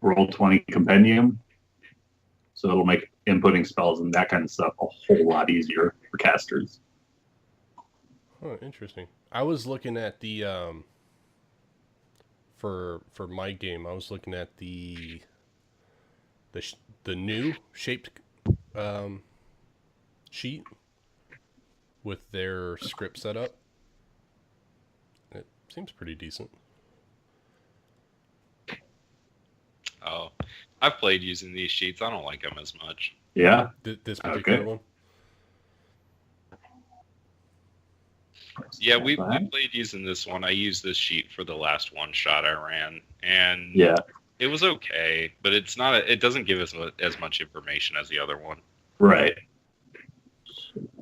Roll20 compendium. So it'll make inputting spells and that kind of stuff a whole lot easier for casters. Oh, interesting. I was looking at the for my game. I was looking at the new shaped sheet with their script set up. It seems pretty decent. Oh, I've played using these sheets. I don't like them as much. Yeah. This particular one? Yeah, we played using this one. I used this sheet for the last one shot I ran, and it was okay, but it's not. It doesn't give us as much information as the other one. Right.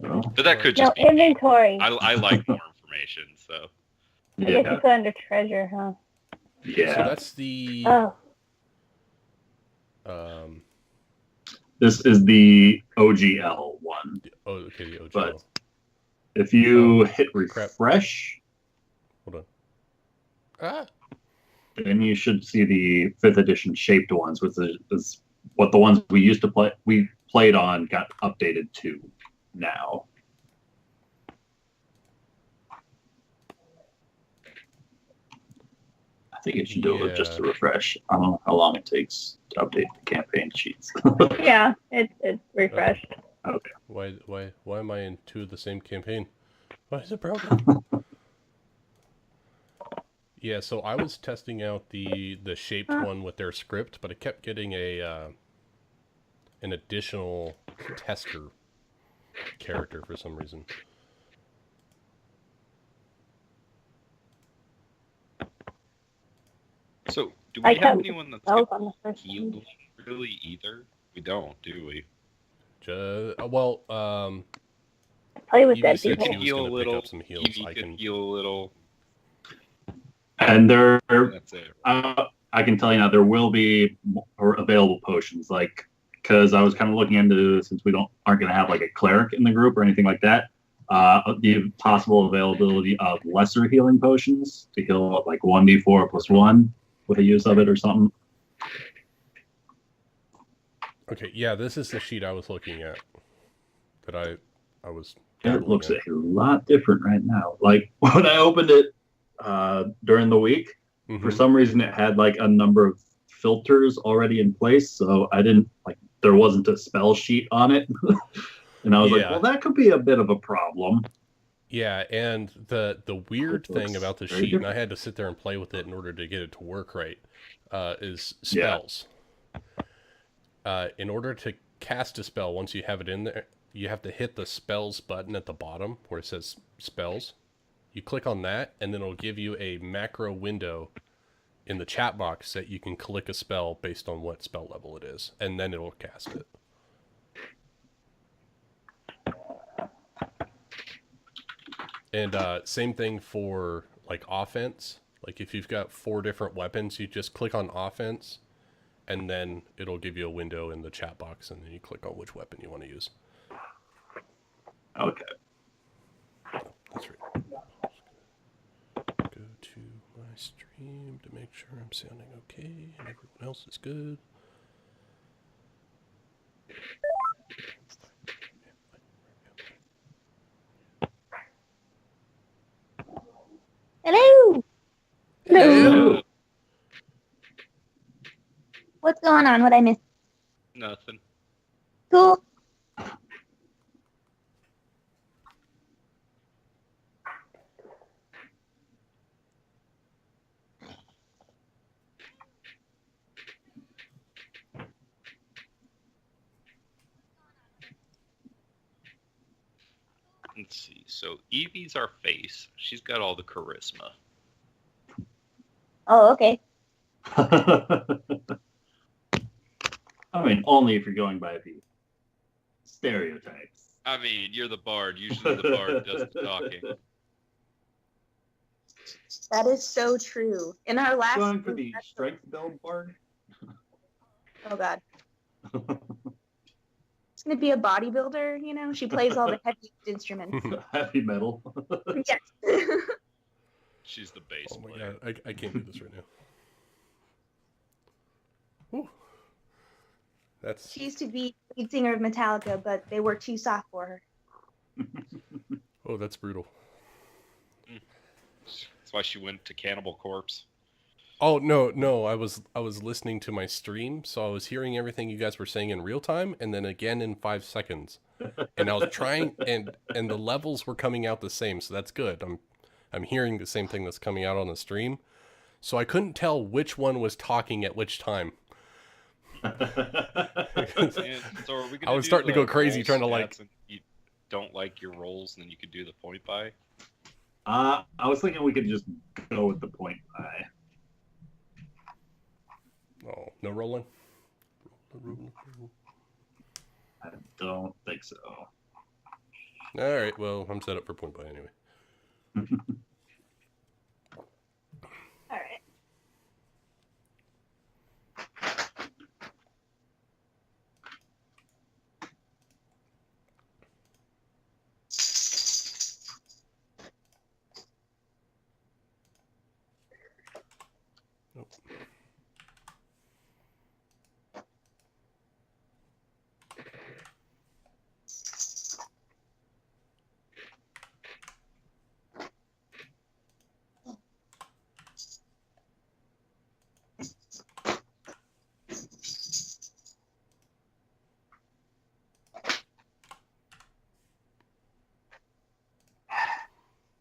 But that could just be inventory. I like more information, so. I guess you put under treasure, huh? Yeah. So that's the. This is the OGL one. Oh, okay, the OGL. But if you hit refresh, hold on. Then you should see the 5th edition shaped ones, which is what the ones we used to play. We played on got updated to now. I think it should do it just to refresh. I don't know how long it takes to update the campaign sheets. Yeah, it's refreshed. Okay. Why am I in 2 of the same campaign? Why is it broken? Yeah, so I was testing out the shaped one with their script, but I kept getting an additional tester character for some reason. So, do we have anyone that's healing really either? We don't, do we? Well, play with that. She was going to pick up some heals. I can heal a little. And that's it. I can tell you now, there will be more available potions, like, because I was kind of looking into, since we aren't going to have like a cleric in the group or anything like that, the possible availability of lesser healing potions to heal like 1d4 plus 1 with a use of it or something. Okay, yeah, this is the sheet I was looking at. That I was. It looks a lot different right now. Like when I opened it during the week, for some reason it had like a number of filters already in place, so I didn't there wasn't a spell sheet on it. And I was like, well, that could be a bit of a problem. Yeah, and the weird thing about the sheet, and I had to sit there and play with it in order to get it to work right, is spells. In order to cast a spell, once you have it in there, you have to hit the spells button at the bottom where it says spells. You click on that, and then it'll give you a macro window in the chat box that you can click a spell based on what spell level it is, and then it'll cast it. And same thing for like offense. Like if you've got 4 different weapons, you just click on offense, and then it'll give you a window in the chat box, and then you click on which weapon you want to use. Okay. That's right. Go to my stream to make sure I'm sounding okay and everyone else is good. Hello. Hello. What's going on? What I missed? Nothing. Cool. Let's see. So Evie's our face. She's got all the charisma. Oh, okay. I mean, only if you're going by the stereotypes. I mean, you're the bard. Usually the bard does the talking. That is so true. In our last... Going for the strength build bard? Oh, God. It's going to be a bodybuilder, you know? She plays all the heavy instruments. Heavy metal. Yes. She's the bass player. God, I can't do this right now. Whew. That's She used to be lead singer of Metallica, but they were too soft for her. oh, that's brutal. That's why she went to Cannibal Corpse. Oh no! I was listening to my stream, so I was hearing everything you guys were saying in real time, and then again in 5 seconds. And I was trying, and the levels were coming out the same, so that's good. I'm hearing the same thing that's coming out on the stream, so I couldn't tell which one was talking at which time. And so are we gonna I was do starting to the go crazy roll trying to, like- stats and you don't like your rolls, and then you could do the point by. I was thinking we could just go with the point by. Oh, no rolling. I don't think so. All right, well, I'm set up for point by anyway. All right. Nope.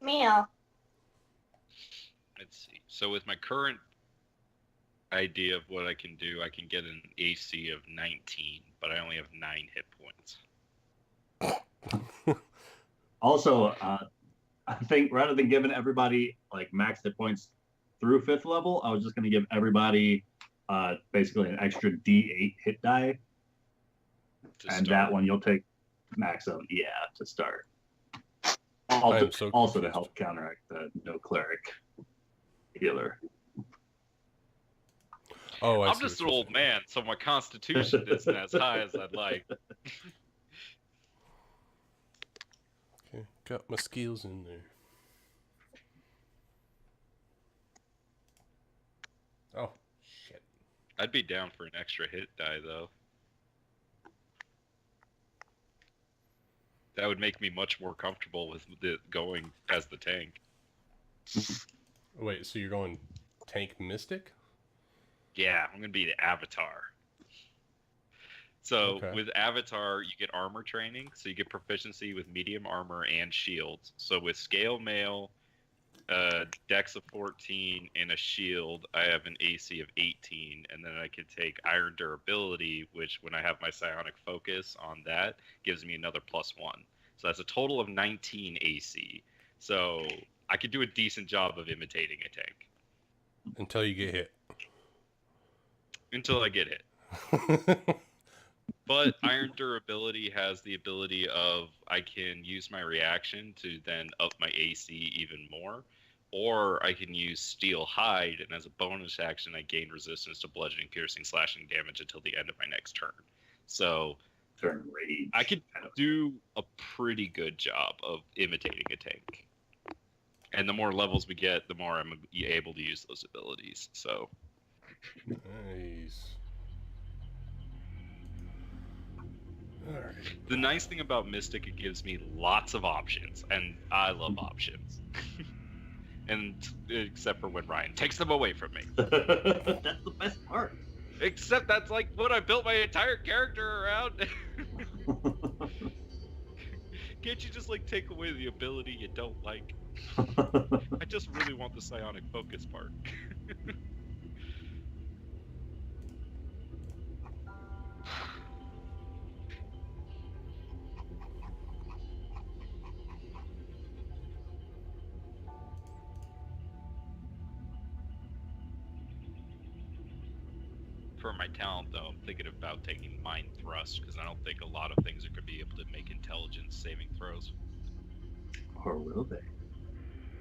Meow. Let's see. So with my current idea of what I can do, I can get an AC of 19, but I only have 9 hit points. Also, I think rather than giving everybody like max hit points through 5th level, I was just going to give everybody basically an extra D8 hit die, To and start. that one you'll take max of to start. I Also, am so also to confused. help counteract the no cleric healer. Oh, I I'm see just what an you're old saying. man, so my constitution isn't as high as I'd like. Okay, got my skills in there. Oh, shit. I'd be down for an extra hit die, though. That would make me much more comfortable with it going as the tank. Wait, so you're going tank mystic? Yeah, I'm gonna be the Avatar. So Okay. with Avatar, you get armor training, so you get proficiency with medium armor and shields. So with scale mail, dex of 14, and a shield, I have an AC of 18, and then I could take iron durability, which when I have my psionic focus on that, gives me another +1. So that's a total of 19 AC. So I could do a decent job of imitating a tank Until you get hit. until I get hit. But iron durability has the ability of I can use my reaction to then up my AC even more, or I can use steel hide, and as a bonus action, I gain resistance to bludgeoning, piercing, slashing damage until the end of my next turn. So Turn rage. I could do a pretty good job of imitating a tank. And the more levels we get, the more I'm able to use those abilities. So Nice. Alright. the nice thing about Mystic, it gives me lots of options, and I love options. And except for when Ryan takes them away from me. That's the best part. Except that's like what I built my entire character around. Can't you just like take away the ability you don't like? I just really want the psionic focus part. For my talent, though, I'm thinking about taking Mind Thrust, because I don't think a lot of things are going to be able to make intelligence saving throws. Or will they?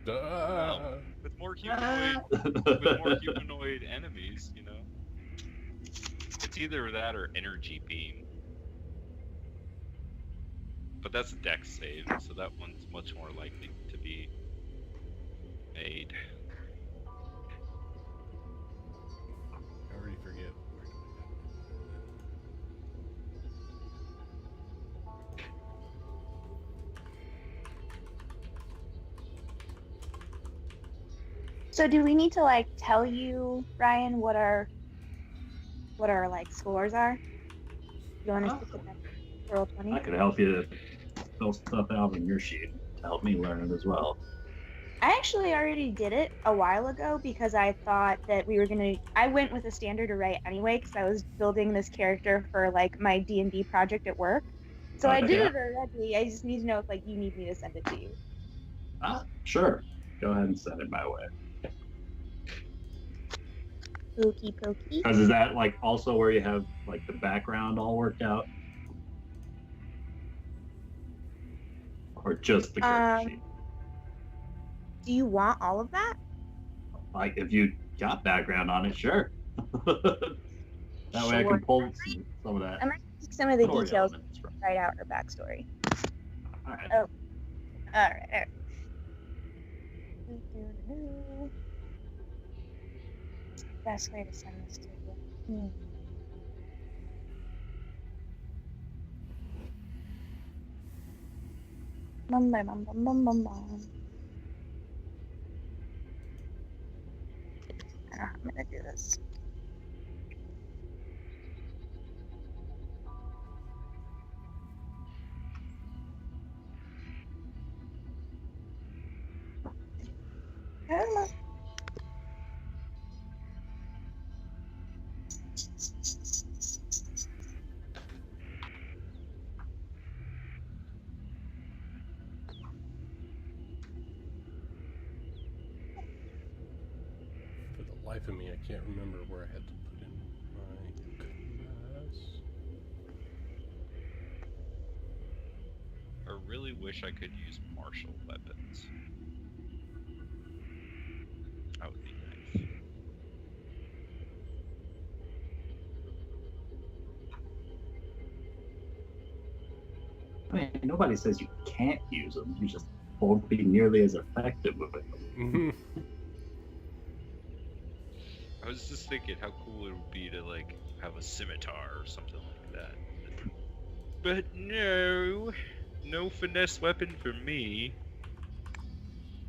Ah. With more humanoid enemies, you know. It's either that or energy beam. But that's a dex save, so that one's much more likely to be made. I already forget. Where do I So do we need to like tell you, Ryan, what our like scores are? You want us to put that for roll 20? I could help you fill stuff out on your sheet to help me learn it as well. I actually already did it a while ago because I thought that we were gonna. I went with a standard array anyway because I was building this character for like my D&D project at work. So I did Okay. it already. I just need to know if like you need me to send it to you. Sure. Go ahead and send it my way. Pokey pokey. Because is that like also where you have like the background all worked out, or just the character sheet? Do you want all of that? Like if you got background on it, sure. That way I can pull some of that. I might take some of the story details elements from. write out her backstory. All right. Oh. All right. Best way to send this to you. Bum, bum, bum, bum, bum, bum, bum. I don't know how I'm gonna do this. Come on. For the life of me, I can't remember where I had to put in my class. I really wish I could use martial weapons. That would be nice. I mean, nobody says you can't use them. You just won't be nearly as effective with them. Mm-hmm. I was just thinking how cool it would be to like have a scimitar or something like that. But no, no finesse weapon for me.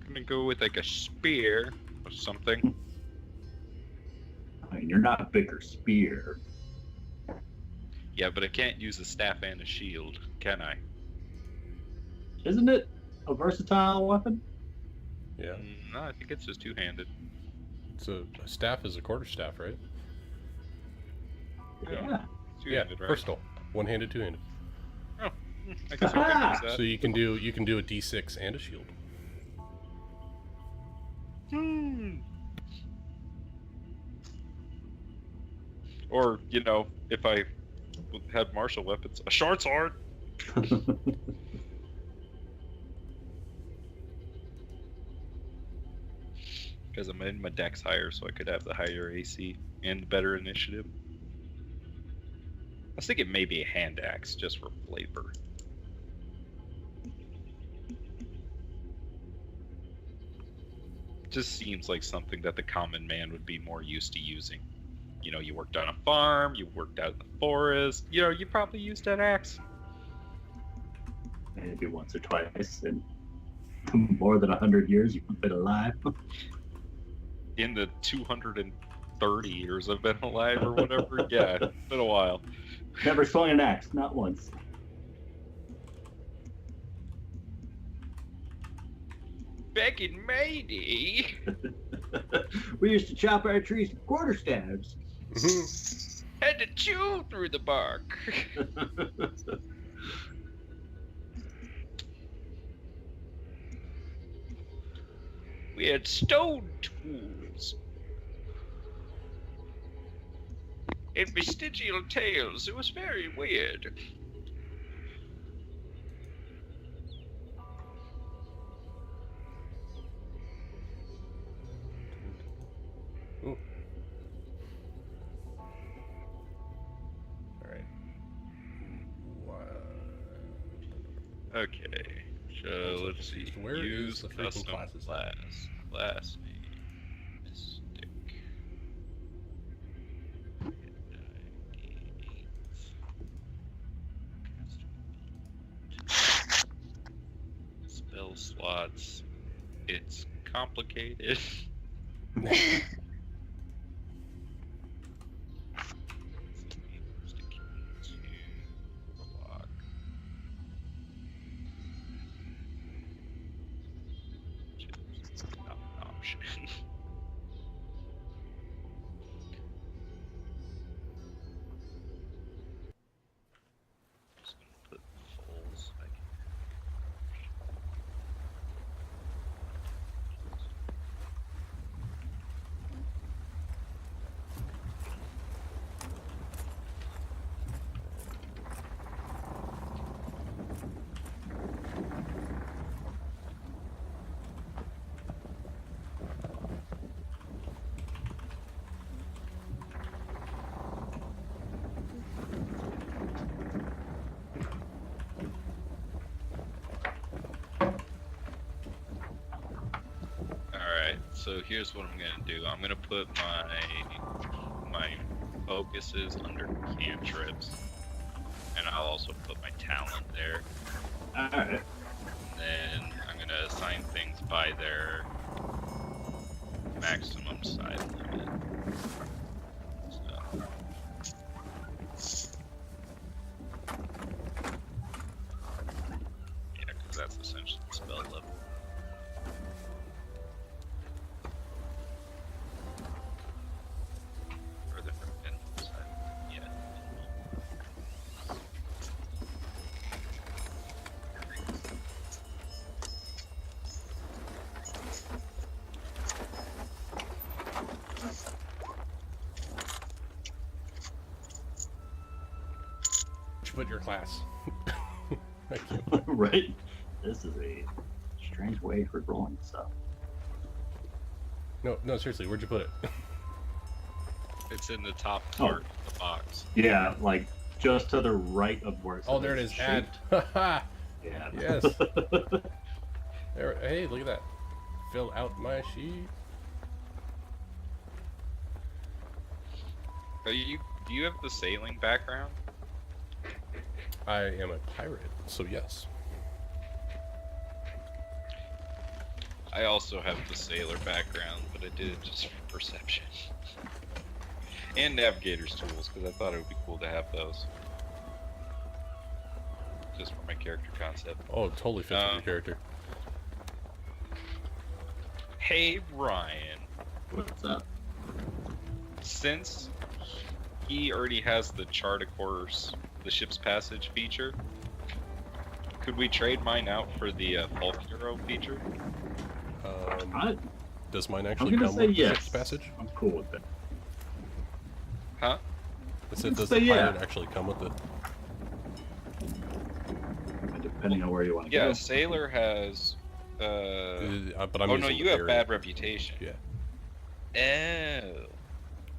I'm gonna go with like a spear or something. I mean, you're not a bigger spear. Yeah, but I can't use a staff and a shield, can I? Isn't it a versatile weapon? Yeah. No, I think it's just two-handed. It's a staff is a quarterstaff, right? Yeah. It's two-handed, right? Versatile. One-handed, two-handed. I guess I could use So you can do a D6 and a shield. that. Or, you know, if I had martial weapons, a short sword. Because I'm in my dex higher, so I could have the higher AC and better initiative. I was thinking maybe a hand axe just for flavor. Just seems like something that the common man would be more used to using. You know, you worked on a farm, you worked out in the forest, you know, you probably used an axe. Maybe once or twice in more than 100 years you've been alive. In the 230 years I've been alive or whatever, yeah, it's been a while. Never swung an axe, not once. Back in my day, We used to chop our trees with quarterstaffs. had to chew through the bark. We had stone tools. And vestigial tales. It was very weird. Ooh. Alright. Okay. So let's see. Where Use is the freaking custom classes? Class name. Mystic. Spell slots. It's complicated. Not an option. Just gonna put fulls back in. Alright, so here's what I'm gonna do. I'm gonna put my focuses under cantrips, and I'll also put my talent there. Alright. Then I'm gonna assign things by their maximum side limit. So. Yeah, because that's essentially the spell level. Or the minimum side. Yeah. Which put your class? I can't. Right? This is a strange way for rolling stuff. No, seriously, where'd you put it? It's in the top part of the box. Yeah, like just to the right of where it Oh, there it is. Add. Haha. Yeah. Yes. There. Hey, look at that. Fill out my sheet. Do you have the sailing background? I am a pirate, so yes. I also have the sailor background, but I did it just for perception. And navigator's tools, because I thought it would be cool to have those. Just for my character concept. Oh, it totally fits with your character. Hey, Ryan. What's up? Since he already has the chart of course, the ship's passage feature, could we trade mine out for the folk hero feature? Does mine I'm actually gonna come say with the yes. ship's passage? I'm cool with that. Huh? I said, does say the pirate yeah. actually come with it? Depending on where you want to Yeah, go. sailor has. But I'm Oh no, using you the have variant. bad reputation. Yeah. Oh.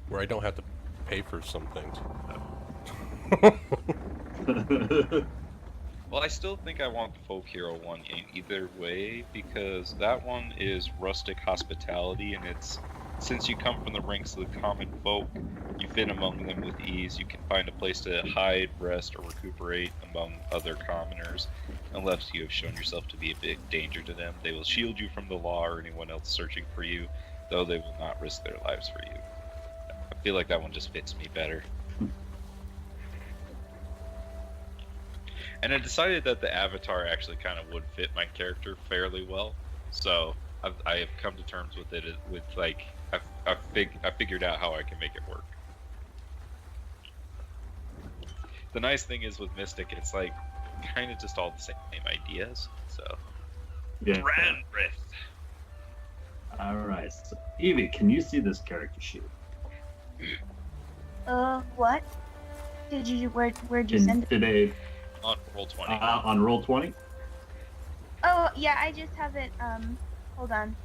Where I don't have to pay for some things. Well, I still think I want the folk hero one in either way, because that one is rustic hospitality, and it's since you come from the ranks of the common folk, you fit among them with ease. You can find a place to hide, rest, or recuperate among other commoners. Unless you have shown yourself to be a big danger to them, they will shield you from the law or anyone else searching for you, though they will not risk their lives for you. I feel like that one just fits me better. And I decided that the avatar actually kind of would fit my character fairly well, so I have come to terms with it. With like, I figured out how I can make it work. The nice thing is with Mystic, it's like kind of just all the same ideas. So, Yeah. Brandrith. All right. So, Evie, can you see this character sheet? What? Where'd you send it? Today On Roll20. on roll 20. Oh, yeah, I just have it, hold on.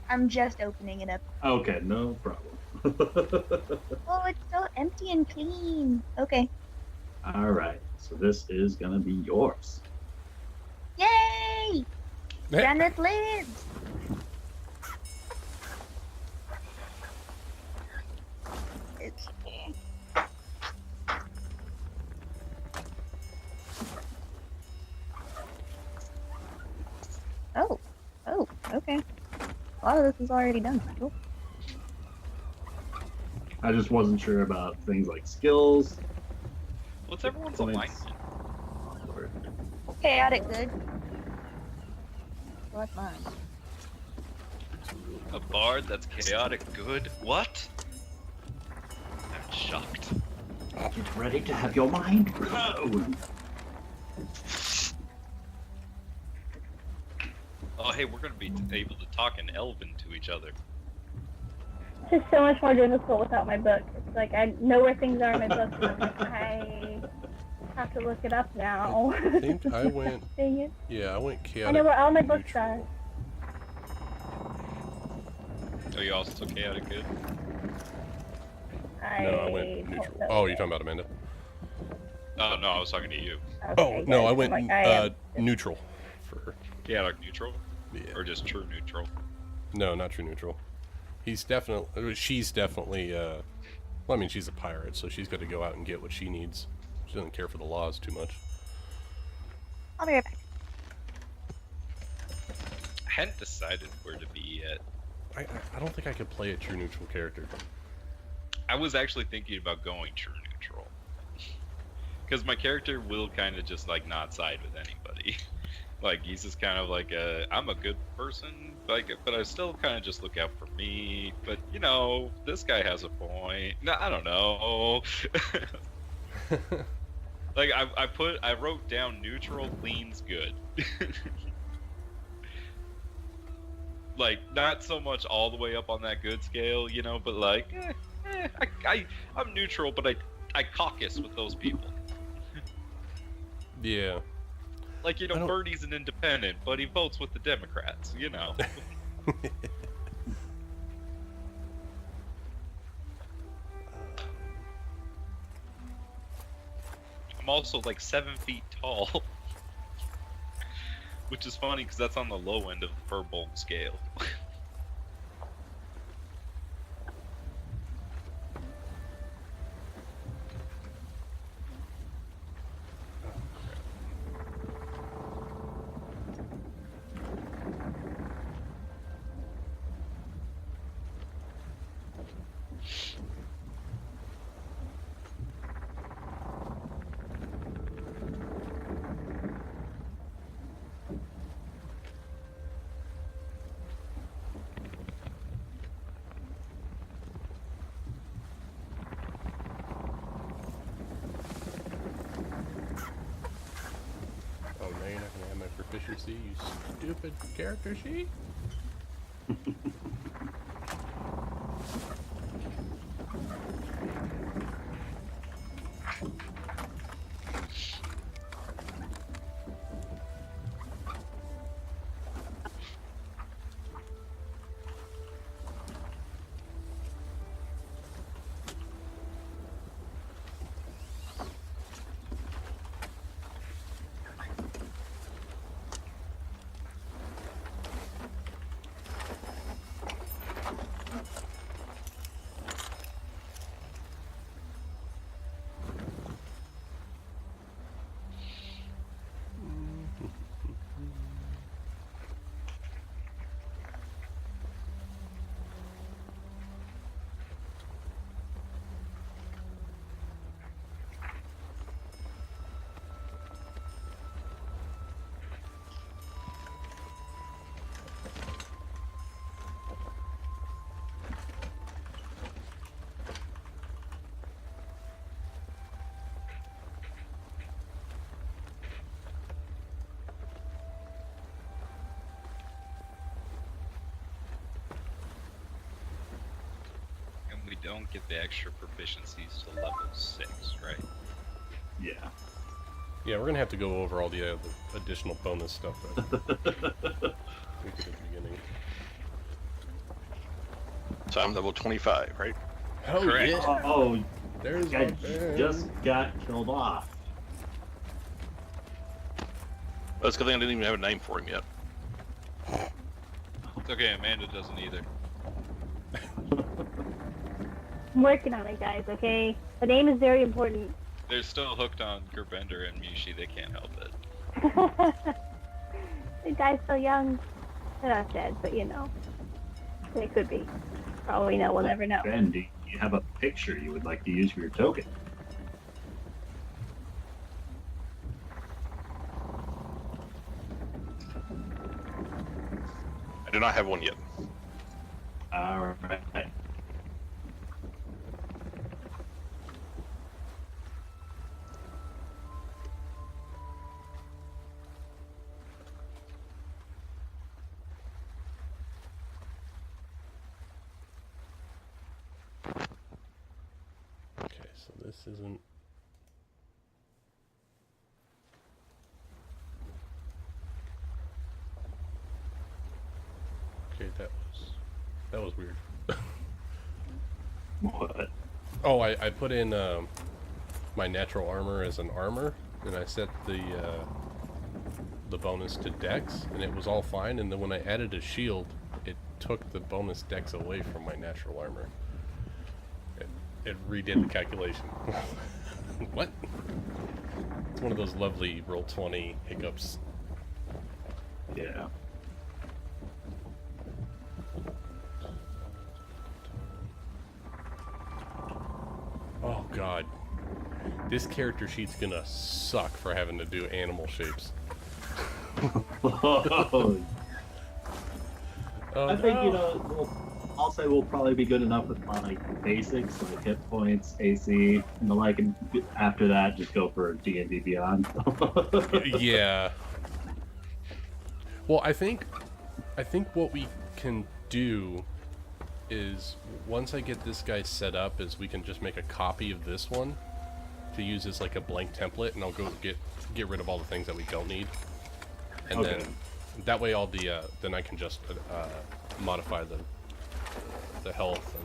I'm just opening it up. Okay, no problem. Oh, it's so empty and clean. Okay. All right. So this is gonna be yours. Yay! Janet lives! It's... Oh, okay. A lot of this is already done. Cool. I just wasn't sure about things like skills. What's everyone's Points. alignment? Chaotic good. What's mine? A bard that's chaotic good? What? I'm shocked. Get ready to have your mind blown. Oh, hey, we're gonna be able to talk in Elven to each other. It's just so much more difficult without my book. It's like I know where things are in my book, and I'm like, I have to look it up now. I think I went. Dang it. Yeah, I went chaotic. I know where all my books neutral. are. Oh, you also chaotic good? No, I went neutral. Oh, you're talking about Amanda? Oh, no, I was talking to you. Oh, no, good. I went I'm like, I am- neutral for her. Chaotic neutral? Yeah. Or just true neutral? No, not true neutral. She's definitely, well, I mean, she's a pirate, so she's got to go out and get what she needs. She doesn't care for the laws too much. I'll be right back. I hadn't decided where to be yet. I don't think I could play a true neutral character. I was actually thinking about going true neutral. Because my character will kind of just, like, not side with anybody. Like, he's just kind of like I'm a good person, like, but I still kind of just look out for me. But, you know, this guy has a point. No, I don't know. Like, I wrote down neutral leans good. Like, not so much all the way up on that good scale, you know, but like, I'm neutral, but I caucus with those people. Yeah. Like, you know, Bernie's an independent, but he votes with the Democrats, you know. I'm also like 7 feet tall. Which is funny because that's on the low end of the Furbolg scale. Oh, now you're not gonna have my proficiency, you stupid character sheet? And we don't get the extra proficiencies to level 6, right? Yeah. Yeah, we're gonna have to go over all the additional bonus stuff that we did at the beginning. So I'm level 25, right? Oh, Correct. yeah. Oh, There's guy my man. just got killed off. That's because I didn't even have a name for him yet. It's okay, Amanda doesn't either. I'm working on it, guys, okay? The name is very important. They're still hooked on Gerbender and Mushi, they can't help it. The guy's so young. They're not dead, but you know. They could be. For all we know, we'll never know. Bendy. you have a picture you would like to use for your token. I do not have one yet. All right. Okay, so this isn't. Okay, that was weird. What? Oh, I put in my natural armor as an armor, and I set the bonus to dex, and it was all fine. And then when I added a shield, it took the bonus dex away from my natural armor. It redid the calculation. What? It's one of those lovely Roll20 hiccups. Yeah. Oh god. This character sheet's gonna suck for having to do animal shapes. Oh, Oh, I think, no. you know, I'll say we'll probably be good enough with like basics, like hit points, AC, and the like, and after that, just go for D&D Beyond. Yeah. Well, I think what we can do is once I get this guy set up, is we can just make a copy of this one to use as like a blank template, and I'll go get rid of all the things that we don't need, and Okay. then that way all the then I can just modify the health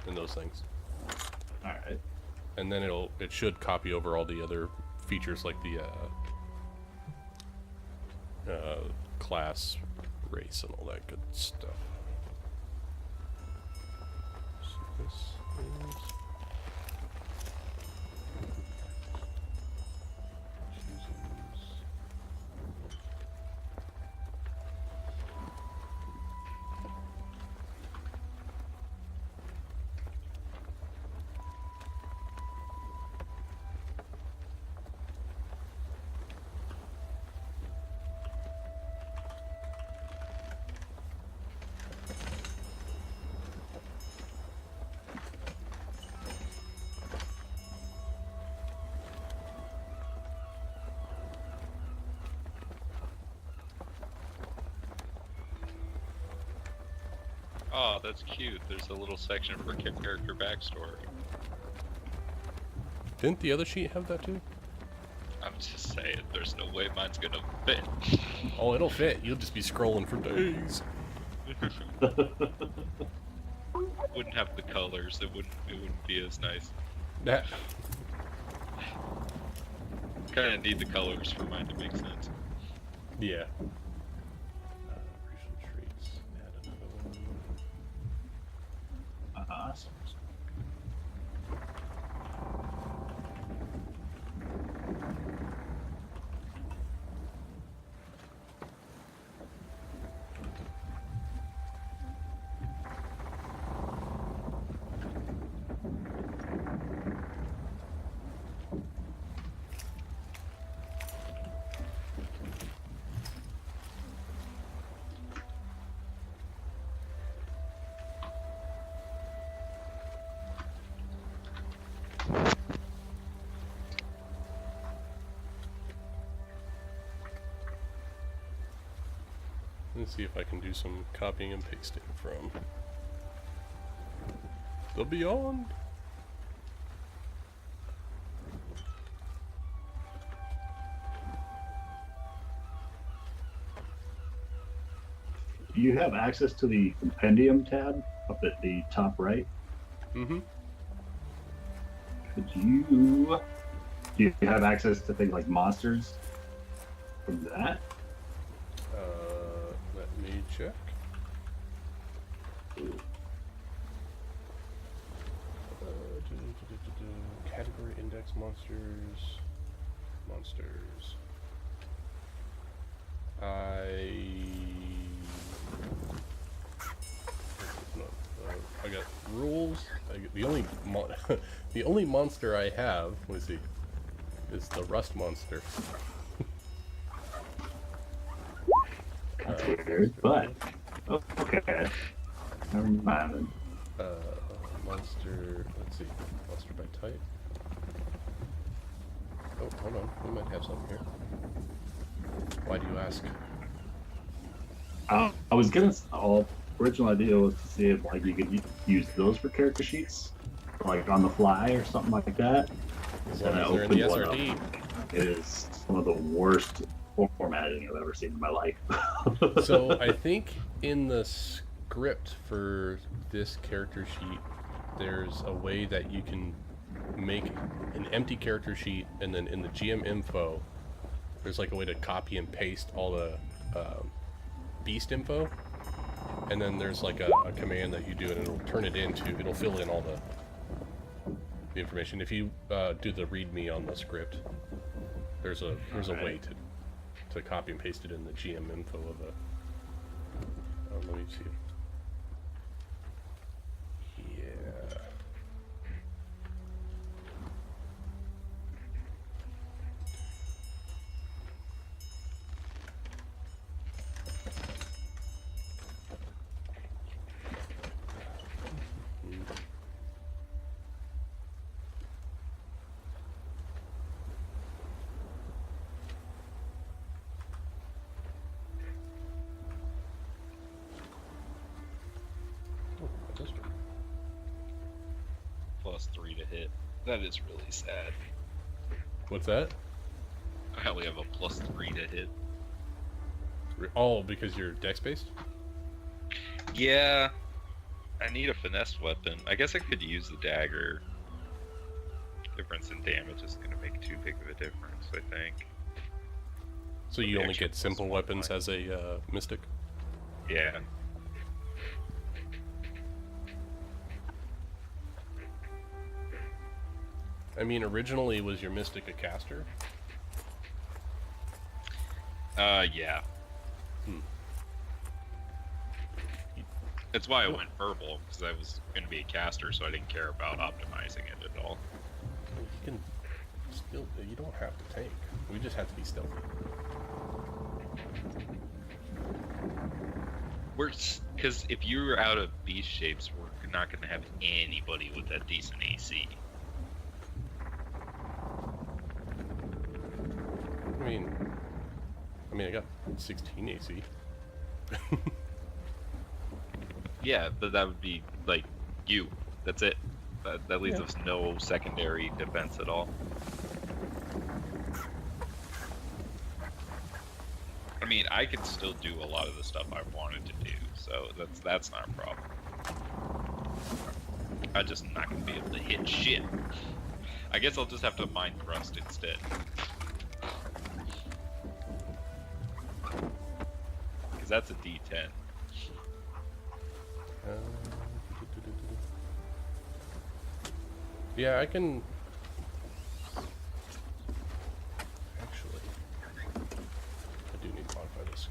and those things, All right. and then it should copy over all the other features like the class, race, and all that good stuff. So this is Oh, that's cute. There's a little section for character backstory. Didn't the other sheet have that too? I'm just saying, there's no way mine's gonna fit. Oh, it'll fit. You'll just be scrolling for days. Wouldn't have the colors. It wouldn't be as nice. That. Kind of need the colors for mine to make sense. Yeah. Racial traits. Add another one. Awesome. Let's see if I can do some copying and pasting from the Beyond. Do you have access to the compendium tab up at the top right? Mm-hmm. Do you have access to things like monsters from that? Let me check. Category index monsters. No, I got rules. The only the only monster I have, let me see, is the rust monster. That's weird, but okay. Never mind. Monster. Let's see. Monster by type. Oh, hold on. We might have something here. Why do you ask? I was gonna. Original idea was to see if like you could use those for character sheets, like on the fly or something like that. As And long I as they're in the opened one SRD. up. It is one of the worst formatting I've ever seen in my life. So I think in the script for this character sheet, there's a way that you can make an empty character sheet, and then in the GM info, there's like a way to copy and paste all the beast info, and then there's like a command that you do, and it'll turn it into, it'll fill in all the information. If you do the readme on the script, there's a way to copy and paste it in the GM info of a. Let me see. Yeah. +3 to hit. That is really sad. What's that? I only have a +3 to hit. Oh, because you're dex based? Yeah, I need a finesse weapon. I guess I could use the dagger. Difference in damage isn't going to make too big of a difference, I think. So you The only extra get simple +1 weapons might. as a mystic? Yeah. I mean, originally was your mystic a caster? Yeah. Hmm. That's why I went verbal, because I was going to be a caster, so I didn't care about optimizing it at all. You can still, you don't have to tank. We just have to be stealthy. Because if you're out of beast shapes, we're not going to have anybody with that decent AC. I mean, I got 16 AC. Yeah, but that would be, like, you. That's it. That leaves us no secondary defense at all. I mean, I can still do a lot of the stuff I wanted to do, so that's not a problem. I'm just not going to be able to hit shit. I guess I'll just have to mind thrust instead. Because that's a D10. Yeah, I can. Actually, I do need to modify this.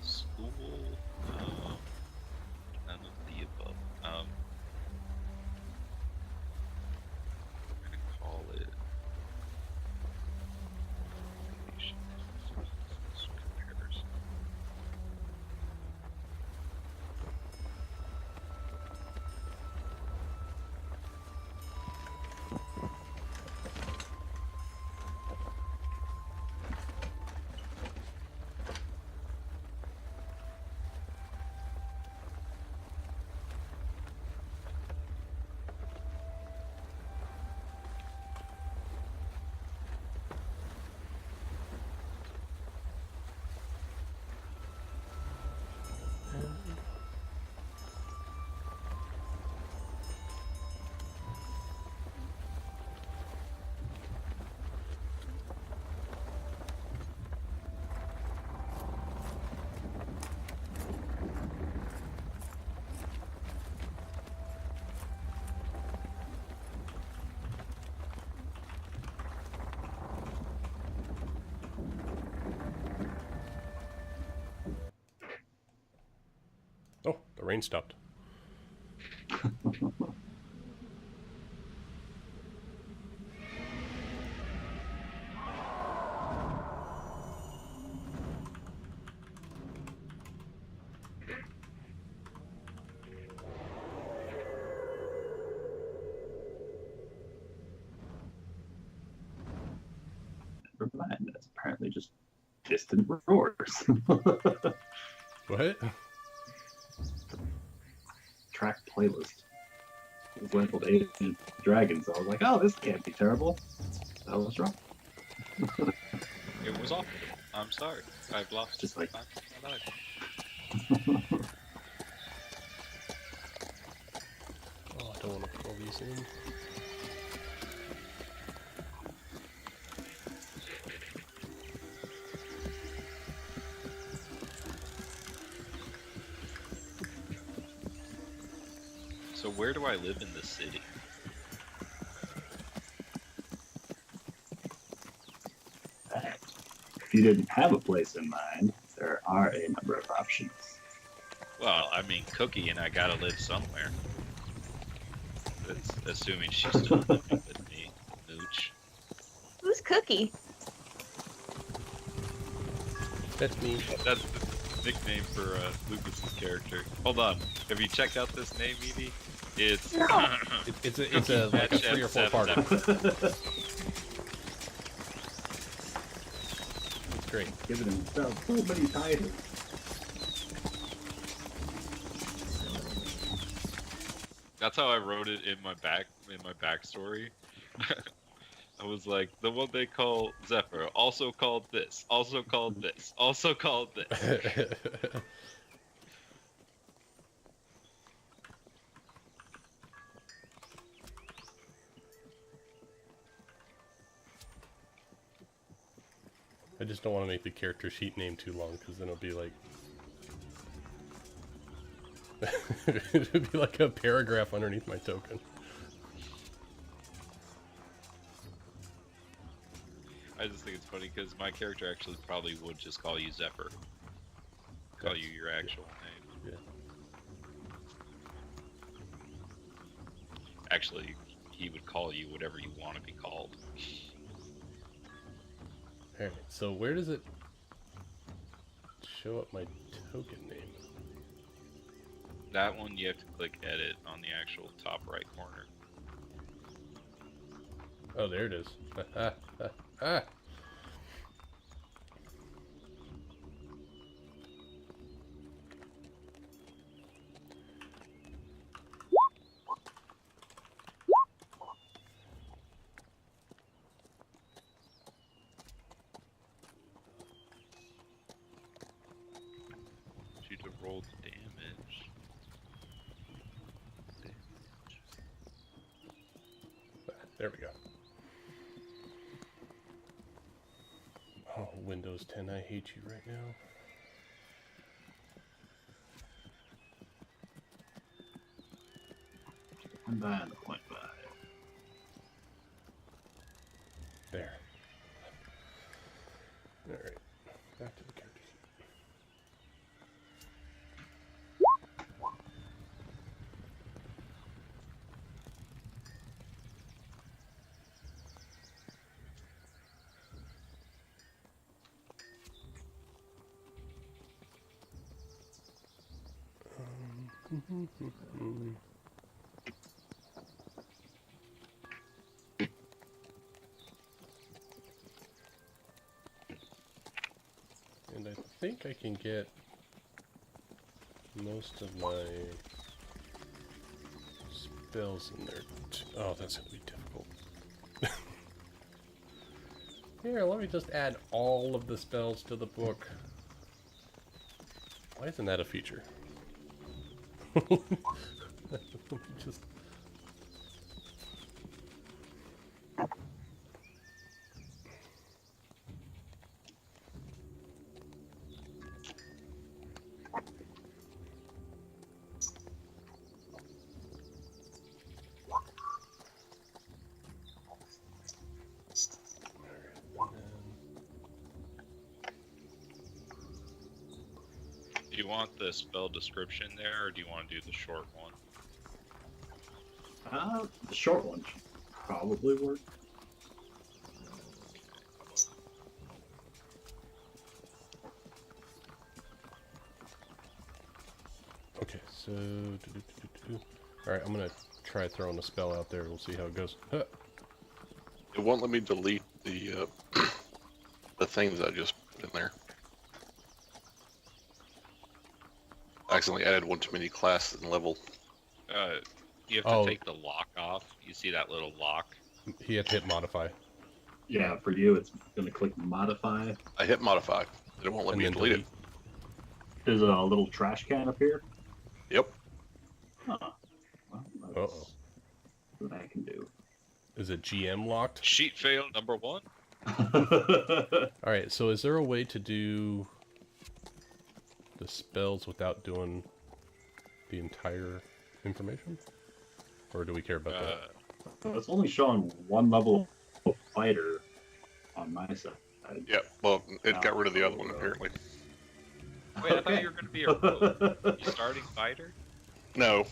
School, none of the above. I'm gonna call it. Comparison. Oh, the rain stopped. Never mind. That's apparently just distant roars. What? Track playlist. It was labeled Age of Dragons, so I was like, oh, this can't be terrible. I was wrong. It was awful. I'm sorry. I've lost Just like- my life. Oh, I don't want to pull these in. So where do I live in the city? If you didn't have a place in mind, there are a number of options. Well, I mean, Cookie and I gotta live somewhere. That's assuming she's still living with me. Mooch. Who's Cookie? That's me. That's the nickname for Lucas's character. Hold on. Have you checked out this name, Edie? It's No. It's a like a 3 or 4 parter. It's great. Giving himself so many titles. That's how I wrote it in my backstory. I was like, the one they call Zephyr, also called this, also called this, also called this. I just don't want to make the character sheet name too long, because then it'll be like... it'll be like a paragraph underneath my token. I just think it's funny because my character actually probably would just call you Zephyr. Call you your actual name. Yeah. Actually, he would call you whatever you want to be called. Alright, so where does it show up my token name? That one you have to click edit on the actual top right corner. Oh, there it is. Ah! You to roll the damage. There we go. Oh, Windows 10, I hate you right now. And then 0.5. There. Alright. Back to the character sheet. And I think I can get most of my spells in there. Oh, that's going to be difficult. Here, let me just add all of the spells to the book. Why isn't that a feature? Just... Do you want the spell description there, or do you want to do the short one? The short one should probably work. Okay, so... Alright, I'm gonna try throwing a spell out there. We'll see how it goes. Huh. It won't let me delete the the things I just put in there. I accidentally added one too many classes and level. You have to take the lock off. You see that little lock? He had to hit modify. Yeah, for you, it's going to click modify. I hit modify. It won't let me delete it. There's a little trash can up here. Yep. Huh. Well, that's what I can do. Is it GM locked? Sheet fail number 1. Alright, so is there a way to do the spells without doing the entire information? Or do we care about that? It's only showing one level of fighter on my side. Yeah, well, it got rid of the other one, apparently. Wait, I thought you were going to be a rogue. You starting fighter? No.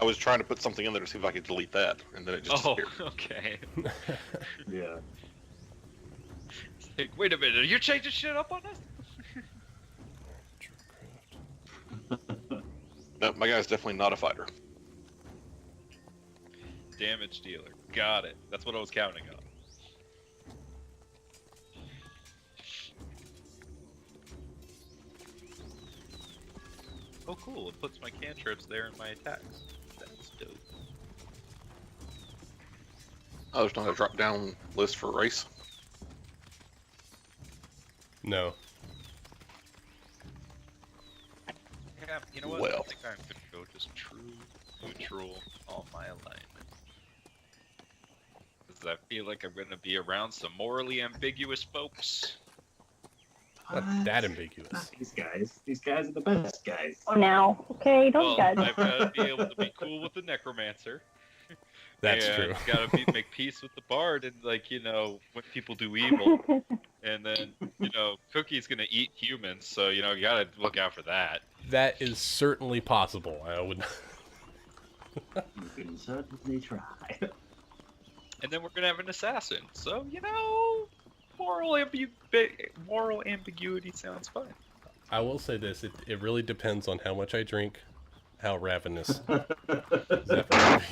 I was trying to put something in there to see if I could delete that, and then it just disappeared. Okay. Yeah. Like, wait a minute, are you changing shit up on us? No, my guy's definitely not a fighter. Damage dealer. Got it. That's what I was counting on. Oh, cool. It puts my cantrips there in my attacks. That's dope. Oh, there's not a drop-down list for race? No. Yeah, you know what? Well. I think I'm going to go just true neutral on my alignment. Because I feel like I'm going to be around some morally ambiguous folks. Not that ambiguous. Not these guys. These guys are the best guys. Oh, now. Okay, don't Well, judge. I've got to be able to be cool with the necromancer. That's and true. Got to make peace with the bard, and like when people do evil, and then Cookie's gonna eat humans, so you got to look out for that. That is certainly possible. I would. You can certainly try. And then we're gonna have an assassin, so moral ambiguity sounds fine. I will say this: it really depends on how much I drink, how ravenous.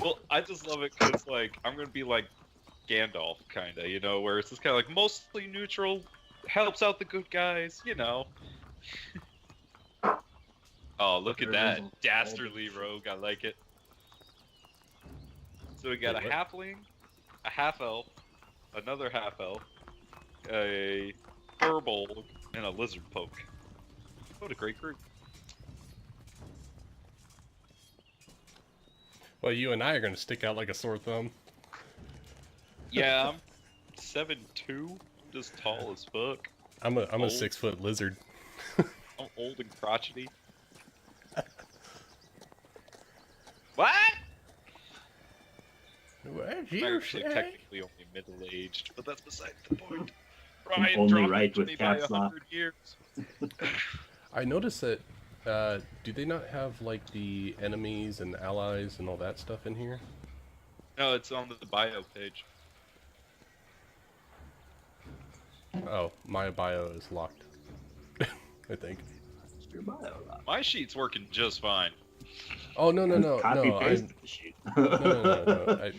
Well, I just love it because I'm gonna be like Gandalf, kind of, where it's just kind of like mostly neutral, helps out the good guys, Oh, look at that dastardly rogue! I like it. So we got a halfling, a half elf, another half elf, a furbolg, and a lizard poke. What a great group! Well, you and I are going to stick out like a sore thumb. Yeah, I'm 7'2", just tall as fuck. I'm a 6-foot lizard. I'm old and crotchety. What? What I'm actually technically only middle-aged, but that's beside the point. I'm Ryan only dropped right to with me by caps lock. 100 years. I noticed that. Do they not have like the enemies and allies and all that stuff in here? No, it's on the bio page. Oh, my bio is locked. I think. Your bio lock. My sheet's working just fine. Oh no! Copy No, paste the sheet. no.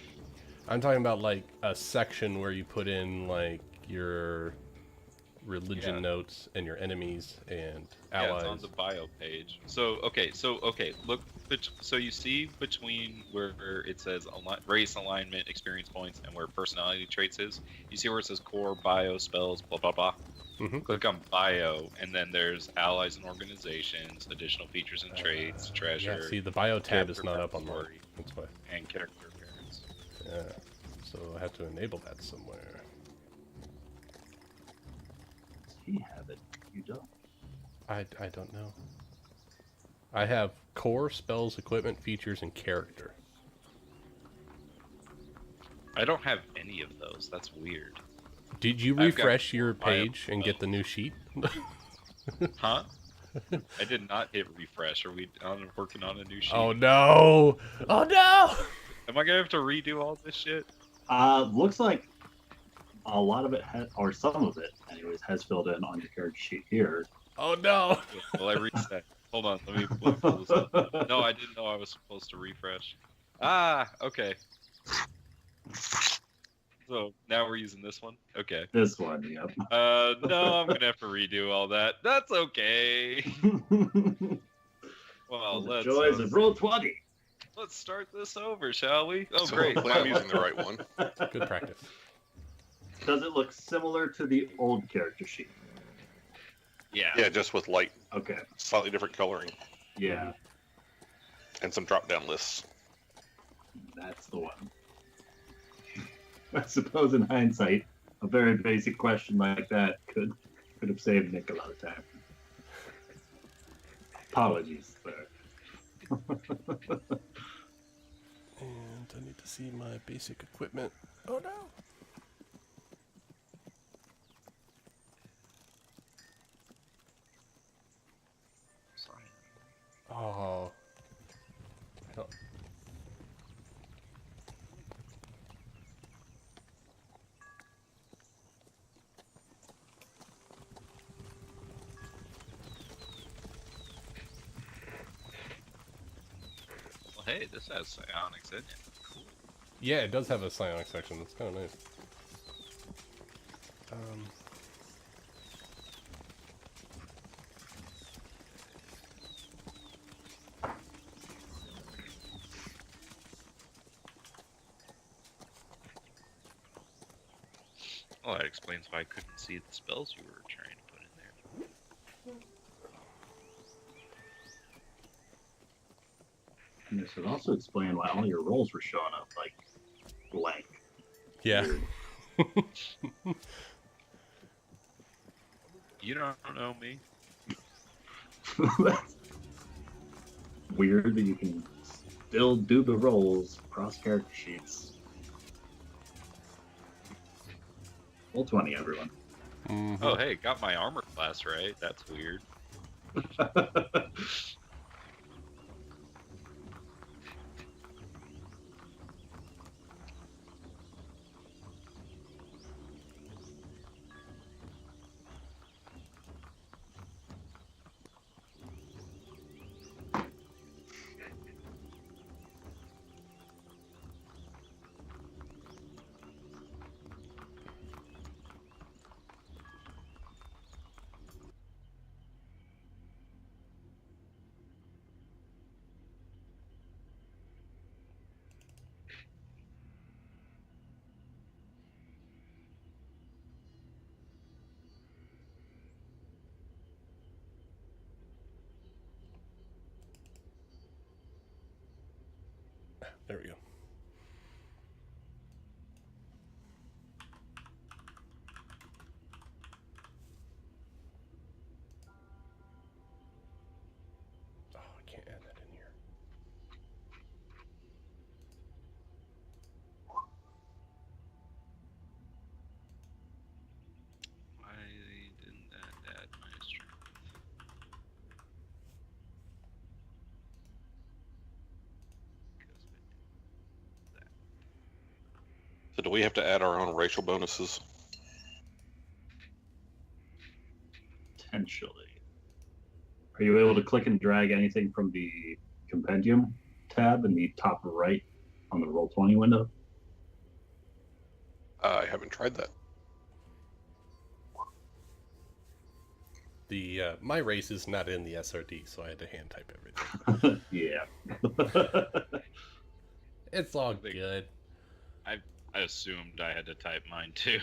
I'm talking about like a section where you put in like your religion notes and your enemies and allies. Yeah, it's on the bio page. So look. So you see between where it says race, alignment, experience points, and where personality traits is. You see where it says core, bio, spells, blah blah blah. Mm-hmm. Click on bio, and then there's allies and organizations, additional features and traits, treasure. Yeah, see, the bio tab is character not up on mine. backstory, That's why. and character appearance. Yeah. So I have to enable that somewhere. He have it. You don't. I don't know. I have core, spells, equipment, features, and character. I don't have any of those. That's weird. Did you I've got refresh your bio page and get the new sheet? Huh? I did not hit refresh. Are we working on a new sheet? Oh no! Oh no! Am I gonna have to redo all this shit? Looks like a lot of it or some of it, anyways, has filled in on your character sheet here. Oh no! Will I reset? Hold on, let me pull this up. No, I didn't know I was supposed to refresh. Ah, okay. So now we're using this one? Okay. This one, yep. No, I'm gonna have to redo all that. That's okay. Well, The joys of Roll20. let's start this over, shall we? Oh, So great. hopefully I'm using the right one. Good practice. Does it look similar to the old character sheet? Yeah. Yeah, just with light, Okay. slightly different coloring, Yeah, and some drop-down lists. that's the one. I suppose in hindsight, a very basic question like that could have saved Nick a lot of time. Apologies, sir. And I need to see my basic equipment. Oh no! Oh. I don't... Well, hey, this has psionics in it. Cool. Yeah, it does have a psionic section. That's kind of nice. Well, that explains why I couldn't see the spells you were trying to put in there. And this would also explain why all your rolls were showing up like blank. Yeah. You don't know me. That's weird that you can still do the rolls across character sheets. Roll20, everyone. Mm-hmm. Oh, hey, got my armor class right. That's weird. There we go. Oh, I can't add that in here. Why didn't that add my strength? So do we have to add our own racial bonuses? Potentially. Are you able to click and drag anything from the compendium tab in the top right on the Roll20 window? I haven't tried that. The my race is not in the SRD, so I had to hand type everything. Yeah. It's all good. I assumed I had to type mine too.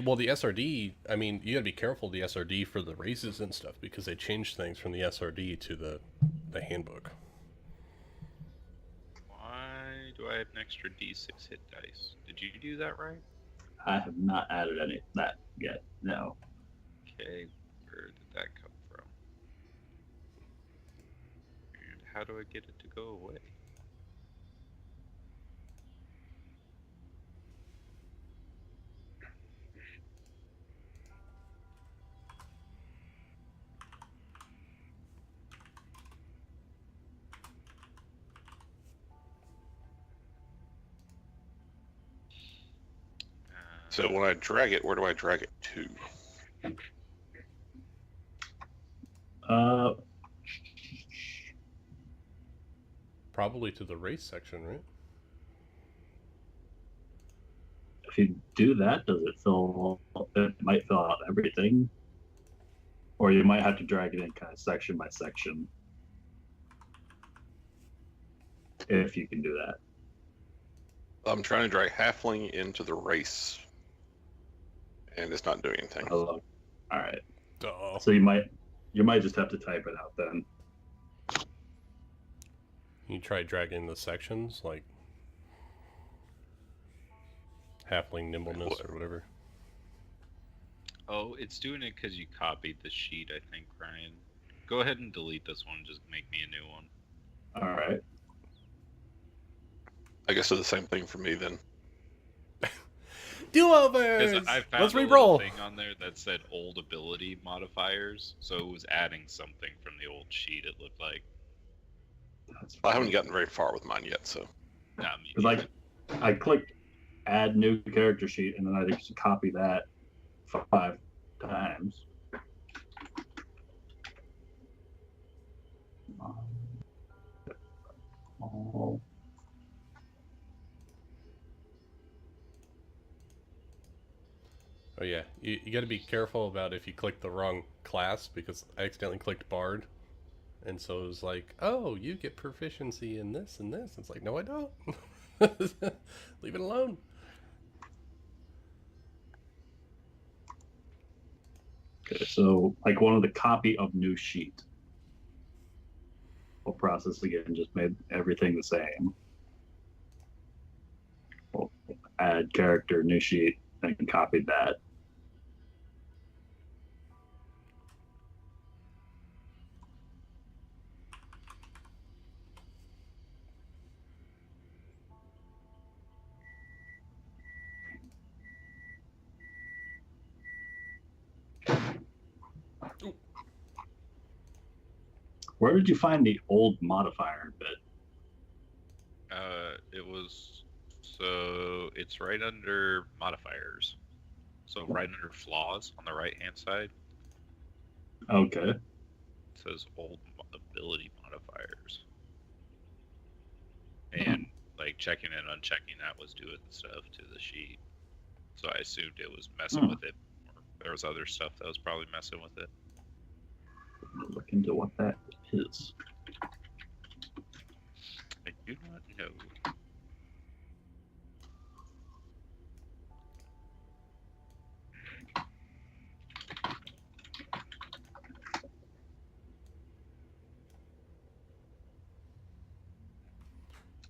Well, the SRD, I mean, you gotta be careful of the SRD for the races and stuff because they changed things from the SRD to the handbook. Why do I have an extra D6 hit dice? Did you do that right? I have not added any of that yet, no. Okay, where did that come from? And how do I get it to go away? So when I drag it, where do I drag it to? Probably to the race section, right? If you do that, does it fill? It might fill out everything, or you might have to drag it in kind of section by section. If you can do that. I'm trying to drag halfling into the race, and it's not doing anything. All right. Duh. So you might just have to type it out then. You try dragging the sections, like halfling nimbleness or whatever. Oh, it's doing it because you copied the sheet, I think, Ryan. Go ahead and delete this one. Just make me a new one. All right. I guess it's the same thing for me then. Do-overs! Because I found Let's a little re-roll. thing on there that said old ability modifiers, so it was adding something from the old sheet. It looked like. I haven't gotten very far with mine yet, so. Nah, It's like I clicked add new character sheet, and then I just copy that 5 times. Oh. Oh yeah, you got to be careful about if you click the wrong class, because I accidentally clicked Bard, and so it was like, oh, you get proficiency in this and this. It's like, no, I don't. Leave it alone. Okay, so like one of the copy of new sheet. We'll process again, just made everything the same. We'll add character, new sheet, and copied that. Where did you find the old modifier bit? It was so it's right under modifiers. So right under flaws on the right hand side, Okay. it says old ability modifiers. And like checking and unchecking that was doing stuff to the sheet. So I assumed it was messing with it. Or there was other stuff that was probably messing with it. Look into what that is. I do not know.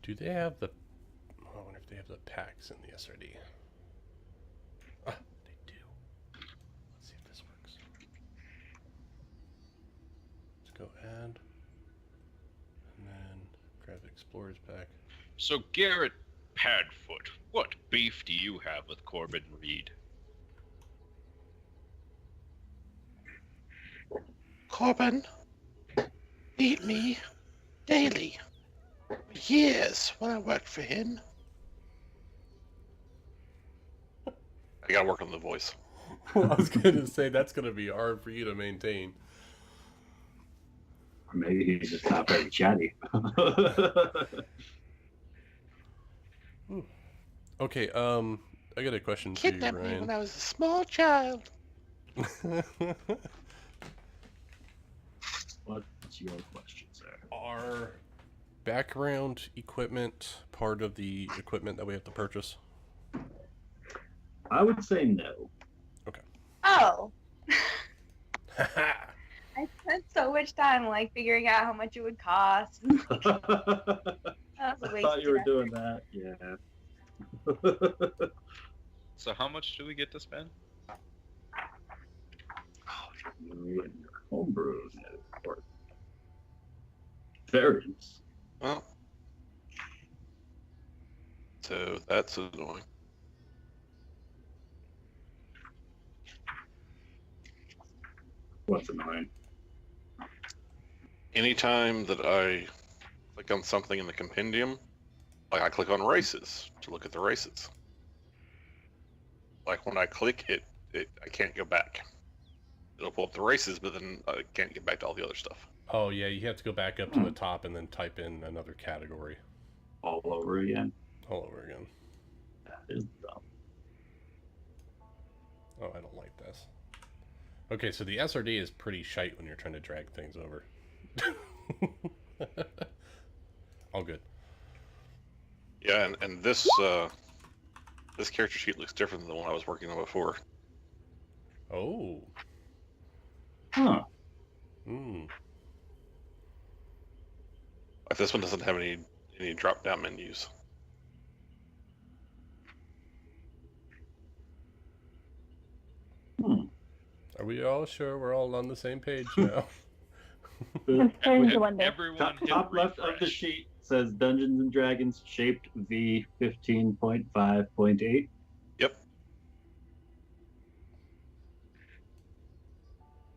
Do they have the... I wonder if they have the packs in the SRD. Ah, they do. Let's see if this works. Let's go add. And then grab the Explorer's pack. So Garrett Padfoot, what beef do you have with Corbin Reed? Corbin beat me daily. For years when I worked for him. I gotta work on the voice. Well, I was going to say that's going to be hard for you to maintain. Or maybe he's just not very chatty. Okay, I got a question for you, Kidnapped me Ryan. when I was a small child. What's your question, sir? Are background equipment part of the equipment that we have to purchase? I would say no. Oh. I spent so much time like figuring out how much it would cost. That was a I waste thought you were of doing that. Yeah. So how much do we get to spend? You and your homebrew or variants. Well, so that's annoying. What's annoying? Anytime that I click on something in the compendium, like I click on races to look at the races. like when I click it, I can't go back. It'll pull up the races, but then I can't get back to all the other stuff. Oh yeah, you have to go back up to the top and then type in another category All over again. all over again. That is dumb. Oh, I don't like this. Okay, so the SRD is pretty shite when you're trying to drag things over. All good. Yeah, and this this character sheet looks different than the one I was working on before. Oh. Huh. Hmm. Like this one doesn't have any drop down menus. Are we all sure we're all on the same page now? I'm starting to wonder. Everyone Top, hit top left of the refresh. sheet says Dungeons and Dragons shaped V15.5.8. Yep.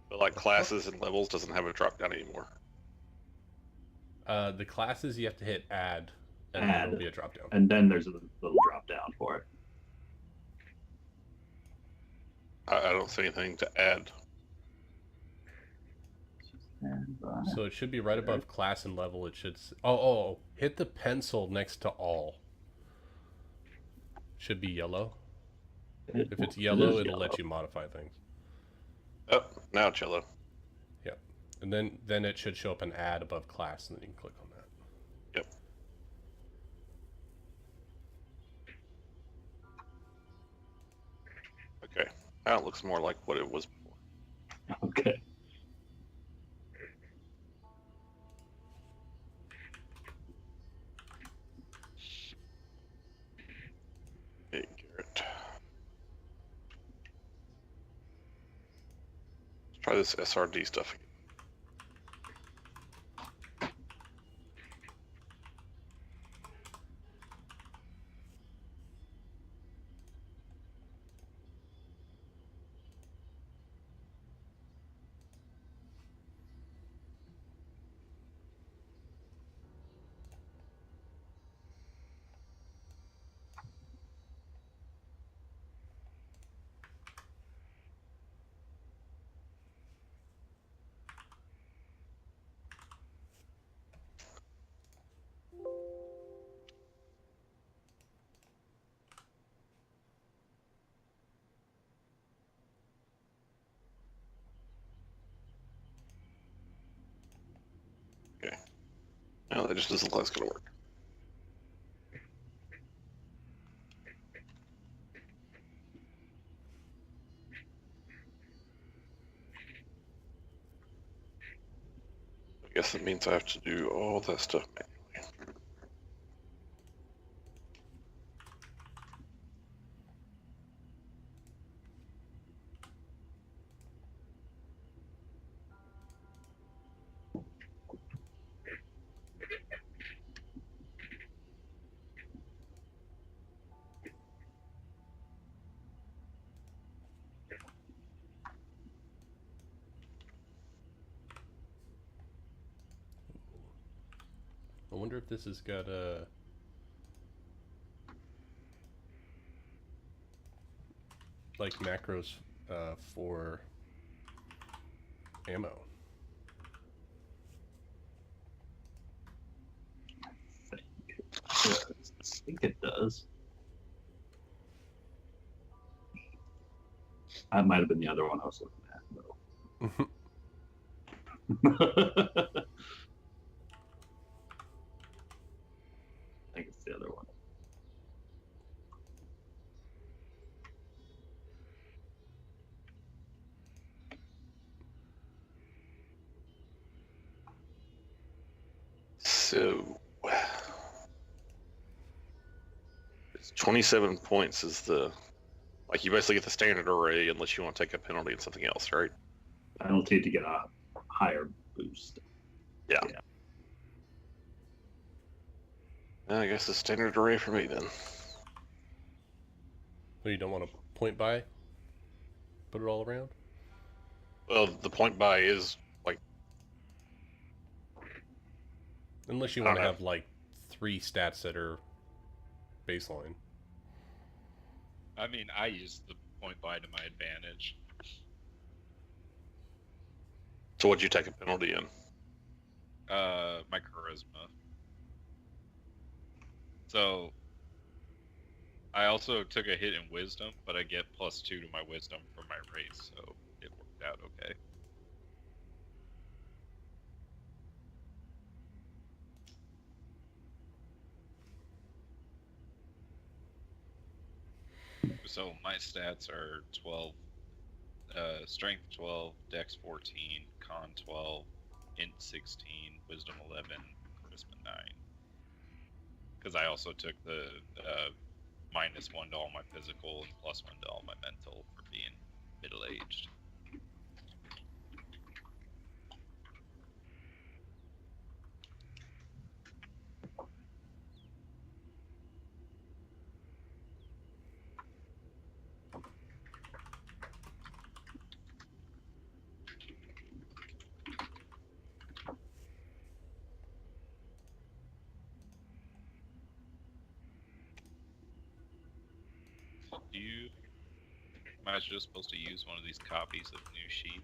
But like classes and levels doesn't have a drop down anymore. The classes you have to hit add, and then there'll be a drop down. And then there's a little drop down for it. I don't see anything to add. And, So it should be right above class and level. It should. Oh, hit the pencil next to all. Should be yellow. If it's yellow, it'll let you modify things. Oh, now it's yellow. Yep. And then it should show up an add above class, and then you can click on that. Yep. Okay. Now it looks more like what it was before. Okay. Hey, Garrett. Let's try this SRD stuff again. Okay. No, that just doesn't look like it's gonna work. I guess it means I have to do all that stuff manually. I wonder if this has got a. Like macros for ammo. I think it does. That might have been the other one I was looking at, though. I think it's the other one. So it's 27 points is the like you basically get the standard array unless you want to take a penalty and something else, right? Penalty to get a higher boost. Yeah. I guess the standard array for me then. So you don't want to point by? Put it all around? Well, the point buy is like Unless you I want don't to know. have like 3 stats that are baseline. I mean, I use the point buy to my advantage. So what'd you take a penalty in? My charisma. So I also took a hit in wisdom, but I get +2 to my wisdom from my race, so it worked out okay. So my stats are 12, strength 12, dex 14, con 12, int 16, wisdom 11, charisma 9. Because I also took the -1 to all my physical and +1 to all my mental for being middle-aged. Am I just supposed to use one of these copies of New Sheet?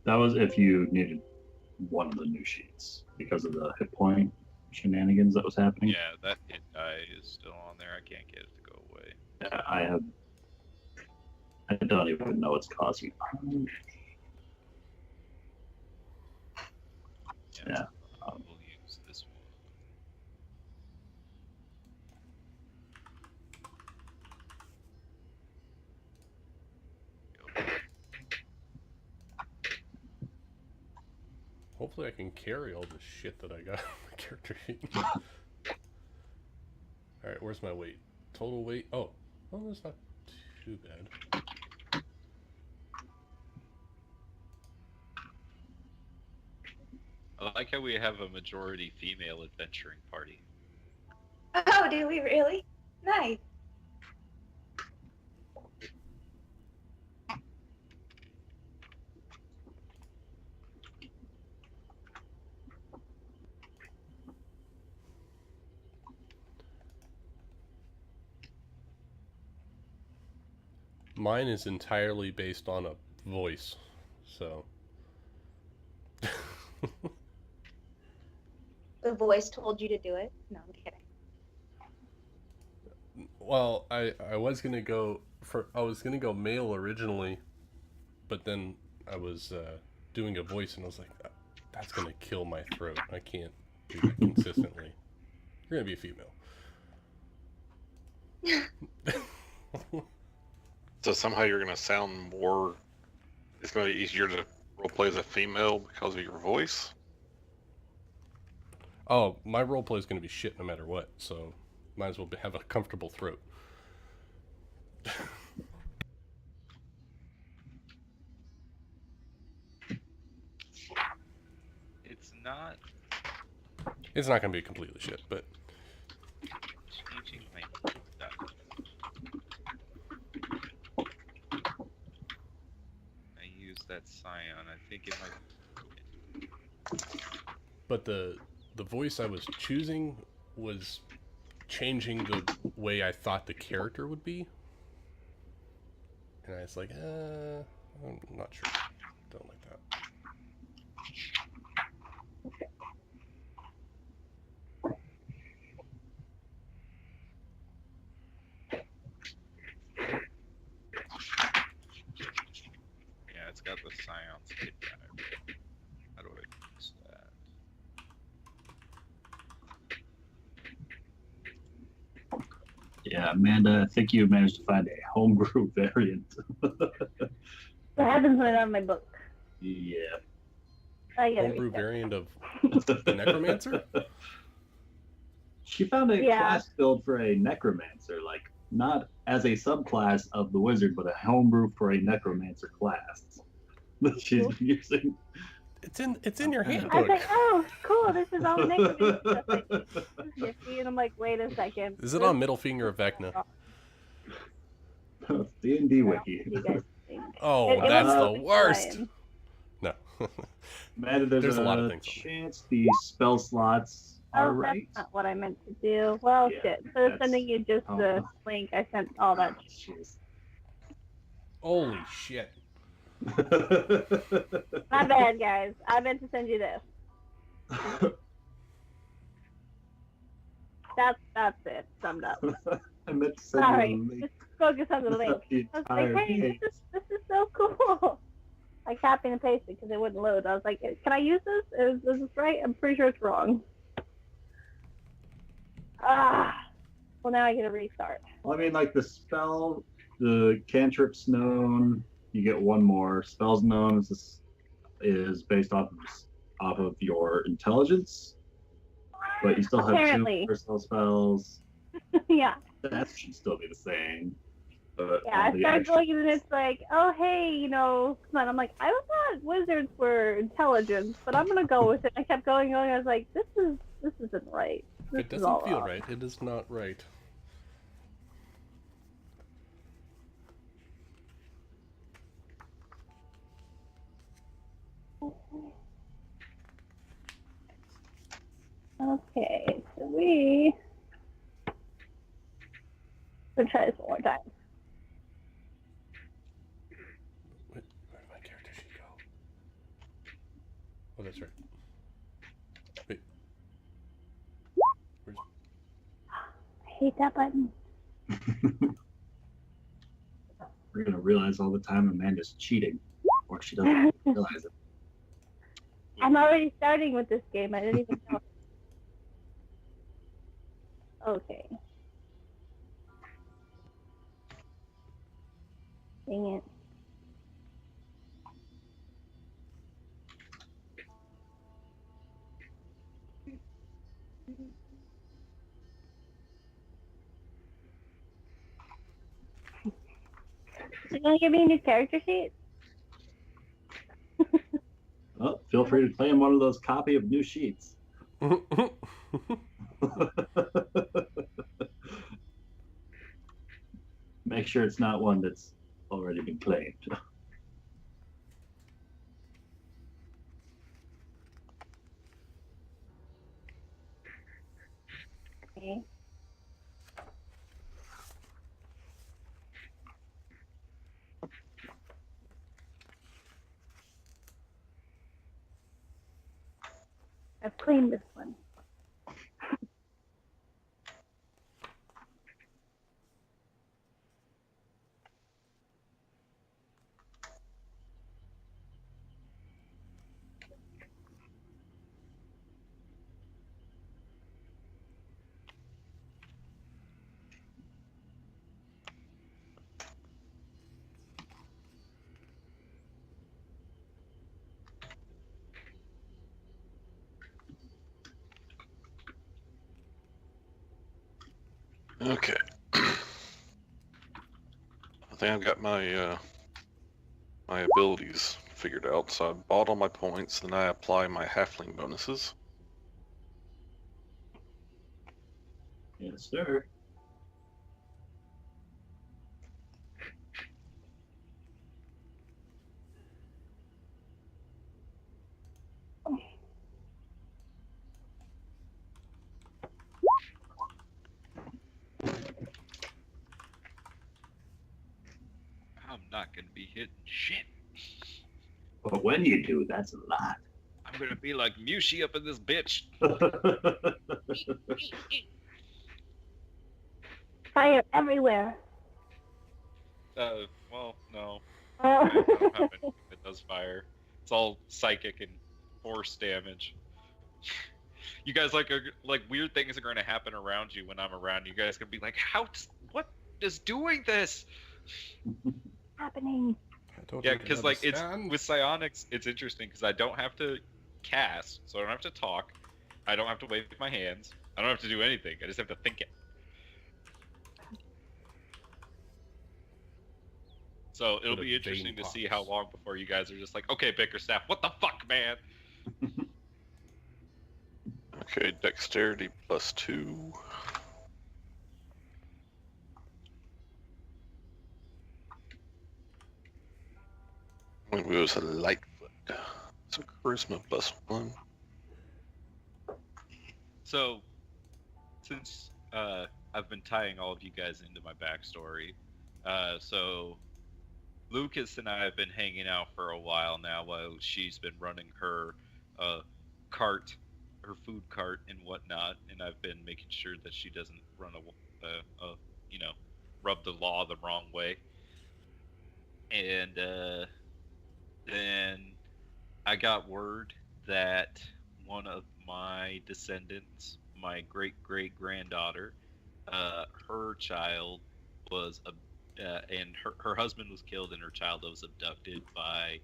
That was if you needed one of the new sheets because of the hit point shenanigans that was happening. Yeah, that hit die is still on there. I can't get it to go away. Yeah, I don't even know what's causing it. Yeah. We'll use this one. Hopefully I can carry all this shit that I got on my character sheet. Alright, where's my weight? Total weight? Oh, well, that's not too bad. I like how we have a majority female adventuring party. Oh, do we really? Nice. Mine is entirely based on a voice, so... The voice told you to do it? No, I'm kidding. Well, I was gonna go male originally, but then I was doing a voice and I was like, that's gonna kill my throat. I can't do that consistently. You're gonna be a female. So somehow you're gonna sound more. It's gonna be easier to roleplay as a female because of your voice. Oh, my roleplay is gonna be shit no matter what, so might as well have a comfortable throat. It's not It's not gonna be completely shit, but changing my stuff. I use that Scion. I think it might. but the voice I was choosing was changing the way I thought the character would be. And I was like, I'm not sure. Don't like that. Yeah, it's got the Scion's kit down everywhere. How do I use that? Yeah, Amanda, I think you managed to find a homebrew variant. That happens when I'm on my book. Yeah. I gotta Homebrew reset. variant of the Necromancer? She found a Yeah. class build for a necromancer, like not as a subclass of the wizard, but a homebrew for a necromancer class that she's been using. It's in your I was handbook. like, oh, cool, this is all necromancy stuff. Like, this is nifty. And I'm like, wait a second. Is it on Middle Finger of Vecna? D&D wiki. You guys think. Oh, It that's was the Open worst. Lion. No. Amanda, there's a lot of a things on there. chance the spell slots All Oh, right. that's not what I meant to do. Well, Yeah, shit. So that's- sending you just the link. I sent all that. Jeez. Holy shit. My bad, guys. I meant to send you this. That's it. Summed up. I meant to send Sorry. you a link. Just focus on the link. The I was like, entire hey, page. this is so cool. I copied and pasted because it wouldn't load. I was like, can I use this? Is this right? I'm pretty sure it's wrong. Well, now I get a restart. Well, I mean, like the spell, the cantrips known, you get one more. Spells known is based off of your intelligence, but you still have Apparently. 2 personal spells. Yeah. That should still be the same. But Yeah, all I the started extra- going and it's like, oh, hey, come on. I'm like, I thought wizards were intelligence, but I'm going to go with it. I kept going. I was like, this isn't right. This It is all doesn't feel wrong. right. It is not right. Okay, so we'll try this one more time. Where did my character sheet go? Oh, that's right. Wait. Where's... I hate that button. We're gonna realize all the time Amanda's cheating, or she doesn't realize it. I'm already starting with this game. I didn't even know. Okay. Dang it. So you gonna give me a new character sheet? Well, feel free to claim one of those copy of new sheets. Make sure it's not one that's already been claimed. Okay. I've cleaned this one. Okay. I think I've got my my abilities figured out. So I bought all my points, then I apply my halfling bonuses. Yes, sir. I'm not gonna be hitting shit. But when you do, that's a lot. I'm gonna be like Mushi up in this bitch. Fire everywhere. Well, no. Oh. I don't have anything that does fire. It's all psychic and force damage. You guys like weird things are going to happen around you when I'm around. You guys gonna be like, what is doing this? Happening. I don't Yeah, even because like it's understand. with psionics, it's interesting because I don't have to cast, so I don't have to talk, I don't have to wave my hands, I don't have to do anything. I just have to think it. So it'll What a be interesting vein to see how pops. long before you guys are just like, okay, Bickerstaff, what the fuck, man? Okay, dexterity +2. It was a Lightfoot. So charisma +1. So, since I've been tying all of you guys into my backstory, so Lucas and I have been hanging out for a while now while she's been running her cart, her food cart and whatnot, and I've been making sure that she doesn't run you know, rub the law the wrong way. And then I got word that one of my descendants, my great great granddaughter, her child was and her husband was killed, and her child was abducted by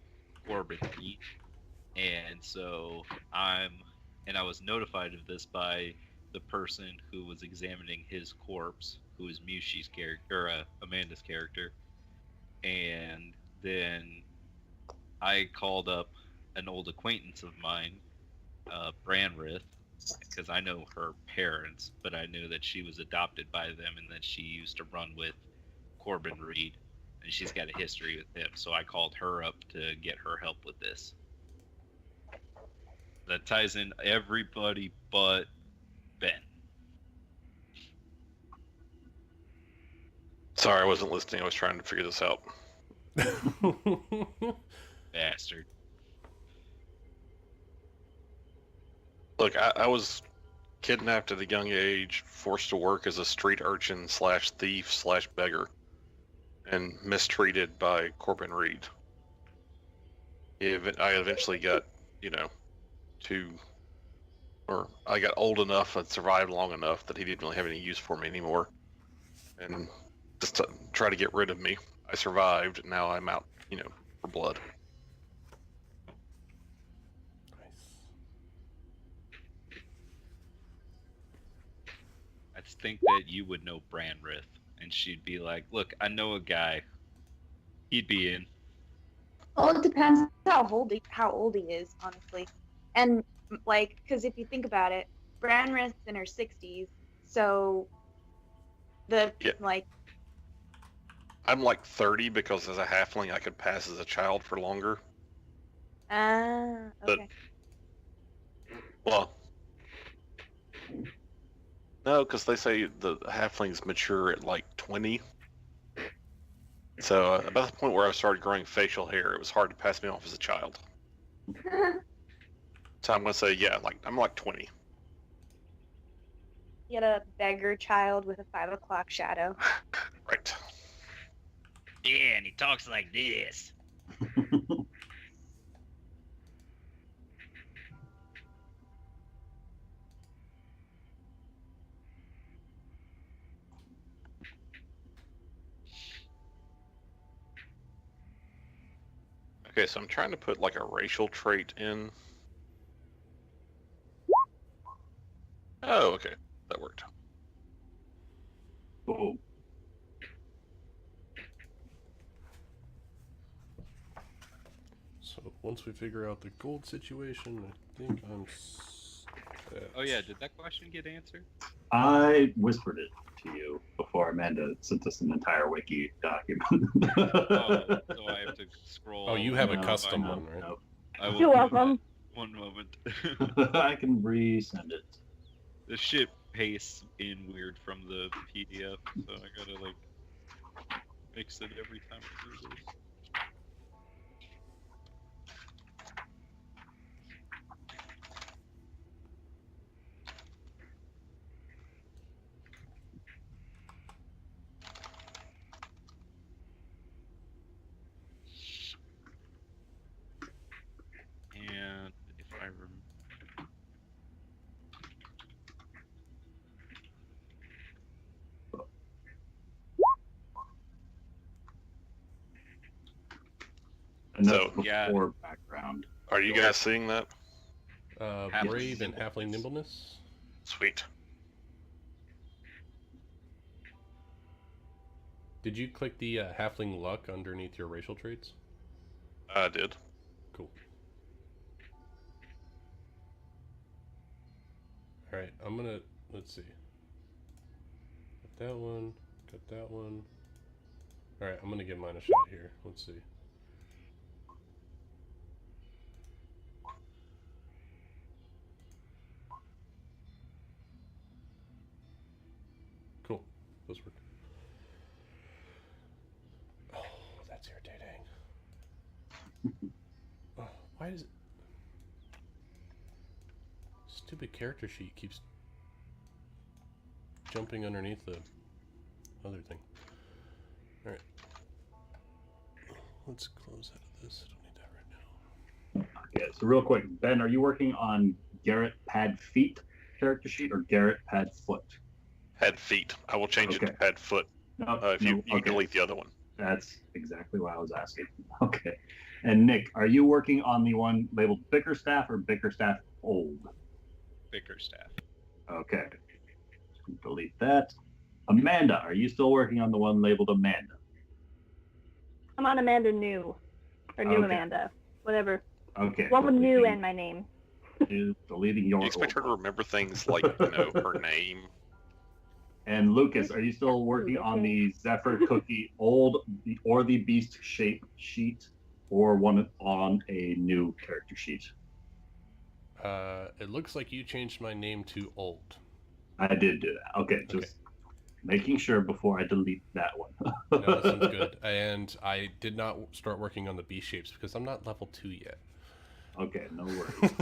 Corbin Reed. And so I was notified of this by the person who was examining his corpse, who is Mushi's character, or Amanda's character. And then I called up an old acquaintance of mine, Branrith, because I know her parents, but I knew that she was adopted by them and that she used to run with Corbin Reed, and she's got a history with him. So I called her up to get her help with this. That ties in everybody but Ben. Sorry, I wasn't listening. I was trying to figure this out. Bastard. Look, I was kidnapped at a young age, forced to work as a street urchin / thief / beggar, and mistreated by Corbin Reed. I eventually got, I got old enough and survived long enough that he didn't really have any use for me anymore. And just to try to get rid of me. I survived, and now I'm out, for blood. I think that you would know Branrith, and she'd be like, "Look, I know a guy. He'd be in." Well, it depends how old he is, honestly. And, because if you think about it, Branrith's in her 60s, so Yeah. I'm like 30 because as a halfling I could pass as a child for longer. Okay. Well, no, because they say the halflings mature at like 20. So about the point where I started growing facial hair, it was hard to pass me off as a child. So I'm gonna say, yeah, I'm like 20. You had a beggar child with a 5 o'clock shadow. Right. Yeah, and he talks like this. Okay, so I'm trying to put like a racial trait in. Oh, okay, that worked. Cool. So once we figure out the gold situation, I think I'm set. Oh yeah, did that question get answered? I whispered it to you before Amanda sent us an entire wiki document. Oh, so I have to scroll. Oh, you have a No, custom I know, one, right? no. I will You're do welcome. that. One moment. I can resend it. The shit pastes in weird from the PDF, so I gotta mix it every time I do this. And if I remember. And that's So, before yeah. background. Are you guys seeing that? Brave and halfling nimbleness. Sweet. Did you click the halfling luck underneath your racial traits? I did. Cool. Alright, I'm gonna, let's see. Got that one, got that one. Alright, I'm gonna give mine a shot here. Let's see. Those work. Oh, that's irritating. Oh, why is it? Stupid character sheet keeps jumping underneath the other thing. Alright. Let's close out of this. I don't need that right now. Okay, so real quick, Ben, are you working on Garrett Pad Feet character sheet or Garrett Pad Foot? Pad feet. I will change it to pad foot. No, If you delete the other one. That's exactly why I was asking. Okay. And Nick, are you working on the one labeled Bickerstaff or Bickerstaff Old? Bickerstaff. Okay. Delete that. Amanda, are you still working on the one labeled Amanda? I'm on Amanda New. Or New Okay. Amanda. Whatever. Okay. One with New and my name. Deleting your You expect her old to one. remember things like, you know, her name? And Lucas, are you still working on the Zephyr Cookie Old or the Beast Shape sheet or one on a new character sheet? It looks like you changed my name to Old. I did do that. Okay, just making sure before I delete that one. No, that sounds good. And I did not start working on the B shapes because I'm not level 2 yet. Okay, no worries.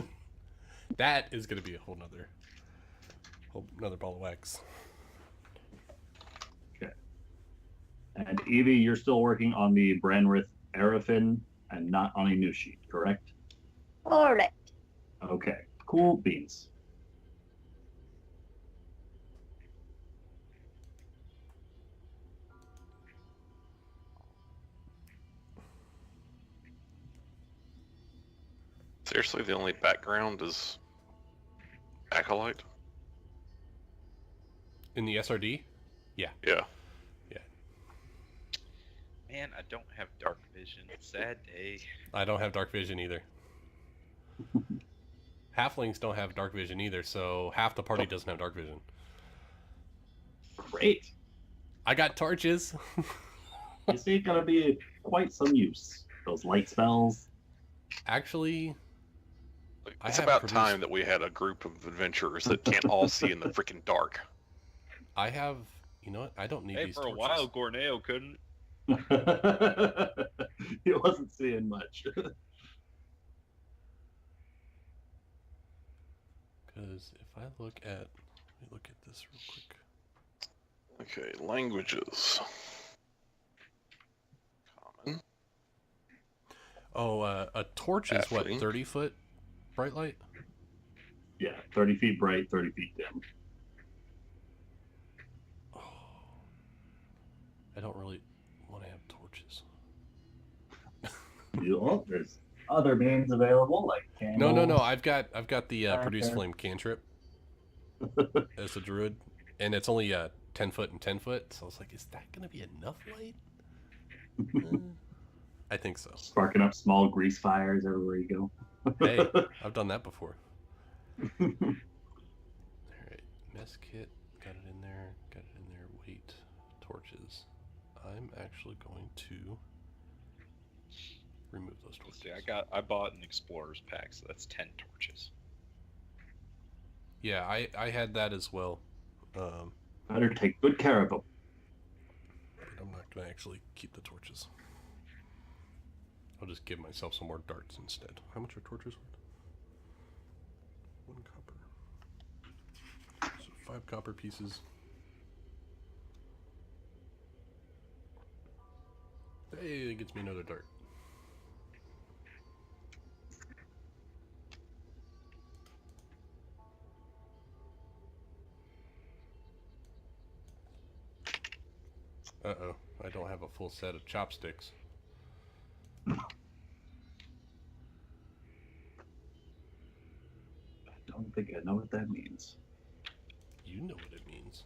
That is going to be a whole nother ball of wax. Okay. And Evie, you're still working on the Branrith Arafin and not on a new sheet, correct? Alright. Okay, cool beans. Seriously, the only background is Acolyte? In the SRD? Yeah. Man, I don't have dark vision. Sad day. I don't have dark vision either. Halflings don't have dark vision either, so half the party doesn't have dark vision. Great. I got torches. You see, it's gonna be quite some use. Those light spells. Actually, It's have about produced- time that we had a group of adventurers that can't all see in the freaking dark. I have... You know what? I don't need Hey, these for a torches. while, Gorneo couldn't. He wasn't seeing much. Because if I look at... Let me look at this real quick. Okay, languages. Common. Oh, a torch is what, Halfling. 30 foot bright light? Yeah, 30 feet bright, 30 feet dim. Oh, I don't really want to have torches. There's other means available, like candles. No. I've got the produce Okay. flame cantrip as a druid, and it's only 10 foot and 10 foot. So I was like, is that gonna be enough light? I think so. Sparking up small grease fires everywhere you go. Hey, I've done that before. All right, mess kit, got it in there. Wait, torches. I'm actually going to remove those Let's torches. see, I bought an explorer's pack, so that's 10 torches. Yeah, I had that as well. Better take good care of them. But I'm not going to actually keep the torches. I'll just give myself some more darts instead. How much are torches worth? 1 copper. So 5 copper pieces. Hey, it gets me another dart. Uh-oh, I don't have a full set of chopsticks. I don't think I know what that means. You know what it means.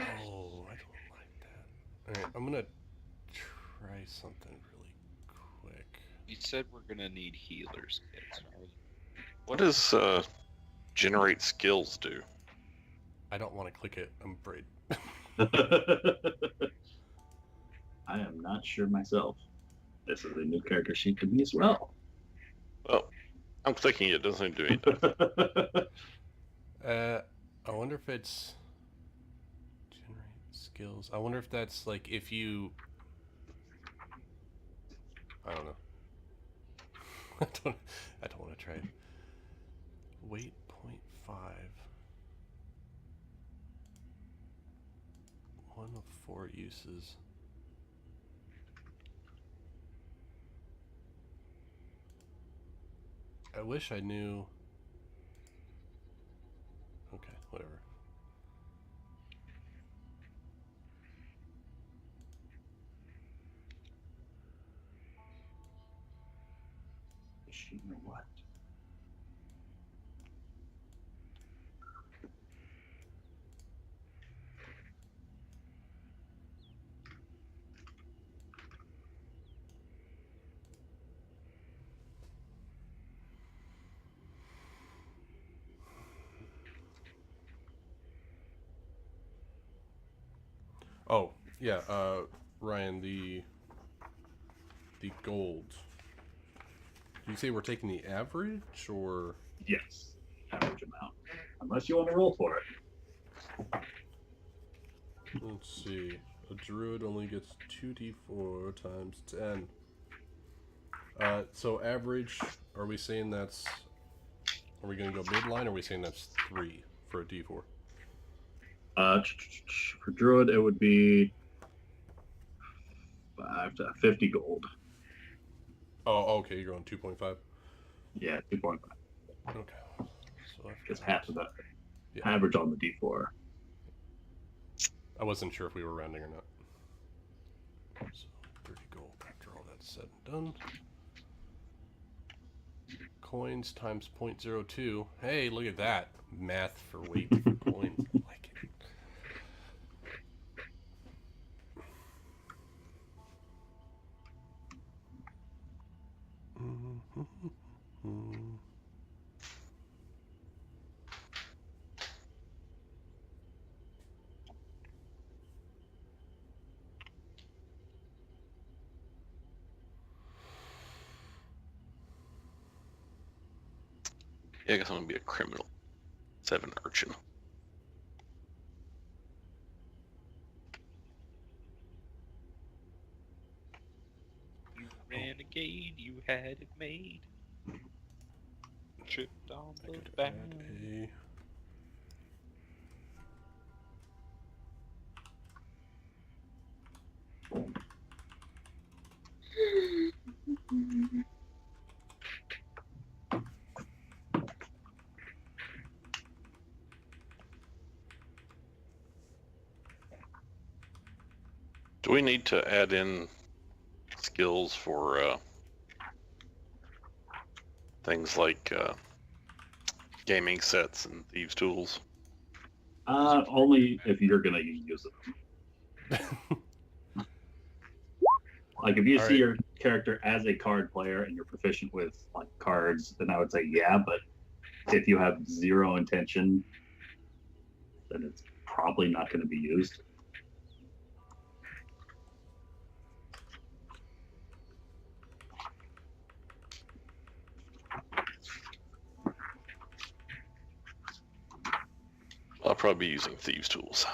Oh, I don't like that. Alright, I'm gonna try something really quick. You said we're gonna need healers kits. What does generate skills do? I don't want to click it, I'm afraid. I am not sure myself. This is a new character sheet to me as well. Well, I'm clicking it. Doesn't do anything. I wonder if it's generate skills. I wonder if that's like if you. I don't know. I don't want to try it. Weight 0.5. 1 of 4 uses. I wish I knew. Okay, whatever. Machine or what? Oh, yeah, Ryan, the gold. Did you say we're taking the average, or? Yes, average amount. Unless you want to roll for it. Let's see. A druid only gets 2d4 times 10. So average, are we saying that's... Are we going to go midline, or are we saying that's 3 for a d4? For druid, it would be 50 gold. Oh, okay, you're going 2.5? Yeah, 2.5. Okay. So Just half of that. Yeah. Average on the d4. I wasn't sure if we were rounding or not. So 30 gold after all that's said and done. Coins times 0.02. Hey, look at that. Math for weight for coins. I like it. Yeah, I guess I'm gonna be a criminal. 7 urchin. You renegade, you had it made. Tripped on I the could back. add a... Do we need to add in skills for things like gaming sets and thieves' tools? Only if you're gonna use it. Like if you All see right. your character as a card player and you're proficient with like cards, then I would say yeah. But if you have zero intention, then it's probably not going to be used. I'll probably be using thieves' tools.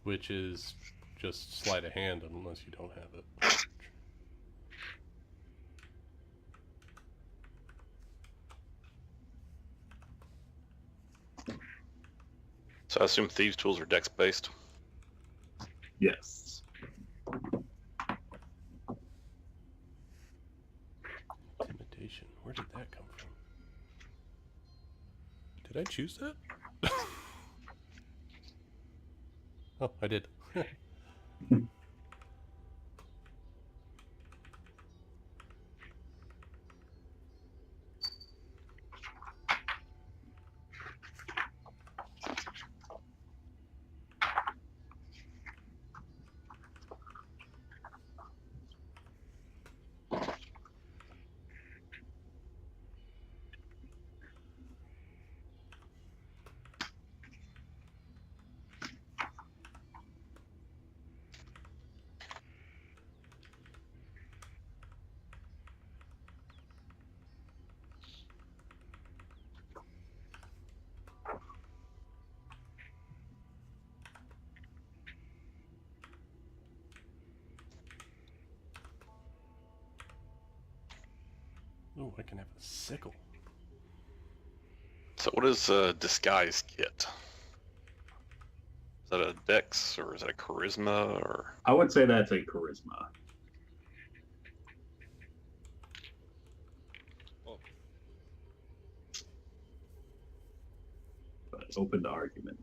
Which is just sleight of hand unless you don't have it. So I assume thieves' tools are dex-based. Yes. Intimidation. Where did that come from? Did I choose that? Oh, I did. Oh, I can have a sickle. So what is a disguise kit? Is that a dex or is that a charisma or? I would say that's a charisma. Well, But open to argument.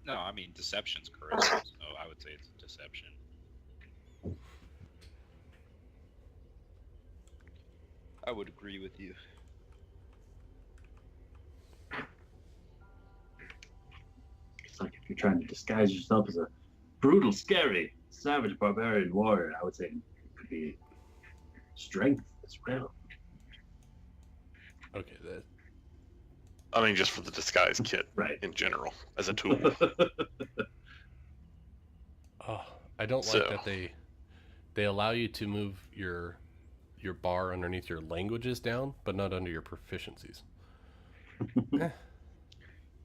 no, I mean deception's charisma, so I would say it's deception. I would agree with you. It's like if you're trying to disguise yourself as a brutal, scary, savage, barbarian warrior, I would say it could be strength as well. Okay, that. I mean, just for the disguise kit Right. in general, as a tool. Oh, I don't So- like that they allow you to move your bar underneath your languages down, but not under your proficiencies.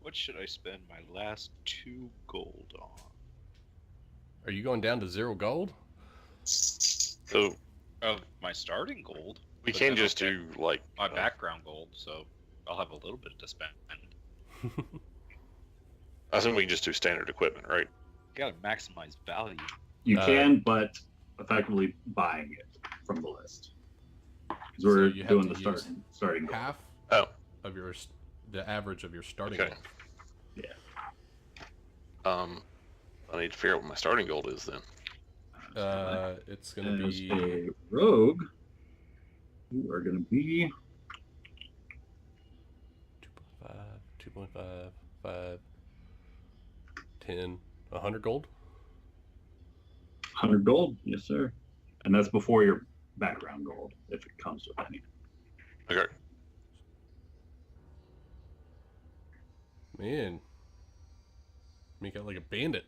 What should I spend my last 2 gold on? Are you going down to 0 gold? So Of my starting gold. we But can then just I'll do get like my background gold, so I'll have a little bit to spend. I assume we can just do standard equipment, right? Gotta maximize value. You can, but effectively buying it from the list. Because we're you have doing to the use starting goal. Half Oh, of the average of your starting Okay. I need to figure out what my starting goal is then. gold. It's gonna As be a rogue, you are going to be 2.5, 5, 10, 100 gold. 100 gold. Yes, sir. And that's before your background gold, if it comes with any. Okay. Man, make out like a bandit.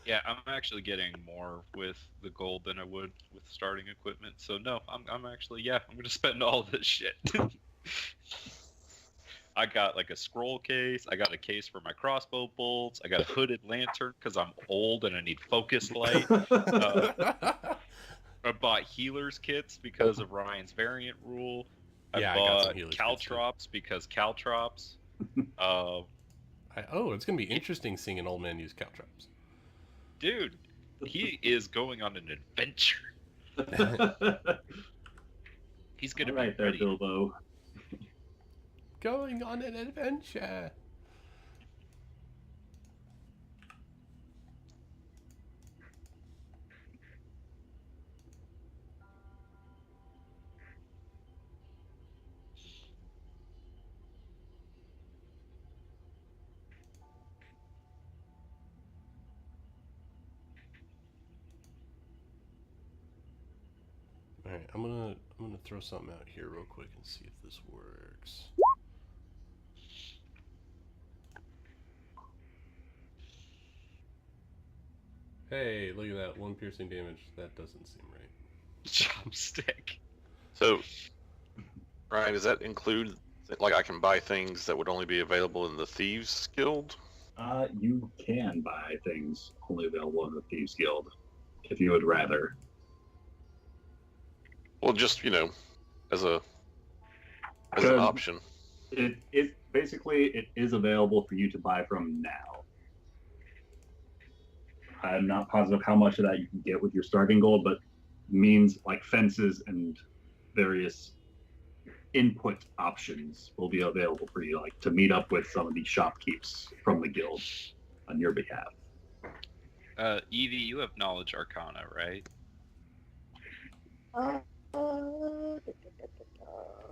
Yeah, I'm actually getting more with the gold than I would with starting equipment. So no, I'm actually I'm gonna spend all this shit. I got like a scroll case. I got a case for my crossbow bolts. I got a hooded lantern because I'm old and I need focus light. I bought healers kits because of Ryan's variant rule. I Yeah, I got some bought healers kits, too. caltrops because caltrops. It's gonna be interesting seeing an old man use caltrops. Dude, he is going on an adventure. He's gonna All right be there, ready. Bilbo. Going on an adventure. All right, I'm gonna throw something out here real quick and see if this works. Hey, look at that, 1 piercing damage. That doesn't seem right. Chopstick. So, Ryan, does that include like I can buy things that would only be available in the Thieves Guild? You can buy things only available in the Thieves Guild, if you would rather. Well, just as an Good. option. It is available for you to buy from now. I'm not positive how much of that you can get with your starting gold, but means like fences and various input options will be available for you, like to meet up with some of these shopkeepers from the guild on your behalf. Evie, you have knowledge arcana, right?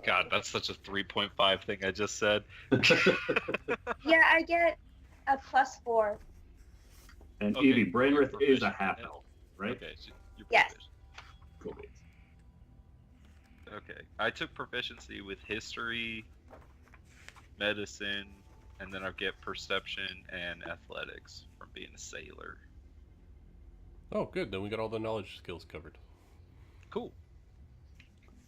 God, that's such a 3.5 thing I just said. Yeah, I get a +4. And Okay, Evie, Brainrith you're is a proficient half in it. elf, right? Okay, so you're Yes. proficient. Cool beans. Okay, I took proficiency with history, medicine, and then I get perception and athletics from being a sailor. Oh, good. Then we got all the knowledge skills covered. Cool.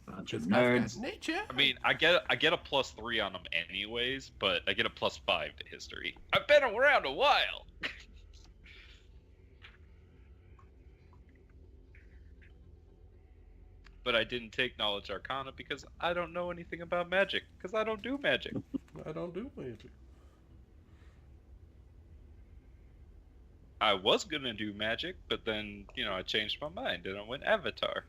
Bunch of Because I've got nerds. nature. I mean, I get a +3 on them anyways, but I get a +5 to history. I've been around a while. but I didn't take Knowledge Arcana because I don't know anything about magic, because I don't do magic. I don't do magic. I was gonna do magic, but then, I changed my mind and I went Avatar.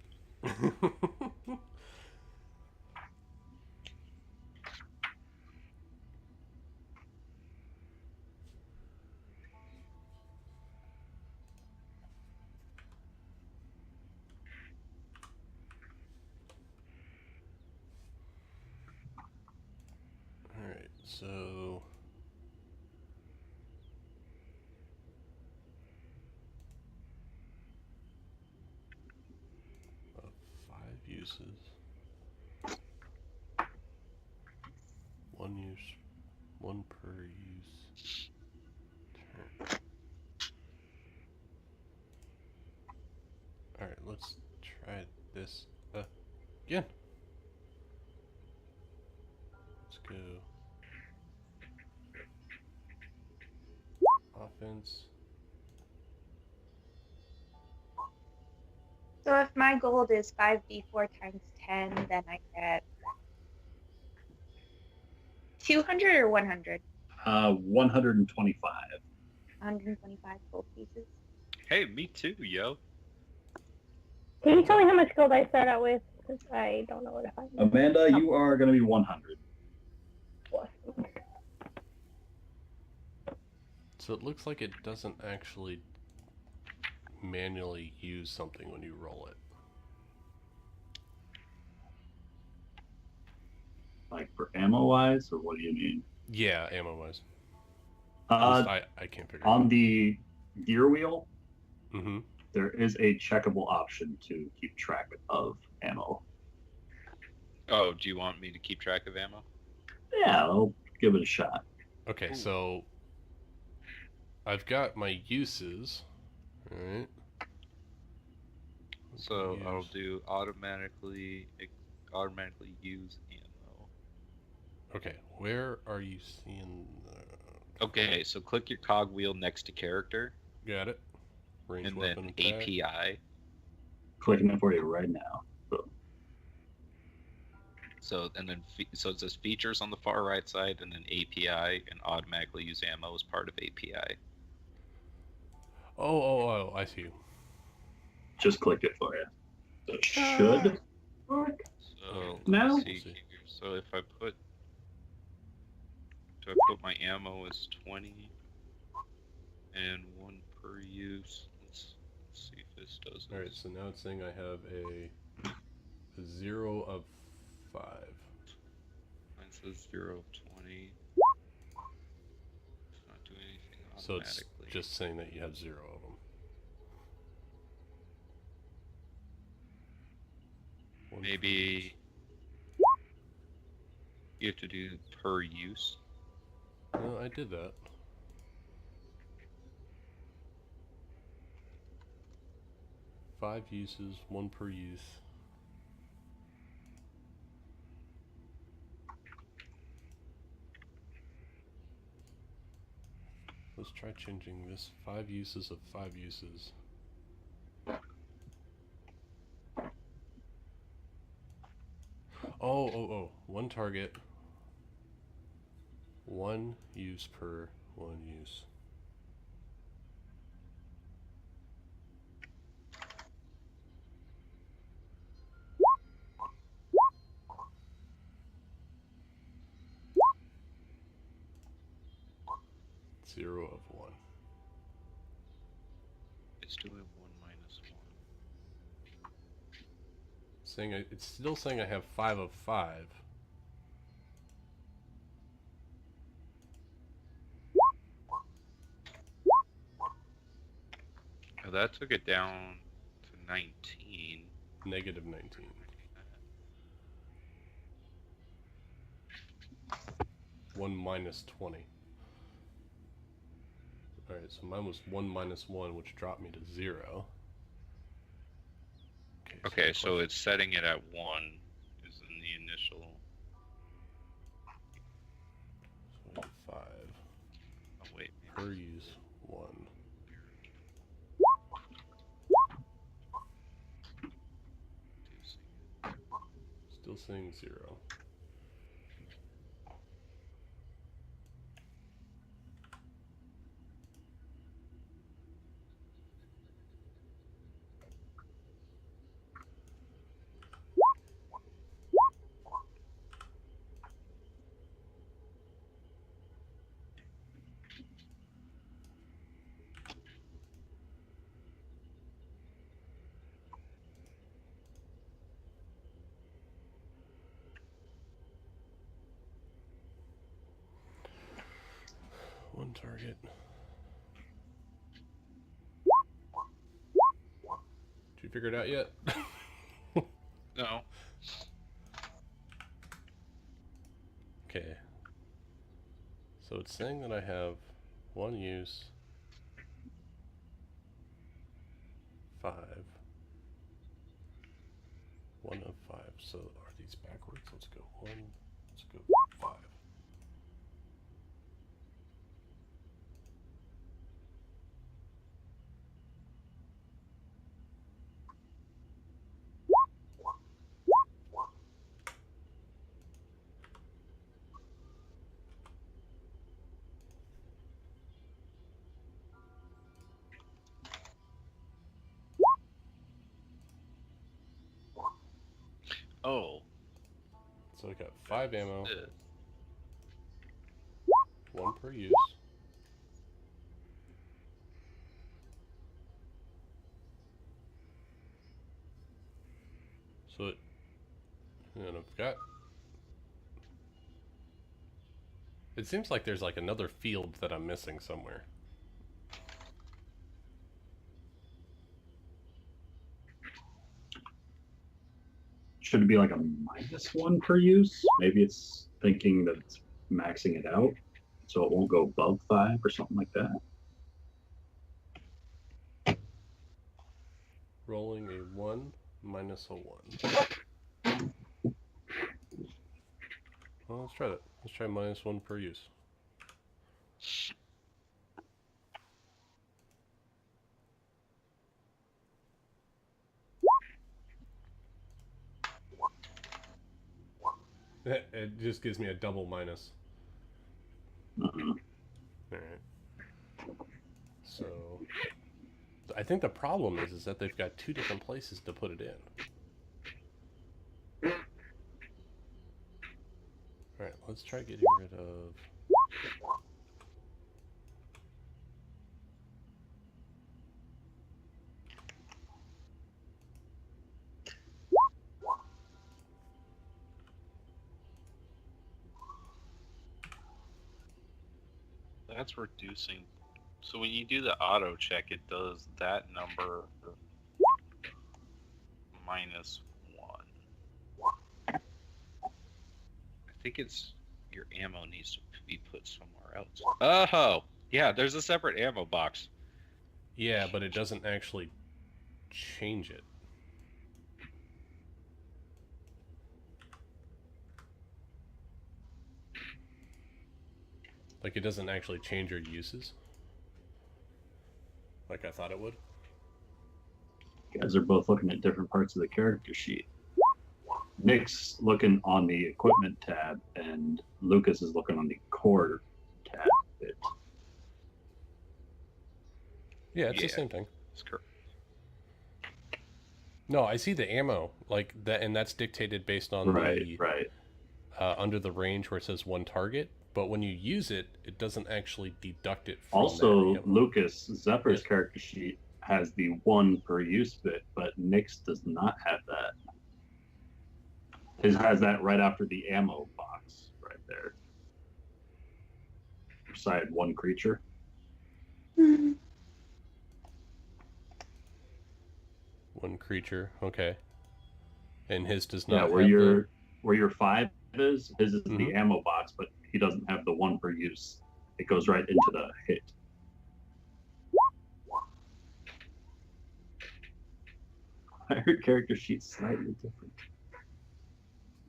Alright, so... five uses. One use. One per use. Turn. Alright, let's try this again. Let's go. Offense. So if my gold is 5d4 times 10, then I get 200 or 100? 125. 125 gold pieces. Hey, me too, yo. Can you tell me how much gold I start out with? Because I don't know what to find. Amanda, you are going to be 100. So it looks like it doesn't actually manually use something when you roll it. Like for ammo wise, or what do you mean? Yeah, ammo wise. I can't figure it on out. the gear wheel, Mm-hmm. there is a checkable option to keep track of ammo. Oh, do you want me to keep track of ammo? Yeah, I'll give it a shot. Okay, Ooh. so I've got my uses, right? So I'll Use. do automatically use ammo. Okay, where are you seeing the... Okay, so click your cog wheel next to character, Got it. Range and weapon then attack. API. Clicking it for you right now. So it says features on the far right side, and then API, and automatically use ammo as part of API. Oh, I see you. Just clicked it for you. So it should work. So No? let's see Let's see. here. So if I put, do I put my ammo as 20 and 1 per use? Let's see if this does it. Alright, so now it's saying I have a 0 of 5. Mine says 0 of 20. It's not doing anything So it's automatically. just saying that you have 0 of them. Maybe you have to do per use. No, I did that. Five uses, 1 per use. Let's try changing this. 5 uses of 5 uses. Oh. 1 target. 1 use per 1 use. Zero of 1. It's doing 1 minus 1. Saying it's still saying I have 5 of 5. Oh, that took it down to 19. Negative 19. One minus 20. Alright, so mine was 1 minus 1, which dropped me to 0. Okay, so it's setting it at 1 is in the initial. So we have 5. Oh wait. Per use 1. missing 0. One target. Did you figure it out yet? No. Okay. So it's saying that I have 1 use, 5, 1 of 5. So are these backwards? Let's go 1, let's go 5. Oh. So I got 5 ammo, It. 1 per use. So it, and I've got, it seems like there's like another field that I'm missing somewhere. Should it be like a -1 per use? Maybe it's thinking that it's maxing it out, so it won't go above 5 or something like that. Rolling a 1 minus a 1. Well, let's try that. Let's try -1 per use. It just gives me a double minus. Uh-huh. Alright. So I think the problem is that they've got 2 different places to put it in. Alright, let's try getting rid of... That's reducing. So when you do the auto check, it does that number -1. I think it's your ammo needs to be put somewhere else. Oh, yeah, there's a separate ammo box. Yeah, but it doesn't actually change it. Like, it doesn't actually change your uses. Like I thought it would. You guys are both looking at different parts of the character sheet. Nick's looking on the equipment tab, and Lucas is looking on the core tab. Yeah, it's the Yeah. same thing. That's correct. No, I see the ammo, like that, and that's dictated based on the Right. under the range where it says 1 target. But when you use it, it doesn't actually deduct it from Also, that ammo. Lucas Zepper's character sheet has the 1 per use bit, but Nick's does not have that. His has that right after the ammo box, right there. Beside 1 creature. 1 creature, okay. And his does not. Yeah, where your 5 is, his is the Mhm. ammo box, but he doesn't have the 1 per use. It goes right into the hit. Her character sheet's slightly different.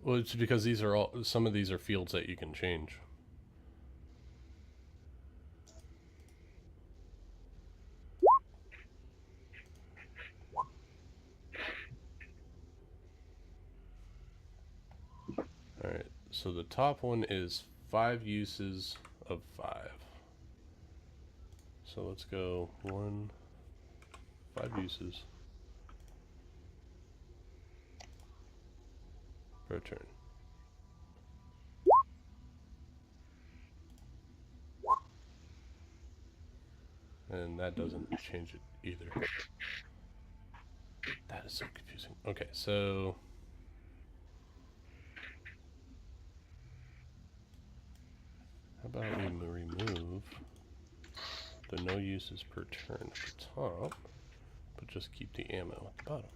Well, it's because these are all. Some of these are fields that you can change. So the top one is 5 uses of 5. So let's go 5 uses per turn. And that doesn't change it either. That is so confusing. Okay, so how about we remove the no uses per turn at the top, but just keep the ammo at the bottom.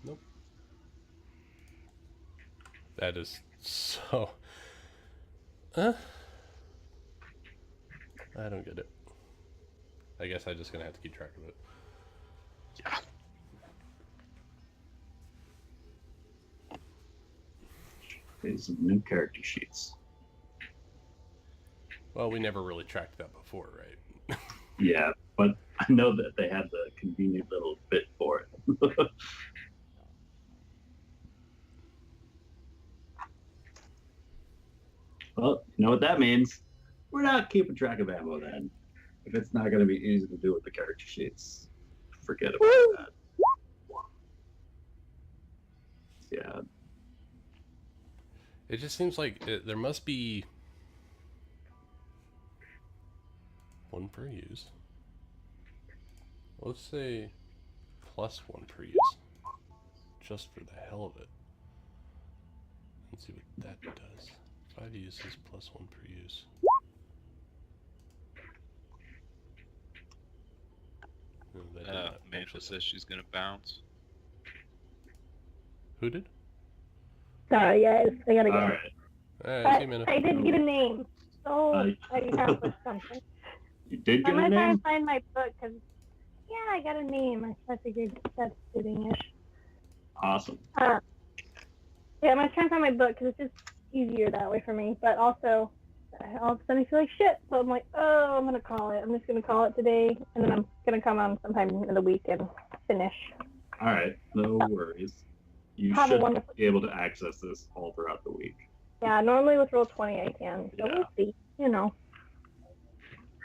Nope. That is so... I don't get it. I guess I'm just gonna have to keep track of it. Yeah. Okay, some new character sheets. Well, we never really tracked that before, right? Yeah, but I know that they had the convenient little bit for it. Well, you know what that means? We're not keeping track of ammo then. If it's not going to be easy to do with the character sheets, forget about that. Yeah. It just seems like there must be 1 per use. Let's say +1 per use, just for the hell of it. Let's see what that does. 5 uses +1 per use. No, that did not Amanda actually- says she's gonna bounce. Who did? Sorry, guys. I gotta go. All right. Alright, see you, Amanda. I did get a name. So I- I have with something. You did I'm get a gonna try name? and find my book because, yeah, I got a name. I figured that's fitting-ish. Awesome. Yeah, I'm gonna try and find my book because it's just easier that way for me. But also, all of a sudden I feel like shit. So I'm like, oh, I'm gonna call it. I'm just gonna call it today, and then I'm gonna come on sometime in the week and finish. All right. No worries. You Have a should wonderful. be able to access this all throughout the week. Yeah, normally with Roll20 I can. So Yeah. we'll see. You know.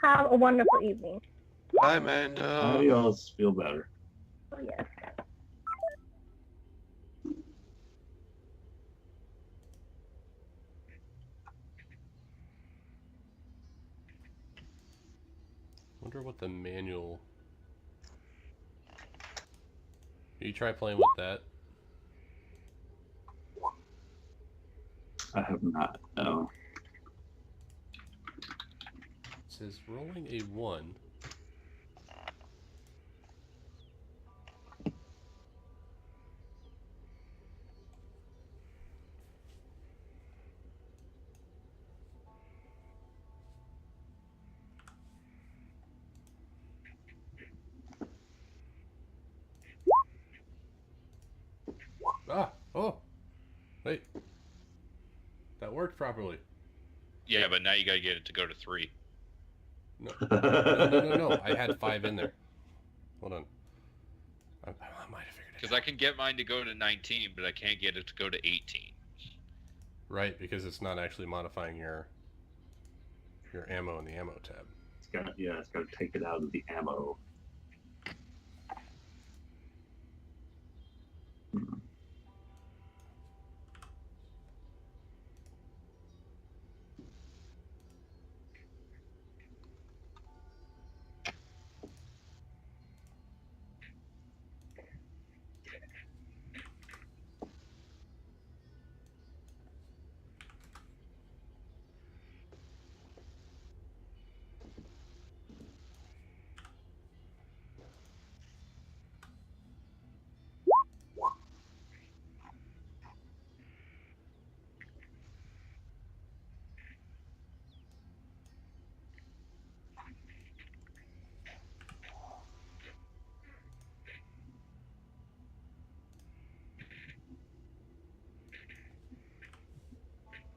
Have a wonderful evening. Bye, Amanda. How do y'all feel better? Oh yes. Wonder what the manual... You try playing with that? I have not. No. It says rolling a 1. Oh! Wait. That worked properly. Yeah, but now you gotta get it to go to 3. No. No. I had 5 in there. Hold on. I might have figured it Because out. I can get mine to go to 19, but I can't get it to go to 18. Right, because it's not actually modifying your ammo in the ammo tab. It's got to take it out of the ammo.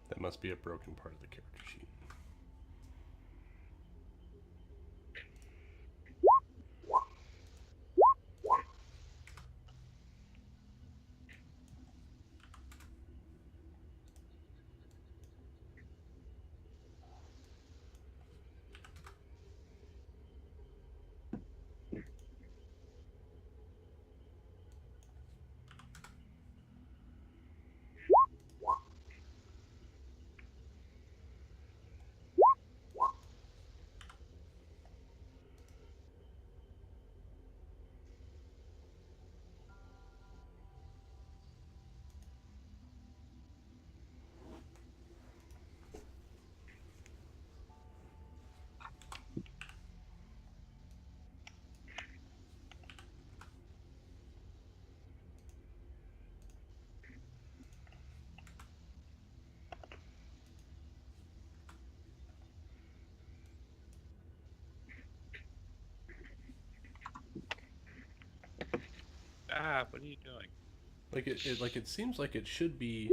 That must be a broken part of the character sheet. Stop! What are you doing? Like it seems like it should be.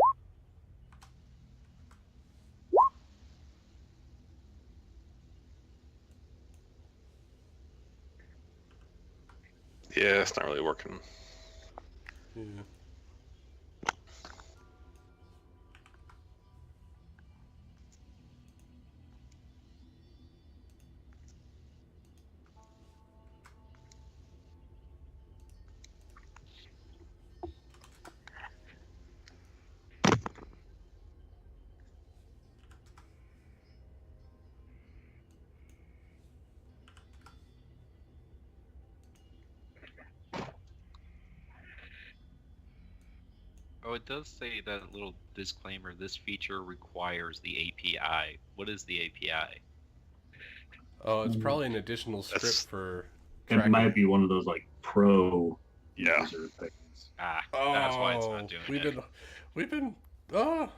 Yeah, it's not really working. Yeah. Oh, it does say that little disclaimer. This feature requires the API. What is the API? Oh, it's probably an additional script That's- for It tracking. might be one of those like pro Yeah. user things. Ah, Oh, that's why it's not doing we've it. been. Oh.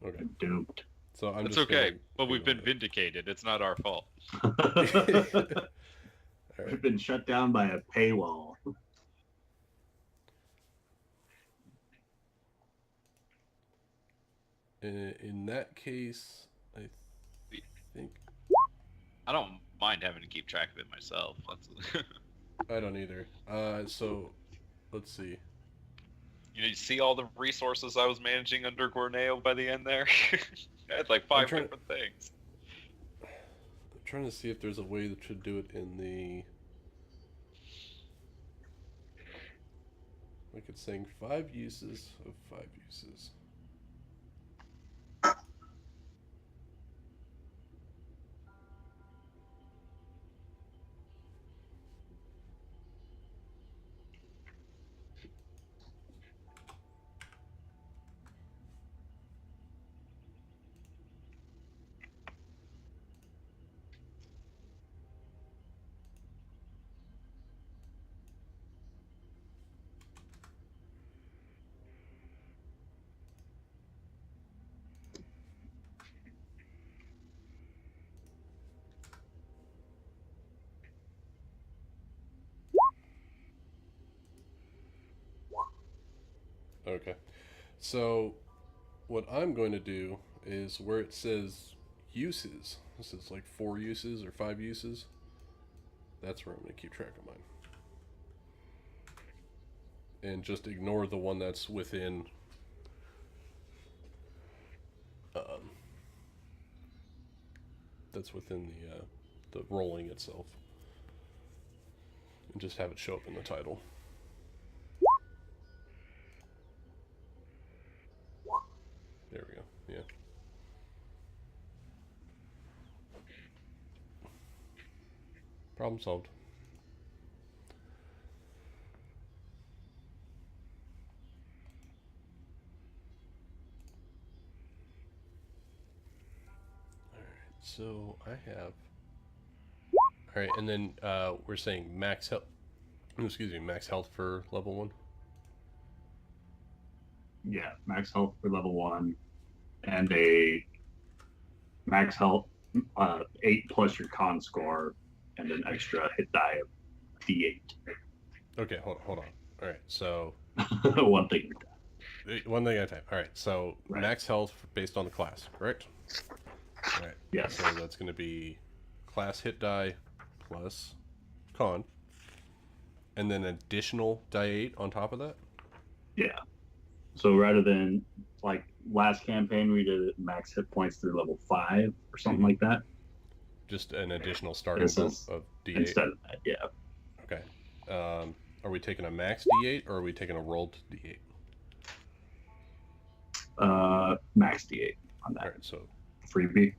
Okay, Duped. so I'm It's just okay, gonna but we've been ignore vindicated. It's not our fault. that. All We've right. been shut down by a paywall. In that case, I think I don't mind having to keep track of it myself. That's I don't either. So let's see. you see all the resources I was managing under Gorneo by the end there? I had like 5 trying- different things. I'm trying to see if there's a way to do it in the. Like it's saying 5 uses of 5 uses. Okay. So what I'm going to do is where it says uses, this is like 4 uses or 5 uses, that's where I'm going to keep track of mine. And just ignore the one that's within the rolling itself. And just have it show up in the title. There we go. Yeah. Problem solved. Alright, so I have. Alright, and then we're saying max health. Excuse me, max health for level 1. Yeah, max health for level 1, and a max health 8 plus your con score, and an extra hit die of D8. Okay, hold on. Alright, so One thing at a time. one thing at a time. Alright, so Right. max health based on the class, correct? Alright. Yes. So that's going to be class hit die plus con. And then additional die 8 on top of that? Yeah. So rather than like last campaign, we did max hit points through level 5 or something like that. Just an additional starting This bump is of D8. Instead of that, yeah. Okay. Are we taking a max D8 or are we taking a rolled D8? Max D8 on that. Alright, so Freebie.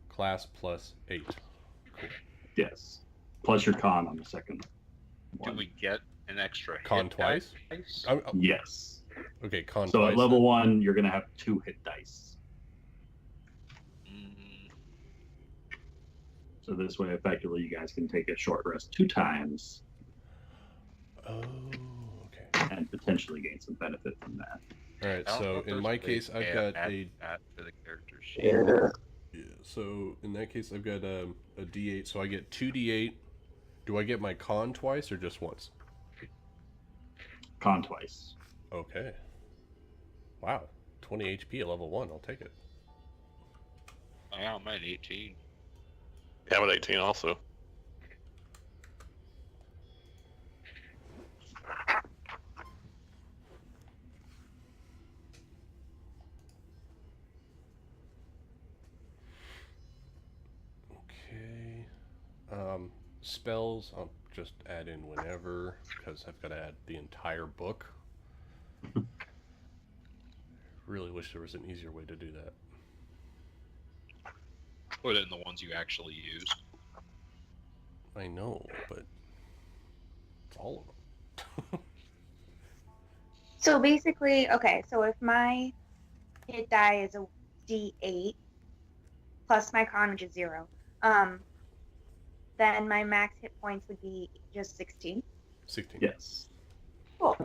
class plus 8. Cool. Yes. Plus your con on the second Do one. we get an extra Con hit twice? dice? Yes. Okay, con So twice. at level then. 1, you're going to have 2 hit dice. Mm, So this way, effectively, you guys can take a short rest 2 times Oh, okay. and potentially gain some benefit from that. Alright, I don't know so if in there's my a case, I've way got to add a. that to the character sheet. Yeah, so in that case, I've got a D8, so I get 2 D8. Do I get my con twice or just once? con twice. Okay. Wow. 20 HP at level 1. I'll take it. Yeah, I'm at 18. Yeah, I'm at 18 also. Okay. Spells, I'll just add in whenever, because I've got to add the entire book. Really wish there was an easier way to do that. Put in the ones you actually use. I know, but it's all of them. So basically, okay, so if my hit die is a D8 plus my con, which is 0, then my max hit points would be just 16. 16. Yes. Cool.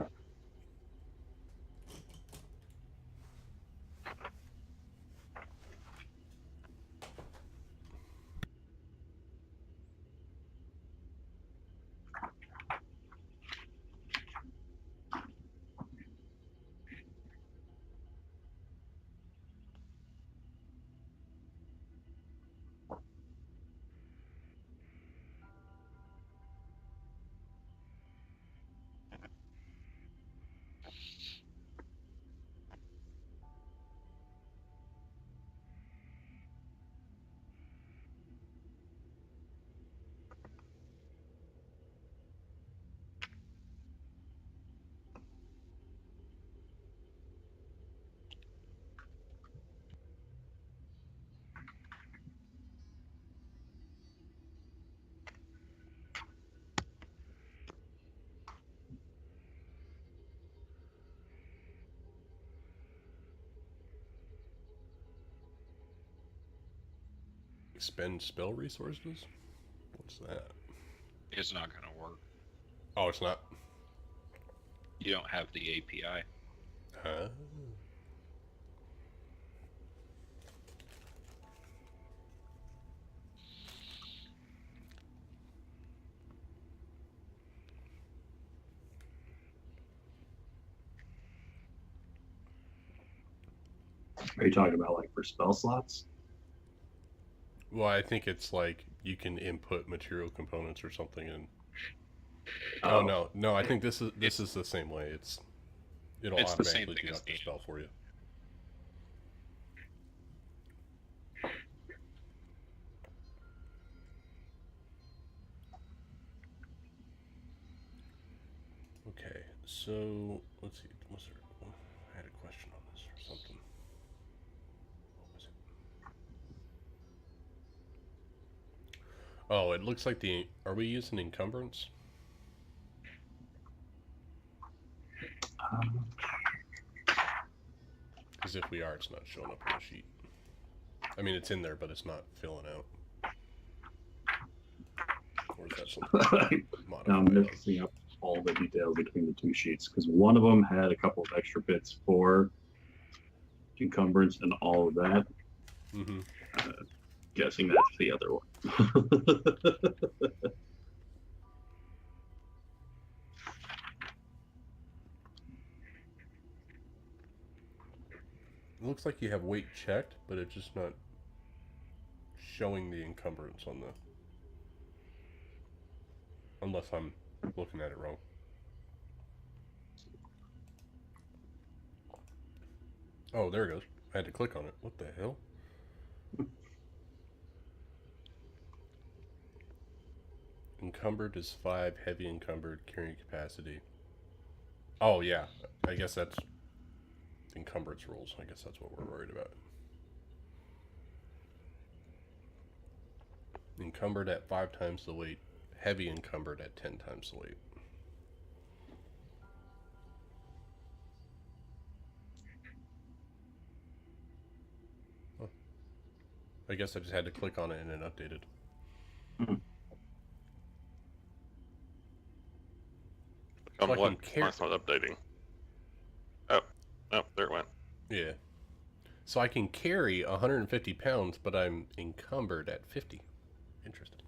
Expend spell resources? What's that? It's not going to work. Oh, it's not? You don't have the API. Huh? Are you talking about like for spell slots? Well, I think it's like you can input material components or something and oh no, I think this is the same way. It'll It's the same automatically thing do as out the spell for you. Okay, so let's see. Was there? I had a question on this or something. What was it? Oh, it looks like are we using encumbrance? Because if we are, it's not showing up on the sheet. I mean, it's in there, but it's not filling out. Or is that something Now I'm modified? mixing up all the details between the two sheets because one of them had a couple of extra bits for encumbrance and all of that. Mm-hmm. Guessing that's the other one. It looks like you have weight checked, but it's just not showing the encumbrance on the... Unless I'm looking at it wrong. Oh, there it goes. I had to click on it. What the hell? Encumbered is 5, heavy encumbered, carrying capacity. Oh, yeah. I guess that's encumbrance rules. I guess that's what we're worried about. Encumbered at 5 times the weight. Heavy encumbered at 10 times the weight. Huh. I guess I just had to click on it and it updated. On So what? Mine's not updating. Oh, there it went. Yeah. So I can carry 150 pounds, but I'm encumbered at 50. Interesting.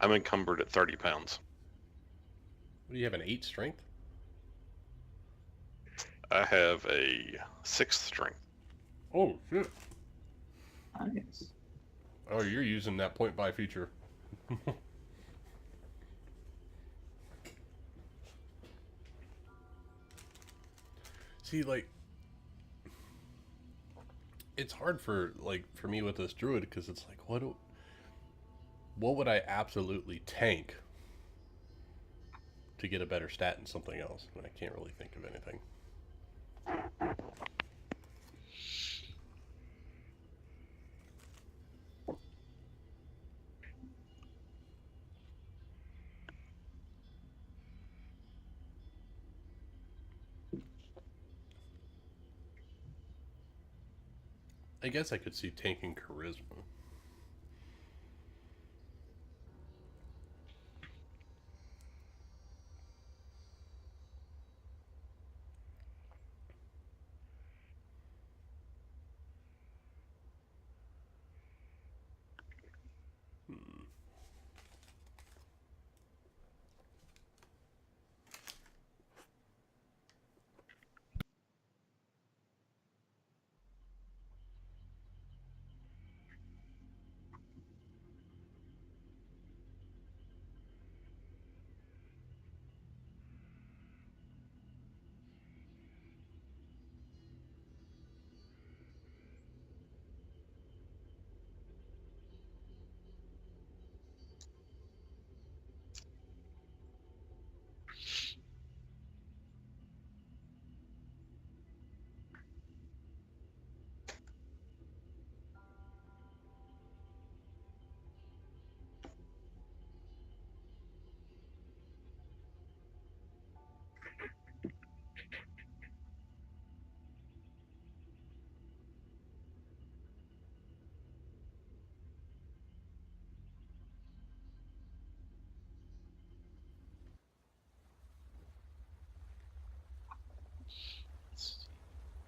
I'm encumbered at 30 pounds. Do you have an 8 strength? I have a 6th strength. Oh, shit. Nice. Oh, you're using that point buy feature. See, like, it's hard for me with this druid because it's like, what would I absolutely tank to get a better stat in something else? And I can't really think of anything. I guess I could see tanking charisma.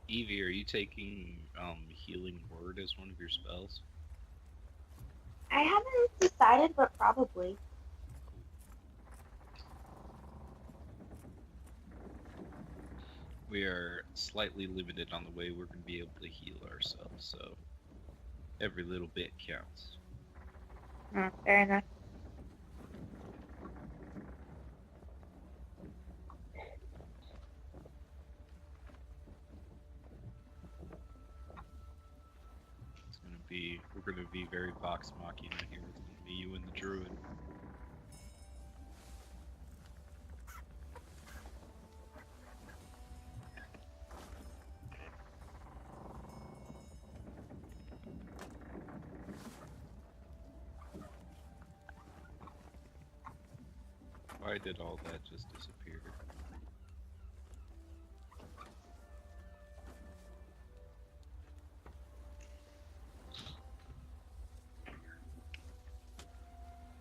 Evie, are you taking Healing Word as one of your spells? I haven't decided, but probably. We are slightly limited on the way we're going to be able to heal ourselves, so every little bit counts. Fair enough. We're going to be very Vox Machina here. It's going to be you and the Druid. Why did all that just disappear?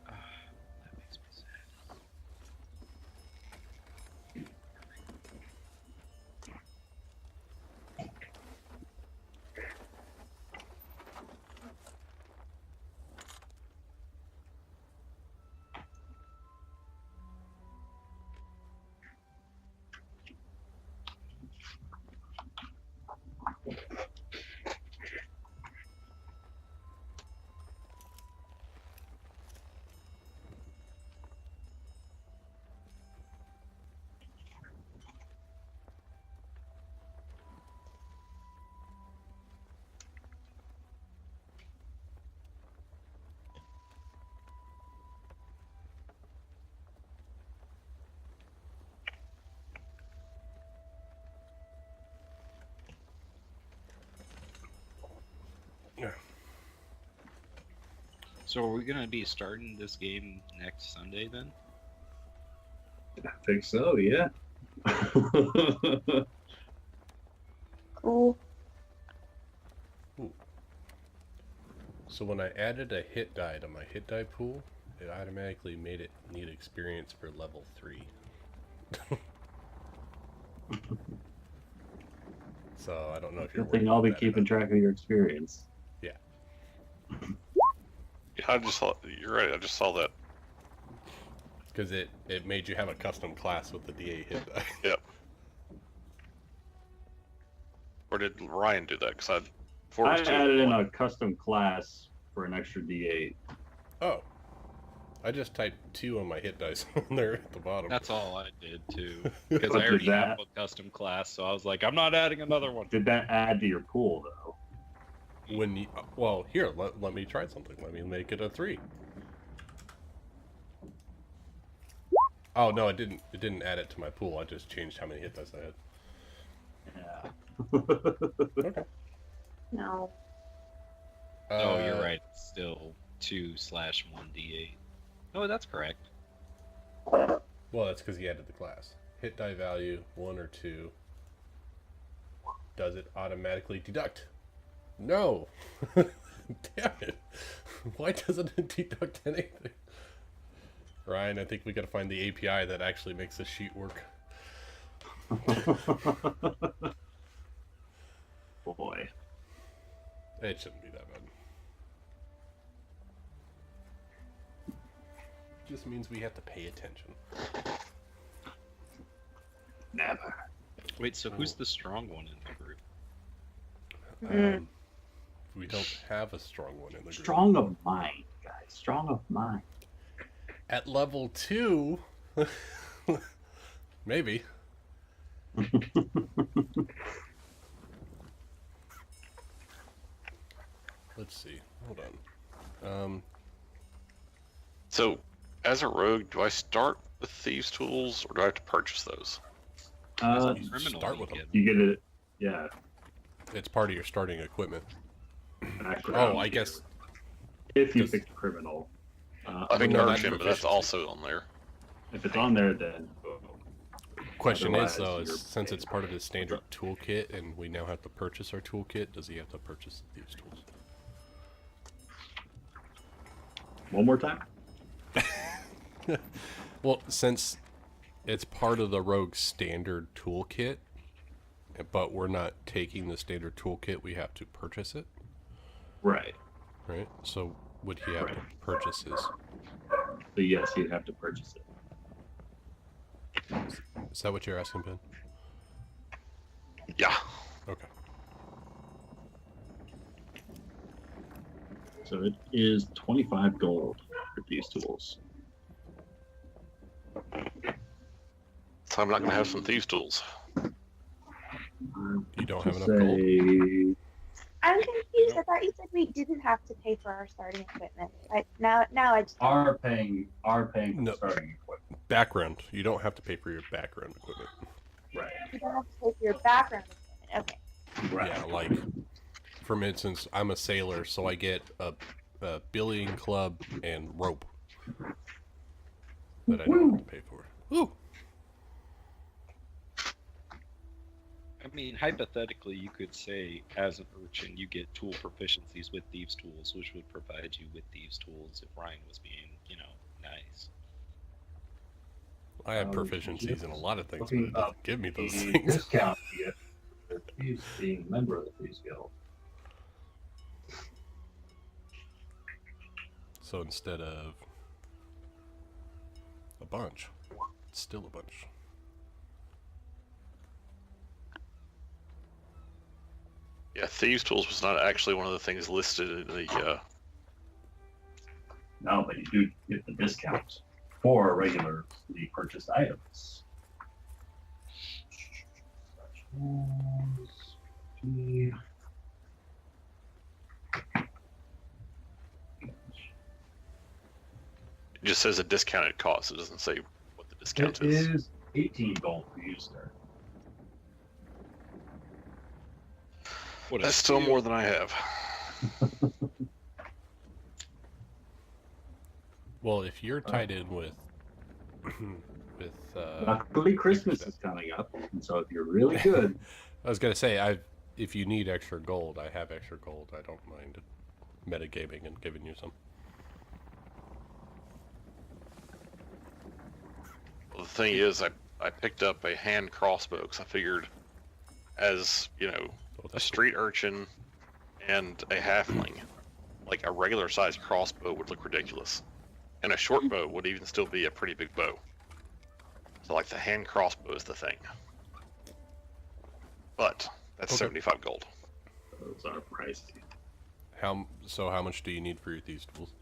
That makes me sad. Yeah. So are we going to be starting this game next Sunday then? I think so, yeah. Cool. Ooh. So when I added a hit die to my hit die pool, it automatically made it need experience for level 3. So I don't know if you're Good thing I'll be keeping track of your experience. Yeah. Yeah, I just saw. You're right. I just saw that. Because it made you have a custom class with the D8 hit die. Yep. Or did Ryan do that? Because I added in a custom class for an extra D8. Oh. I just typed 2 on my hit dice on there at the bottom. That's all I did too, because I already have a custom class. So I was like, I'm not adding another one. Did that add to your pool though? When you, well, here, let me try something. Let me make it a 3. Oh no, it didn't add it to my pool. I just changed how many hit dice I had. Yeah. Okay. No. Oh, you're right. It's still 2/1d8. Oh, that's correct. Well, that's because he added the class. Hit die value 1 or 2. Does it automatically deduct? No. Damn it. Why doesn't it deduct anything? Ryan, I think we gotta find the API that actually makes this sheet work. Boy. It shouldn't be that bad. Just means we have to pay attention. Never. Wait, so who's the strong one in the group? We don't have a strong one in the group. Strong of mind, guys. Strong of mind. At level 2, maybe. Let's see. Hold on. So, as a rogue, do I start with thieves' tools or do I have to purchase those? You Criminal start with them. You get it. Yeah. It's part of your starting equipment. Background. Oh, I guess. If you pick criminal. I picked no, Archon, that's but that's proficiency. also on there. If it's on there, then. Question is, Otherwise, though, you're since it's paying part of his standard toolkit and we now have to purchase our toolkit, does he have to purchase these tools? One more time? Well, since it's part of the rogue standard toolkit, but we're not taking the standard toolkit, we have to purchase it, Right. right? So would he have to Right. purchase his? So yes, you'd have to purchase it. Is that what you're asking, Ben? Yeah. Okay. So it is 25 gold for these tools. So I'm not going to have some thieves' tools. You don't have To enough gold? say- I'm confused. I thought you said we didn't have to pay for our starting equipment. Now I just Are paying for No. the starting equipment. Background. You don't have to pay for your background equipment. Right. you don't have to pay for your background equipment. Okay. Right. Yeah, like, for instance, I'm a sailor, so I get a billion club and rope that I don't have to pay for. Woo! I mean, hypothetically, you could say, as an urchin, you get tool proficiencies with thieves' tools, which would provide you with thieves' tools if Ryan was being, nice. I have proficiencies in a lot of things, but it Looking up doesn't give me those the things. discount you get for thieves being a member of the Thieves Guild. So instead of a bunch, it's still a bunch. Yeah, thieves' tools was not actually one of the things listed in the. No, but you do get the discount for regularly purchased items. It just says a discounted cost. It doesn't say what the discount It is. is 18 gold per user. What a That's still steal. more than I have. Well, if you're tied in with Luckily, Christmas is coming up, and so if you're really good, I was gonna say, if you need extra gold, I have extra gold. I don't mind metagaming and giving you some. Well, the thing is, I picked up a hand crossbow because I figured, as you know, Oh, a that's street urchin and a halfling, like a regular sized crossbow would look ridiculous. And a short bow would even still be a pretty big bow. So like the hand crossbow is the thing. But that's Okay. 75 gold. Those are pricey. How much do you need for your thieves tools?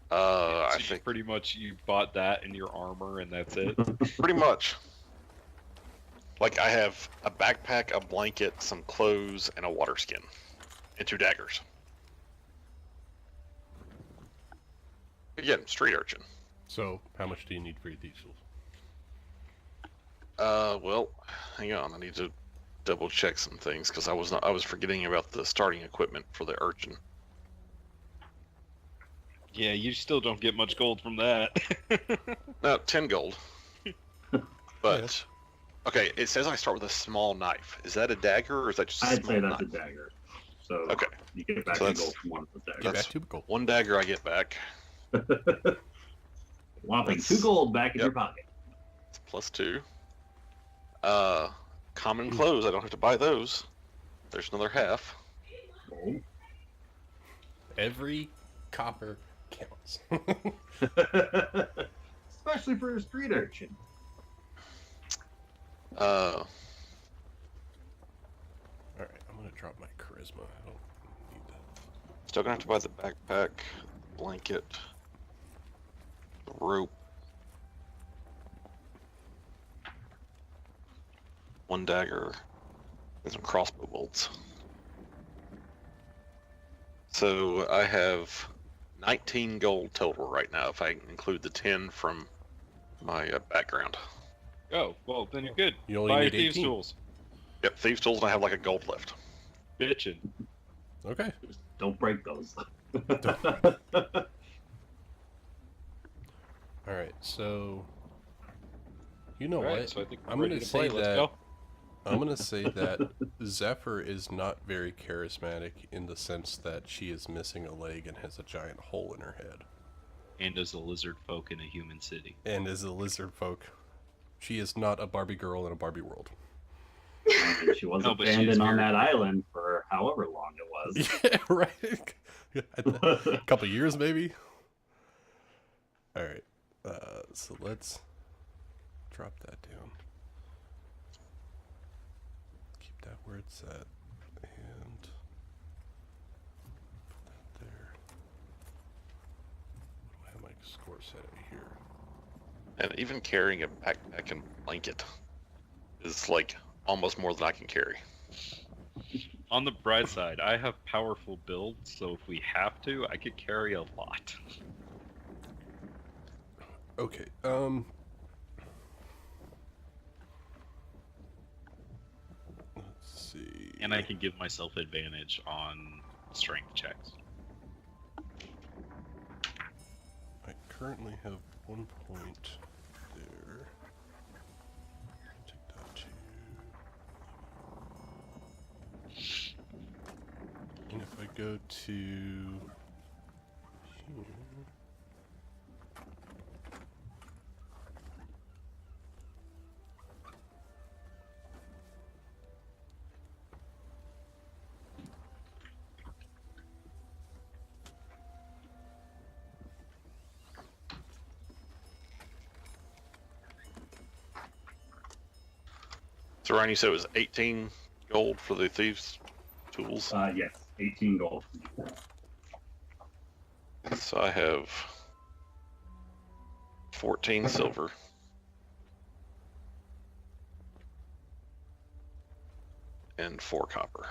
So I you think pretty much you bought that and your armor, and that's it. pretty much. Like I have a backpack, a blanket, some clothes, and a water skin, and 2 daggers. Again, street urchin. So, how much do you need for your thieves tools? Well, hang on. I need to double check some things because I was forgetting about the starting equipment for the urchin. Yeah, you still don't get much gold from that. No, 10 gold. But okay, it says I start with a small knife. Is that a dagger or is that just a I'd small say that's knife? a dagger. So Okay. you get back So and that's- gold from one of the Get daggers. back 2 gold. 1 dagger I get back. Whopping That's- 2 gold back in yep. your pocket. It's +2. Common clothes. I don't have to buy those. There's another half. Gold. Every copper counts. Especially for a street urchin. Alright, I'm gonna drop my charisma. I don't need that. Still gonna have to buy the backpack, blanket, the rope, 1 dagger, and some crossbow bolts. So I have 19 gold total right now if I include the 10 from my background. Oh, well, then you're good. You only Buy your need thieves 18. tools. Yep, thieves tools, and I have like a gold left. Bitchin'. Okay. Just don't break those. Alright, so... You know Alright, what? so I think we're I'm ready gonna to play. say Let's that- go. I'm gonna say that Zephyr is not very charismatic in the sense that she is missing a leg and has a giant hole in her head. And as a lizard folk in a human city. And is a lizard folk. She is not a Barbie girl in a Barbie world. I mean, she was No, but she's abandoned on very that island for however long it was. Yeah, right. A couple years, maybe. All right. So let's drop that down. Keep that where it's at, and put that there. What do I have my score set at here? And even carrying a backpack and blanket is like almost more than I can carry. On the bright side, I have powerful builds, so if we have to, I could carry a lot. Okay. Let's see. And I can give myself advantage on strength checks. I currently have 1 point there. Take that to. And if I go to here. So Ryan, you said it was 18 gold for the thieves' tools. Yes, 18 gold. So I have 14 silver. And 4 copper.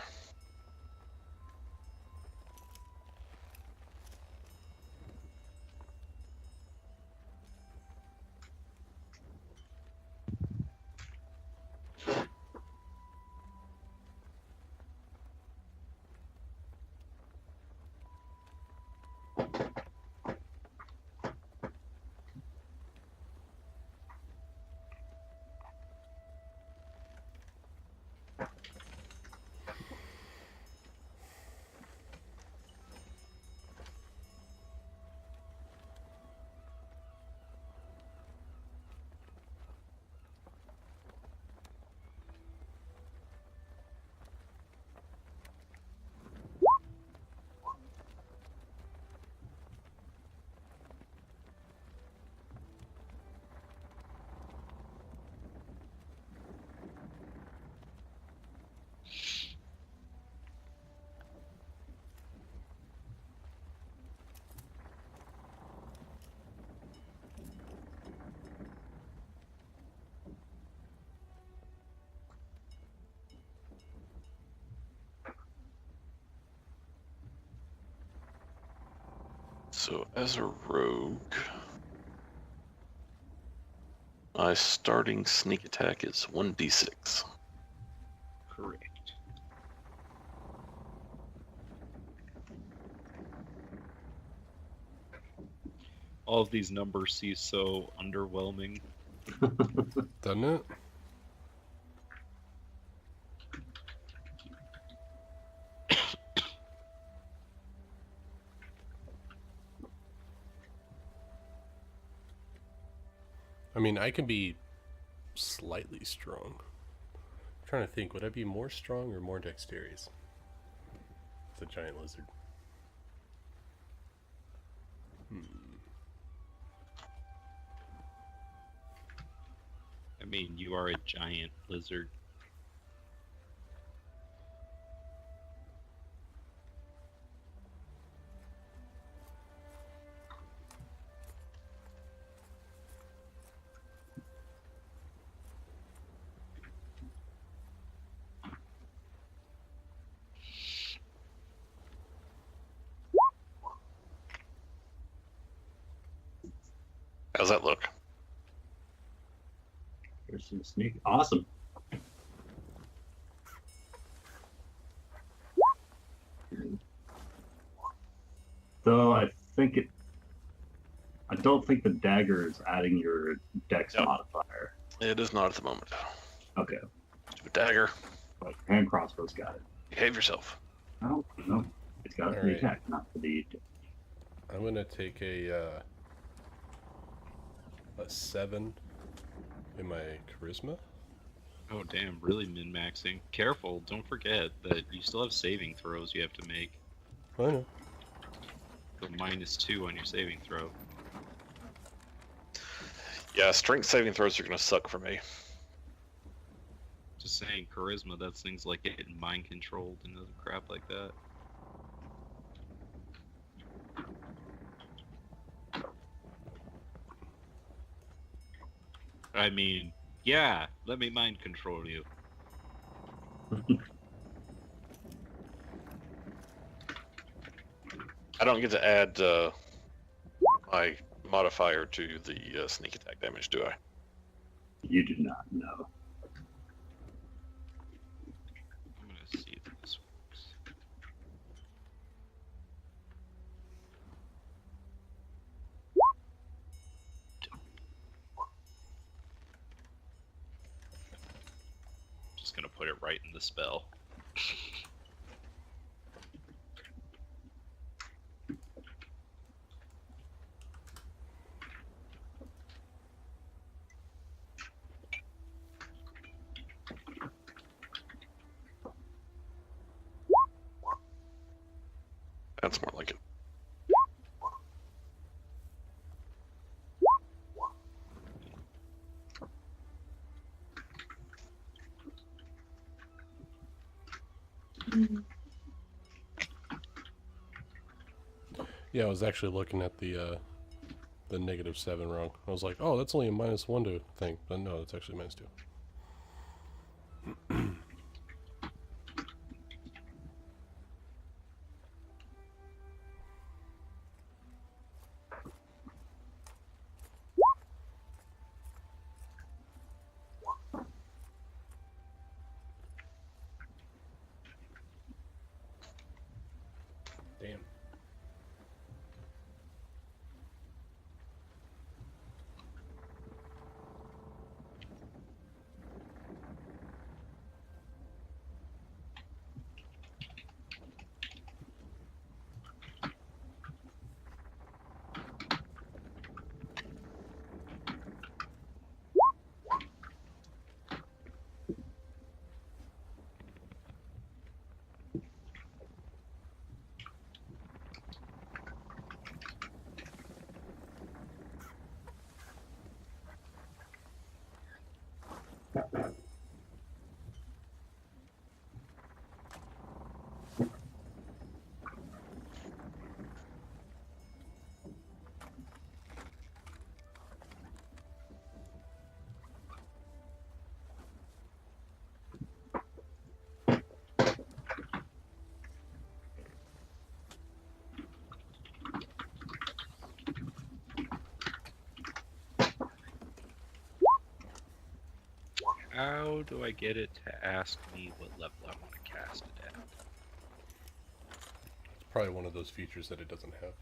So as a rogue, my starting sneak attack is 1d6. Correct. All of these numbers seem so underwhelming. Doesn't it? I mean, I can be slightly strong. I'm trying to think, would I be more strong or more dexterous? It's a giant lizard. I mean, you are a giant lizard. How's that look? There's some sneak. Awesome. So I don't think the dagger is adding your dex Yep. modifier. It is not at the moment. Okay. Stupid dagger. But hand crossbows got it. Behave yourself. No, no. It's got it for the Alright. attack, not for the. I'm gonna take a 7 in my charisma. Oh, damn, really min-maxing. Careful, don't forget that you still have saving throws you have to make. I know. So -2 on your saving throw. Yeah, strength saving throws are going to suck for me. Just saying, charisma, that's things like getting mind controlled and other crap like that. I mean, yeah, let me mind control you. I don't get to add my modifier to the sneak attack damage, do I? You do not know. I'm gonna see if this works. Just gonna put it right in the spell. That's more like it. Yeah, I was actually looking at the -7 wrong. I was like, oh, that's only a -1 to thing, but no, it's actually -2. Damn. How do I get it to ask me what level I want to cast it at? It's probably one of those features that it doesn't have.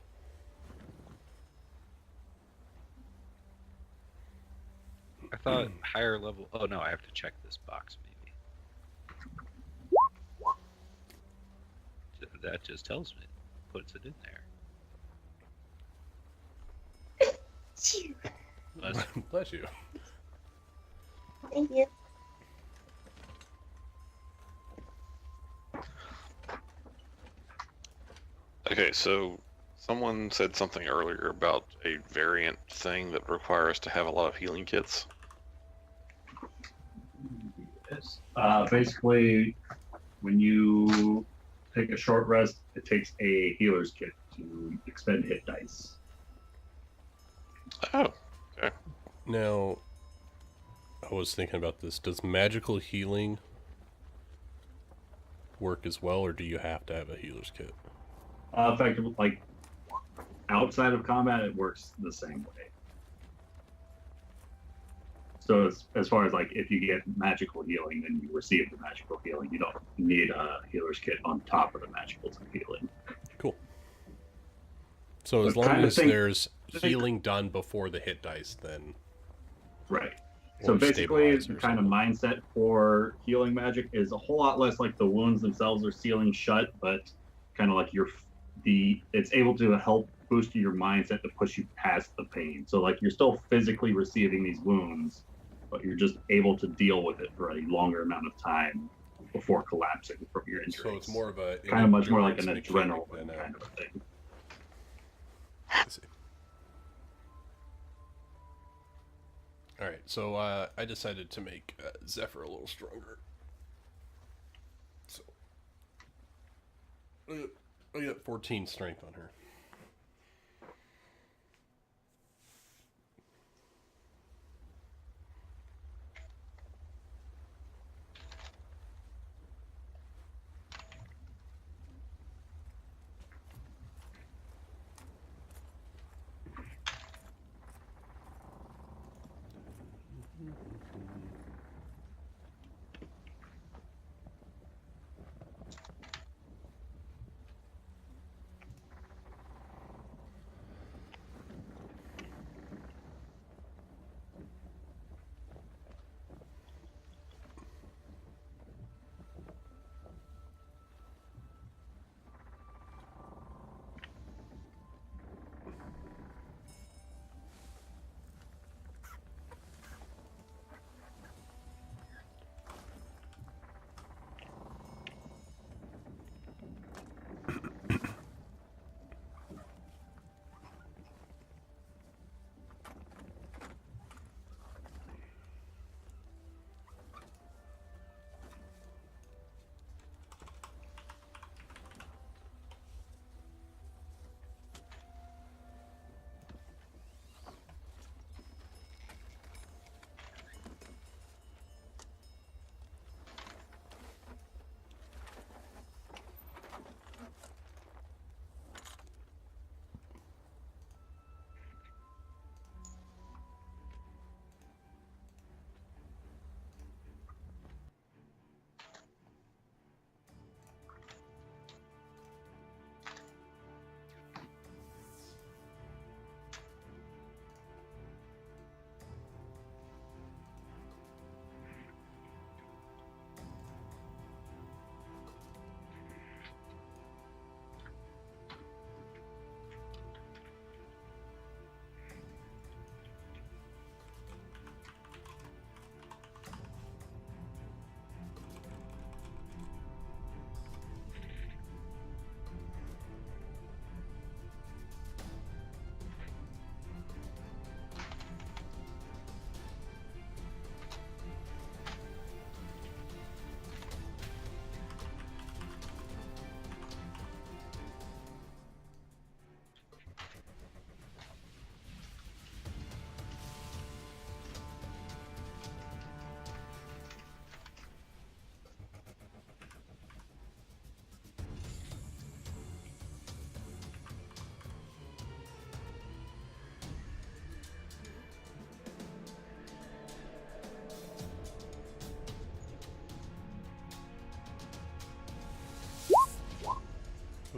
I thought higher level. Oh no, I have to check this box maybe. That just tells me, puts it in there. Bless you. Bless you. Thank you. Okay, so someone said something earlier about a variant thing that requires to have a lot of healing kits. Yes. Basically, when you take a short rest, it takes a healer's kit to expend hit dice. Oh, okay. Now, I was thinking about this. Does magical healing work as well, or do you have to have a healer's kit? Effectively, like outside of combat, it works the same way. So as far as like if you get magical healing, then you receive the magical healing. You don't need a healer's kit on top of the magical healing. Cool. So as But long kinda as there's healing done before the hit dice, then right. So or basically, the stabilize or kind of something. mindset for healing magic is a whole lot less like the wounds themselves are sealing shut, but kind of like it's able to help boost your mindset to push you past the pain. So like you're still physically receiving these wounds, but you're just able to deal with it for a longer amount of time before collapsing from your injuries. So it's more of a kind of much more like an endurance mechanic adrenaline than kind of a thing. I see. All right, so I decided to make Zephyr a little stronger. So I got 14 strength on her.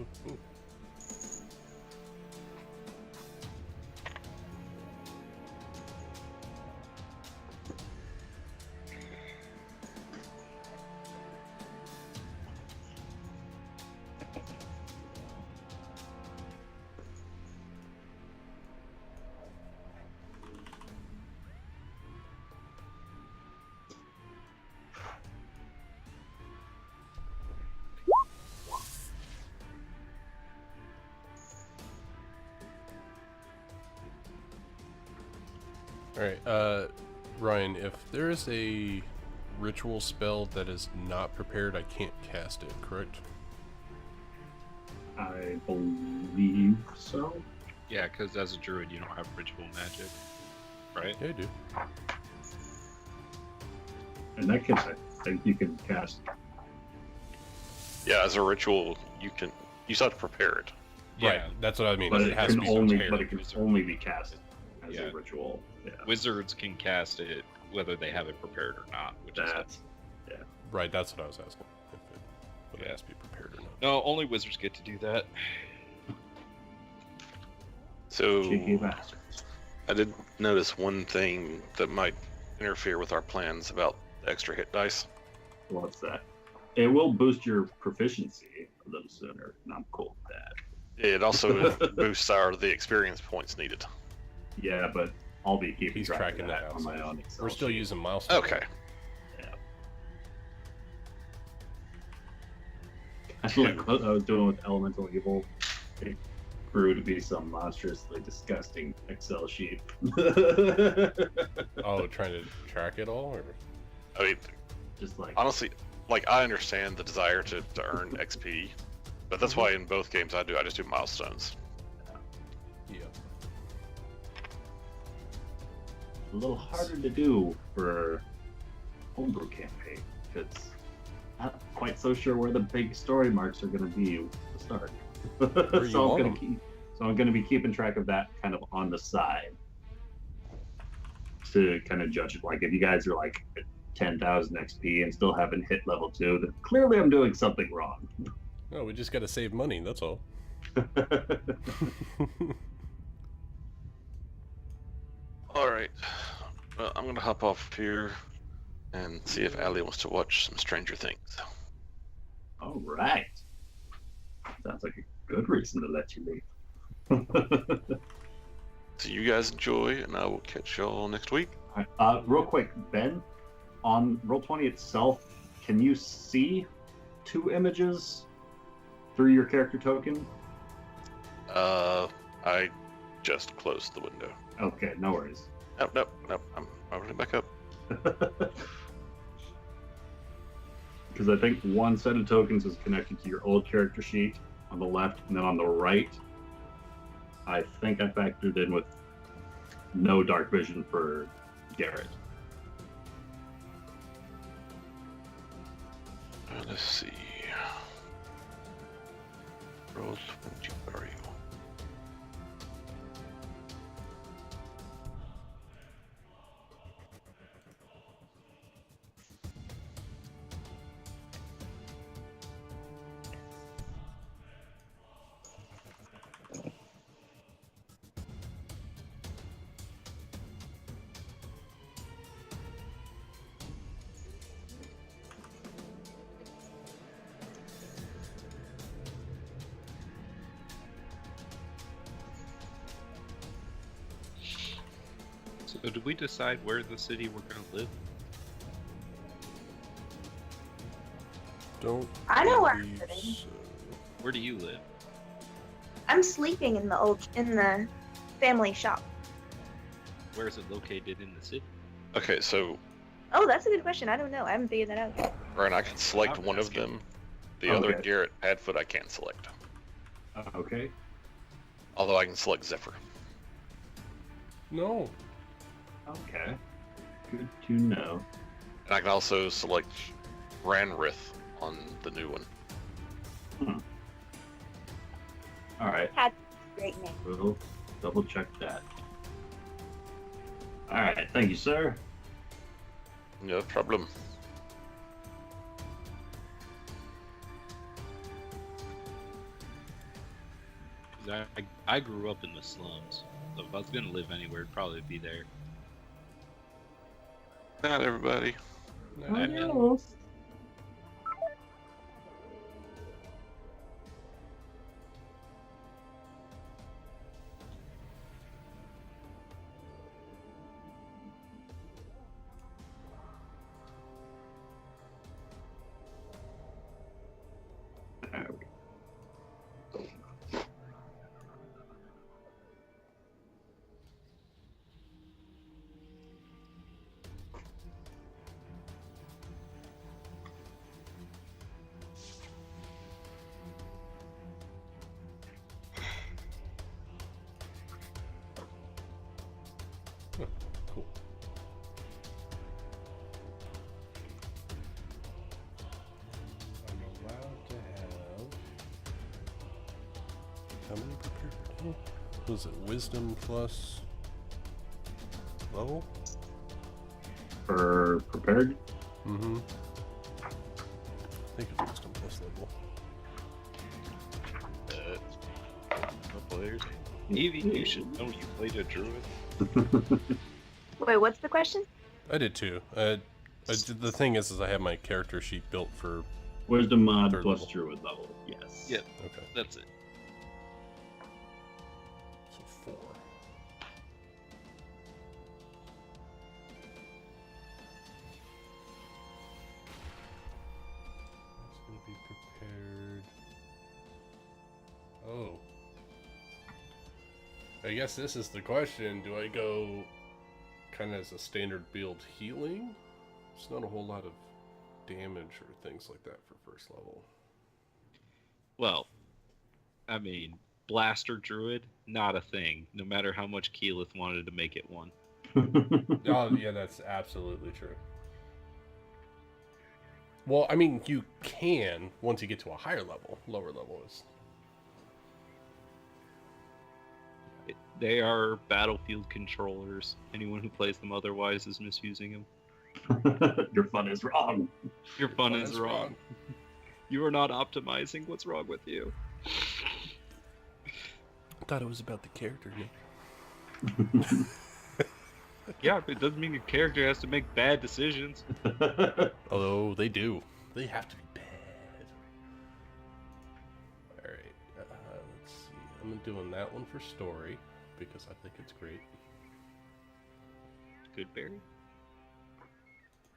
ooh. Alright, Ryan, if there is a ritual spell that is not prepared, I can't cast it, correct? I believe so. Yeah, because as a druid, you don't have ritual magic, right? Yeah, I do. In that case, I think you can cast. Yeah, as a ritual, you still have to prepare it. Right, Yeah, that's what I mean. But It it has to can be only, prepared. but it can only be cast as Yeah. a ritual. Yeah, wizards can cast it whether they have it prepared or not, which is that's Right, that's what I was asking. If it Yeah. has to be prepared or not. no, only wizards get to do that. So cheeky bastards. I did notice one thing that might interfere with our plans about the extra hit dice. What's that? It will boost your proficiency a little sooner, and I'm cool with that. It also boosts the experience points needed. Yeah, but I'll be keeping He's track tracking of that that out. on my own Excel We're still sheet. using milestones. Okay. That's like what I was doing with Elemental Evil. It grew to be some monstrously disgusting Excel sheet. Oh, trying to track it all? Or? I mean, Just like honestly, like I understand the desire to earn XP, but that's why in both games I just do milestones. Yeah. a little harder to do for homebrew campaign because not quite so sure where the big story marks are going to be to start. Where you so want I'm going to be keeping track of that kind of on the side to kind of judge it. Like if you guys are like at 10,000 XP and still haven't hit level 2, then clearly I'm doing something wrong. No, we just got to save money. That's all. All right. Well, I'm gonna hop off here and see if Allie wants to watch some Stranger Things. All right. Sounds like a good reason to let you leave. So you guys enjoy, and I will catch y'all next week. Real quick, Ben, on Roll20 itself, can you see 2 images through your character token? I just closed the window. Okay, no worries. Nope. I'm opening it back up. Because I think one set of tokens is connected to your old character sheet on the left, and then on the right, I think I factored in with no dark vision for Garrett. Let's see. Roll 20 are you? So did we decide where the city we're gonna live? Don't. I know where I'm believe living. so. Where do you live? I'm sleeping in the family shop. Where is it located in the city? Okay, so Oh, that's a good question. I don't know. I haven't figured that out yet. Ryan, I can select I'm one of asking. them. The other Okay. Garrett Padfoot I can't select. Okay. Although I can select Zephyr. No. Okay. Good to know. And I can also select Ranrith on the new one. All right. Great name. We'll double check that. All right. Thank you, sir. No problem. because I grew up in the slums. So if I was gonna live anywhere, it'd probably be there. Not everybody. I mean, Cool. I'm allowed to have how many prepared? Was it wisdom plus level? For prepared? Mm-hmm. I think it's wisdom plus level. no players. Evie, you should know you played a druid. Wait, what's the question? I did too. The thing is I have my character sheet built for. Wisdom mod Third plus level. druid level. Yes. Yeah, Okay. that's it. So 4. It's gonna be prepared. Oh. I guess this is the question. Do I go kind of as a standard build healing? It's not a whole lot of damage or things like that for first level. Well, I mean, blaster druid, not a thing. No matter how much Keyleth wanted to make it one. Oh, yeah, that's absolutely true. Well, I mean, you can once you get to a higher level. Lower level is. They are battlefield controllers. Anyone who plays them otherwise is misusing them. Your fun is wrong. Your fun is wrong. You are not optimizing. What's wrong with you? I thought it was about the character, Nick. Yeah, but it doesn't mean your character has to make bad decisions. Although they do. They have to be bad. Alright, let's see. I'm doing that one for story because I think it's great. Good berry.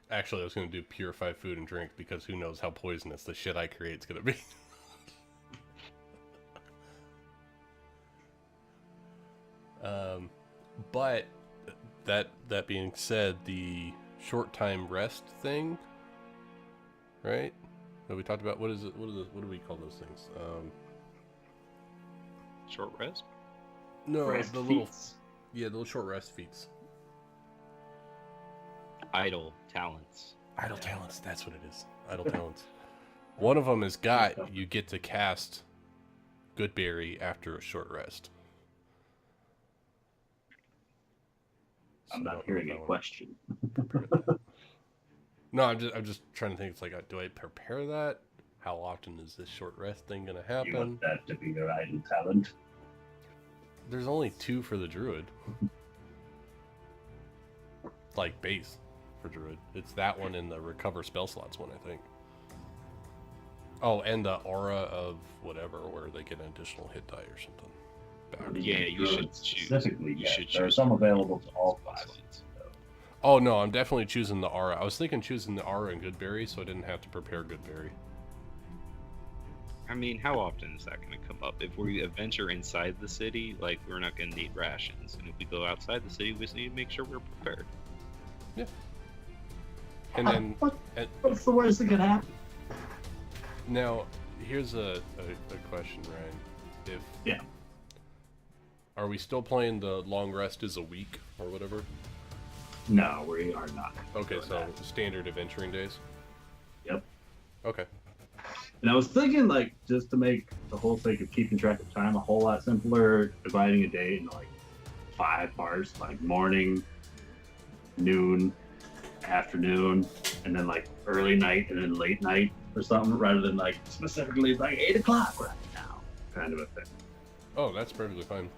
Actually, I was going to do purify food and drink because who knows how poisonous the shit I create is going to be. But that being said, the short time rest thing, right? That we talked about. What is it? What do we call those things? Short rest? No, Rest the little feats. the little short rest feats. Idle talents. Idle talents. That's what it is. Idle talents. One of them is you get to cast Goodberry after a short rest. I'm So I not don't know hearing if a I wanna question. prepare that. No, I'm just trying to think. It's like, do I prepare that? How often is this short rest thing gonna You happen? want that to be your idle talent. There's only 2 for the druid. Like base for druid. It's that one and the recover spell slots one, I think. Oh, and the aura of whatever, where they get an additional hit die or something. Back. Yeah, you should Druids choose. Specifically, You yes. should There are choose some one. available to all classes. Oh no, I'm definitely choosing the aura. I was thinking choosing the aura and Goodberry, so I didn't have to prepare Goodberry. I mean, how often is that going to come up? If we adventure inside the city, like, we're not going to need rations. And if we go outside the city, we just need to make sure we're prepared. And then What's the worst that could happen? now, here's a question, Ryan. Yeah. Are we still playing the long rest is a week or whatever? No, we are not. Okay, doing so that. standard adventuring days? Yep. Okay. And I was thinking, like, just to make the whole sake of keeping track of time a whole lot simpler, dividing a day into, like, 5 parts, like morning, noon, afternoon, and then, like, early night and then late night or something, rather than, like, specifically, like, 8 o'clock right now, kind of a thing. Oh, that's perfectly fine.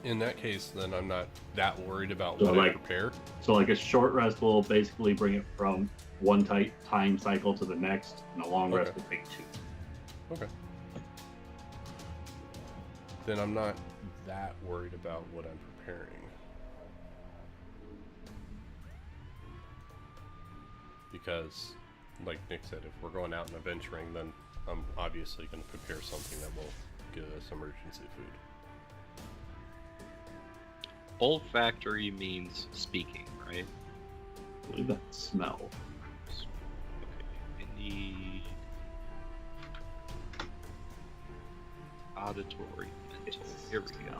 In that case, then I'm not that worried about So, what I like- prepare. So like a short rest will basically bring it from one time cycle to the next, and a long rest Okay. will take 2. Okay. Then I'm not that worried about what I'm preparing. Because, like Nick said, if we're going out and adventuring, then I'm obviously going to prepare something that will give us emergency food. Olfactory means speaking, right? I believe that's smell. Okay. I need auditory mental. Here we go.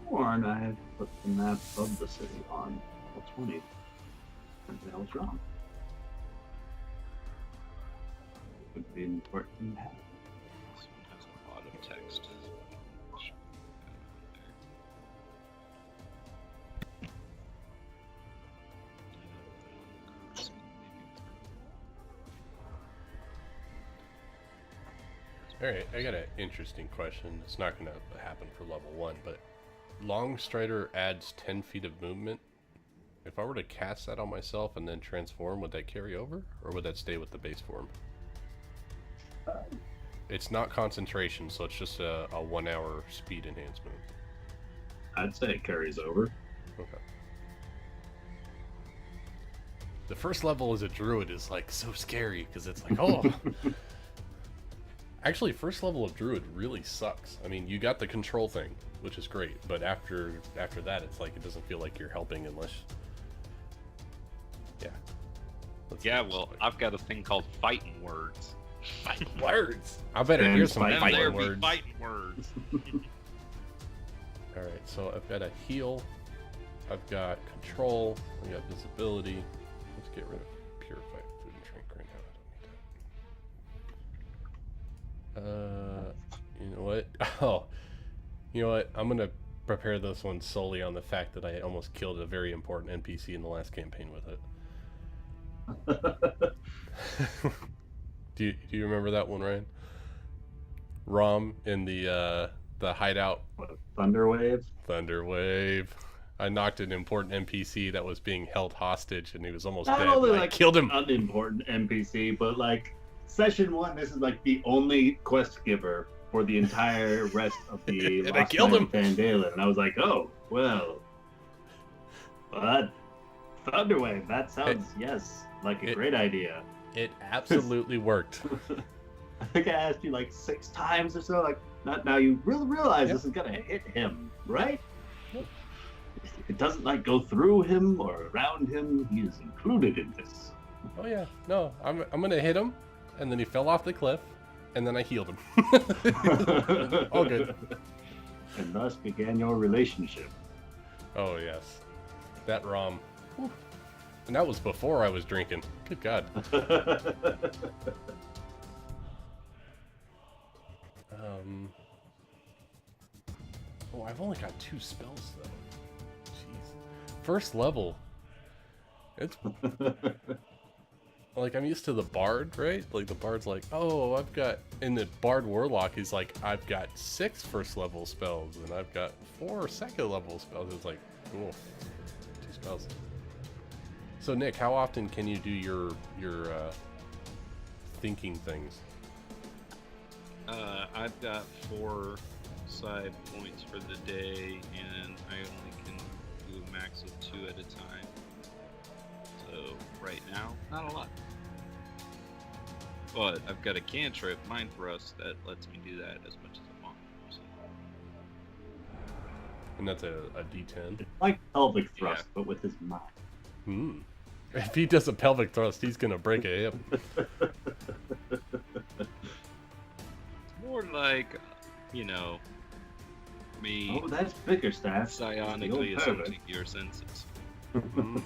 Sworn I have put the map of the city on level 20. And I was wrong. Would be important to have. This one has a lot of text. Alright, I got an interesting question. It's not going to happen for level 1, but Long Strider adds 10 feet of movement. If I were to cast that on myself and then transform, would that carry over? Or would that stay with the base form? It's not concentration, so it's just a 1 hour speed enhancement. I'd say it carries over. Okay. The first level as a druid is like so scary because it's like, oh. Actually, first level of druid really sucks. I mean, you got the control thing, which is great, but after that, it's like it doesn't feel like you're helping unless. Yeah. Yeah, well, I've got a thing called fighting words. Fighting words. I better And hear some fighting Them there fighting be words. fighting words. All right, so I've got a heal. I've got control. I've got visibility. Let's get rid of purified food and drink right now. I don't need that. You know what? Oh, you know what? I'm gonna prepare this one solely on the fact that I almost killed a very important NPC in the last campaign with it. Do you remember that one, Ryan? Rom in the hideout. What, Thunderwave? Thunderwave. I knocked an important NPC that was being held hostage, and he was almost Not dead. only and I like killed him. unimportant NPC, but like session 1, this is like the only quest giver for the entire rest of the And I Lost killed Night him. of Van Dalen. And I was like, oh, well, Thunderwave, that sounds, yes, like a great idea. It absolutely worked. I think I asked you like 6 times or so, like, now you really realize Yep. this is gonna hit him, right? Yep. If it doesn't like go through him or around him, he is included in this. Oh yeah, no, I'm gonna hit him, and then he fell off the cliff, and then I healed him. All good. And thus began your relationship. Oh yes, that Rom. Whew. And that was before I was drinking. Good God. Oh, I've only got 2 spells though. Jeez. First level. It's like I'm used to the bard, right? Like the bard's like, oh, I've got. In the bard warlock, he's like, I've got 6 first level spells and I've got 4 second level spells. It's like, cool, 2 spells. So Nick, how often can you do your thinking things? I've got 4 side points for the day, and I only can do a max of 2 at a time. So right now, not a lot. But I've got a cantrip, Mind Thrust, that lets me do that as much as I want. So, And that's a D10. It's like pelvic thrust, Yeah. but with his mind. Hmm. If he does a pelvic thrust, he's gonna break a hip. more like, you know, me Oh, that's Bickerstaff. psionically It's the old assaulting your senses. Mhm.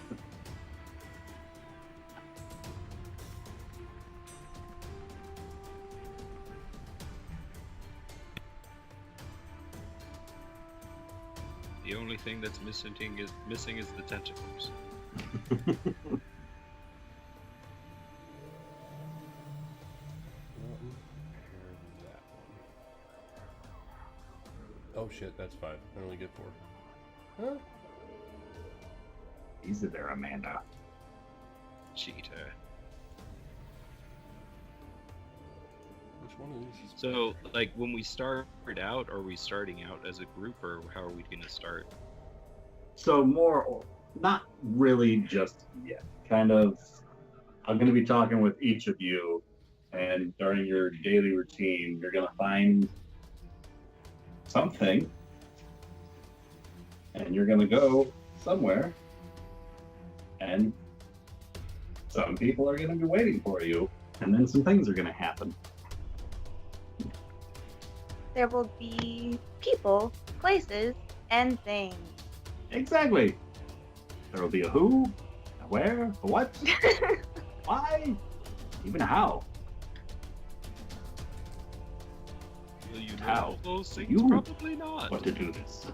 The only thing that's missing is the tentacles. Oh shit, that's 5. I only get 4. Huh? Easy there, Amanda. Cheetah. Which one is this? So, like, when we start out, are we starting out as a group, or how are we going to start? So not really just yet. Kind of, I'm going to be talking with each of you, and during your daily routine, you're going to find something, and you're going to go somewhere, and some people are going to be waiting for you, and then some things are going to happen. There will be people, places, and things. Exactly. There will be a who, a where, a what, why, even a how. Will you How? know those things? You- Probably not. What to do this.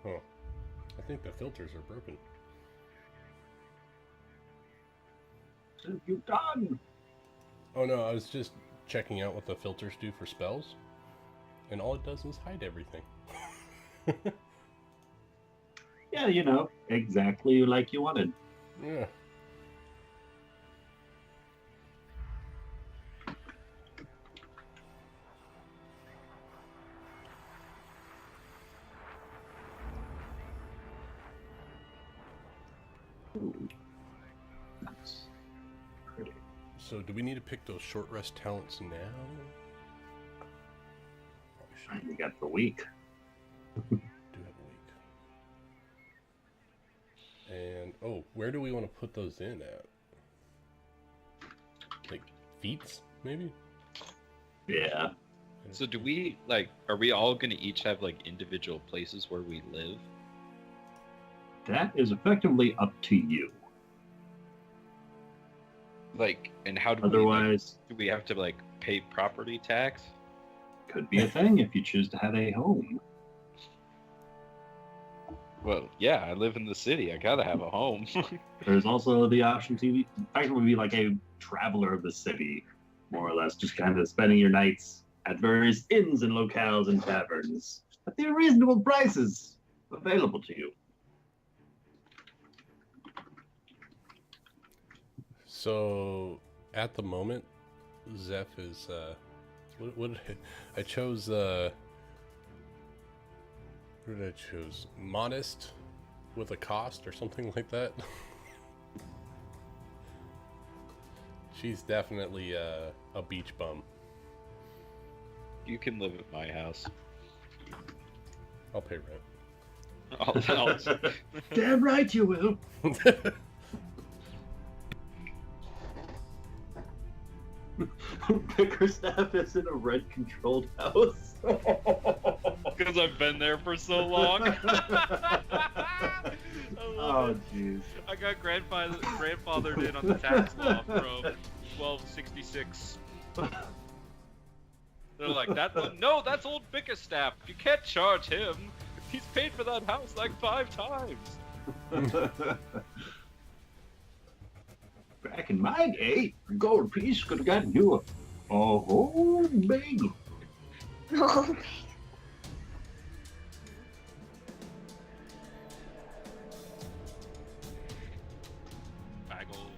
Huh. I think the filters are broken. What have you done? Oh no, I was just checking out what the filters do for spells. And all it does is hide everything. Yeah, you know, exactly like you wanted. Yeah. Ooh. That's pretty. So do we need to pick those short rest talents now? Probably should. You got the week. Do have a week. And oh, where do we want to put those in at? Like feats, maybe? Yeah. So do we, like, are we all going to each have, like, individual places where we live? That is effectively up to you. Like, and how do Otherwise, do we have to, like, pay property tax? could be a thing if you choose to have a home. Well, yeah, I live in the city. I gotta have a home. There's also the option to effectively be like a traveler of the city, more or less, just kind of spending your nights at various inns and locales and taverns at the reasonable prices available to you. So at the moment, Zeph is what did I chose what did I choose? Modest with a cost or something like that. She's definitely a beach bum. You can live at my house. I'll pay rent. I'll Damn right you will. Bickerstaff is in a rent-controlled house. Because I've been there for so long. I love Oh, it. jeez. I got grandfathered in on the tax law from 1266. They're like, no, that's old Bickerstaff. You can't charge him. He's paid for that house like 5 times. Back in my day, a gold piece could have gotten you a whole bagel. Oh, Bagel.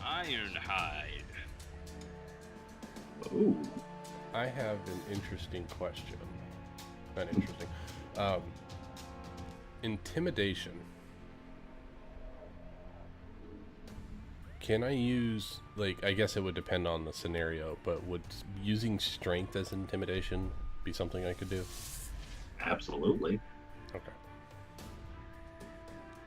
Ironhide. Ooh. I have an interesting question. Not interesting. Intimidation. Can I use, like, I guess it would depend on the scenario, but would using strength as intimidation be something I could do? Absolutely. Okay.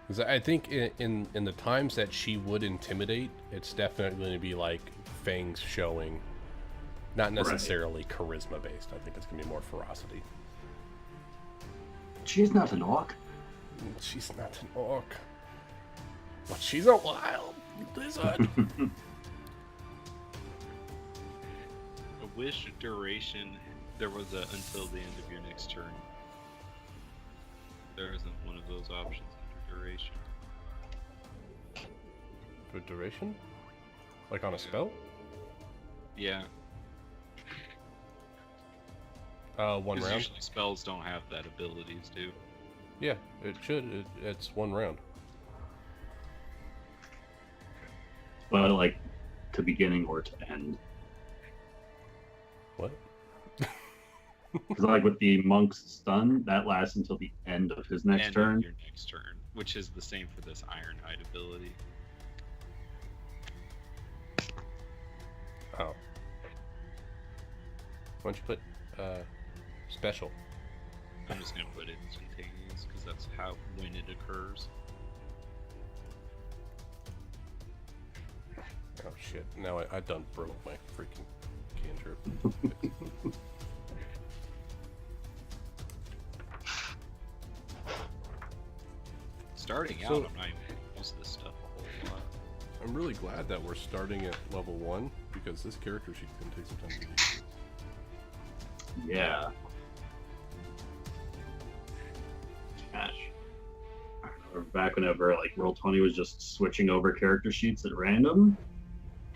Because I think in the times that she would intimidate, it's definitely going to be like fangs showing, not necessarily charisma based. I think it's going to be more ferocity. She's not an orc. She's not an orc, but she's a wild lizard. A wish duration. There was a until the end of your next turn. There isn't one of those options under duration. For duration? Like on a spell? Yeah. 1 Because round? usually spells don't have that abilities, do. Yeah, it should. It's 1 round. But like to beginning or to end. What? Because like with the monk's stun, that lasts until the end of his next End turn. of your next turn, which is the same for this Ironhide ability. Oh. Why don't you put special? I'm just gonna put instantaneous because that's when it occurs. Oh shit! Now I done broke my freaking cantrip. Starting out, So- I'm not even gonna use this stuff a whole lot. I'm really glad that we're starting at level 1 because this character sheet's gonna take some time to use. Yeah. Gosh. I remember back whenever like Roll20 was just switching over character sheets at random.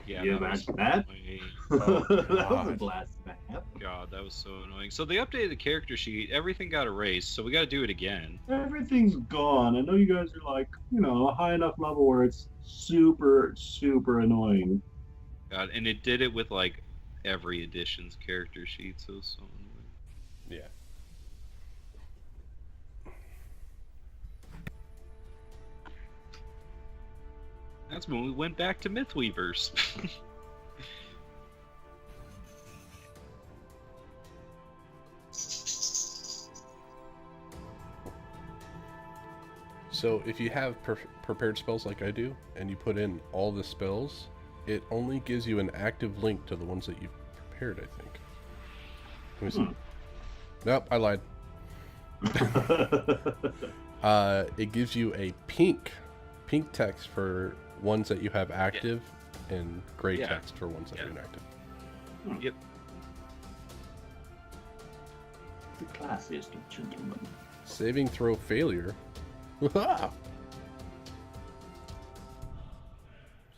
Yeah, You that was imagine that? annoying. Oh, that was a God. blast map. God, that was so annoying. So they updated the character sheet. Everything got erased, so we got to do it again. Everything's gone. I know you guys are like, a high enough level where it's super, super annoying. God, and it did it with like every edition's character sheet, so it's so annoying. Yeah. That's when we went back to Mythweavers. So if you have prepared spells like I do, and you put in all the spells, it only gives you an active link to the ones that you've prepared, I think. Let me see. Nope, I lied. It gives you a pink text for ones that you have active, and gray Yeah. text for ones that Yeah. are inactive. Yep. The classiest of gentlemen. Saving throw failure.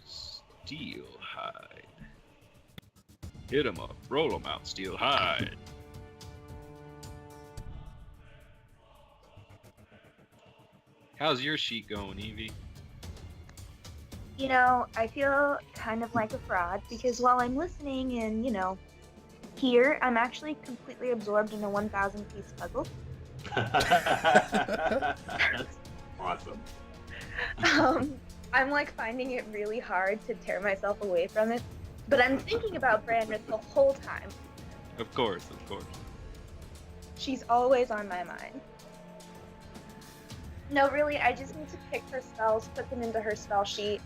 Steel hide. Hit 'em up, roll 'em out, steel hide. How's your sheet going, Evie? You know, I feel kind of like a fraud because while I'm listening and, here, I'm actually completely absorbed in a 1,000 piece puzzle. That's awesome. I'm like finding it really hard to tear myself away from it, but I'm thinking about Brandreth the whole time. Of course, of course. She's always on my mind. No, really, I just need to pick her spells, put them into her spell sheet,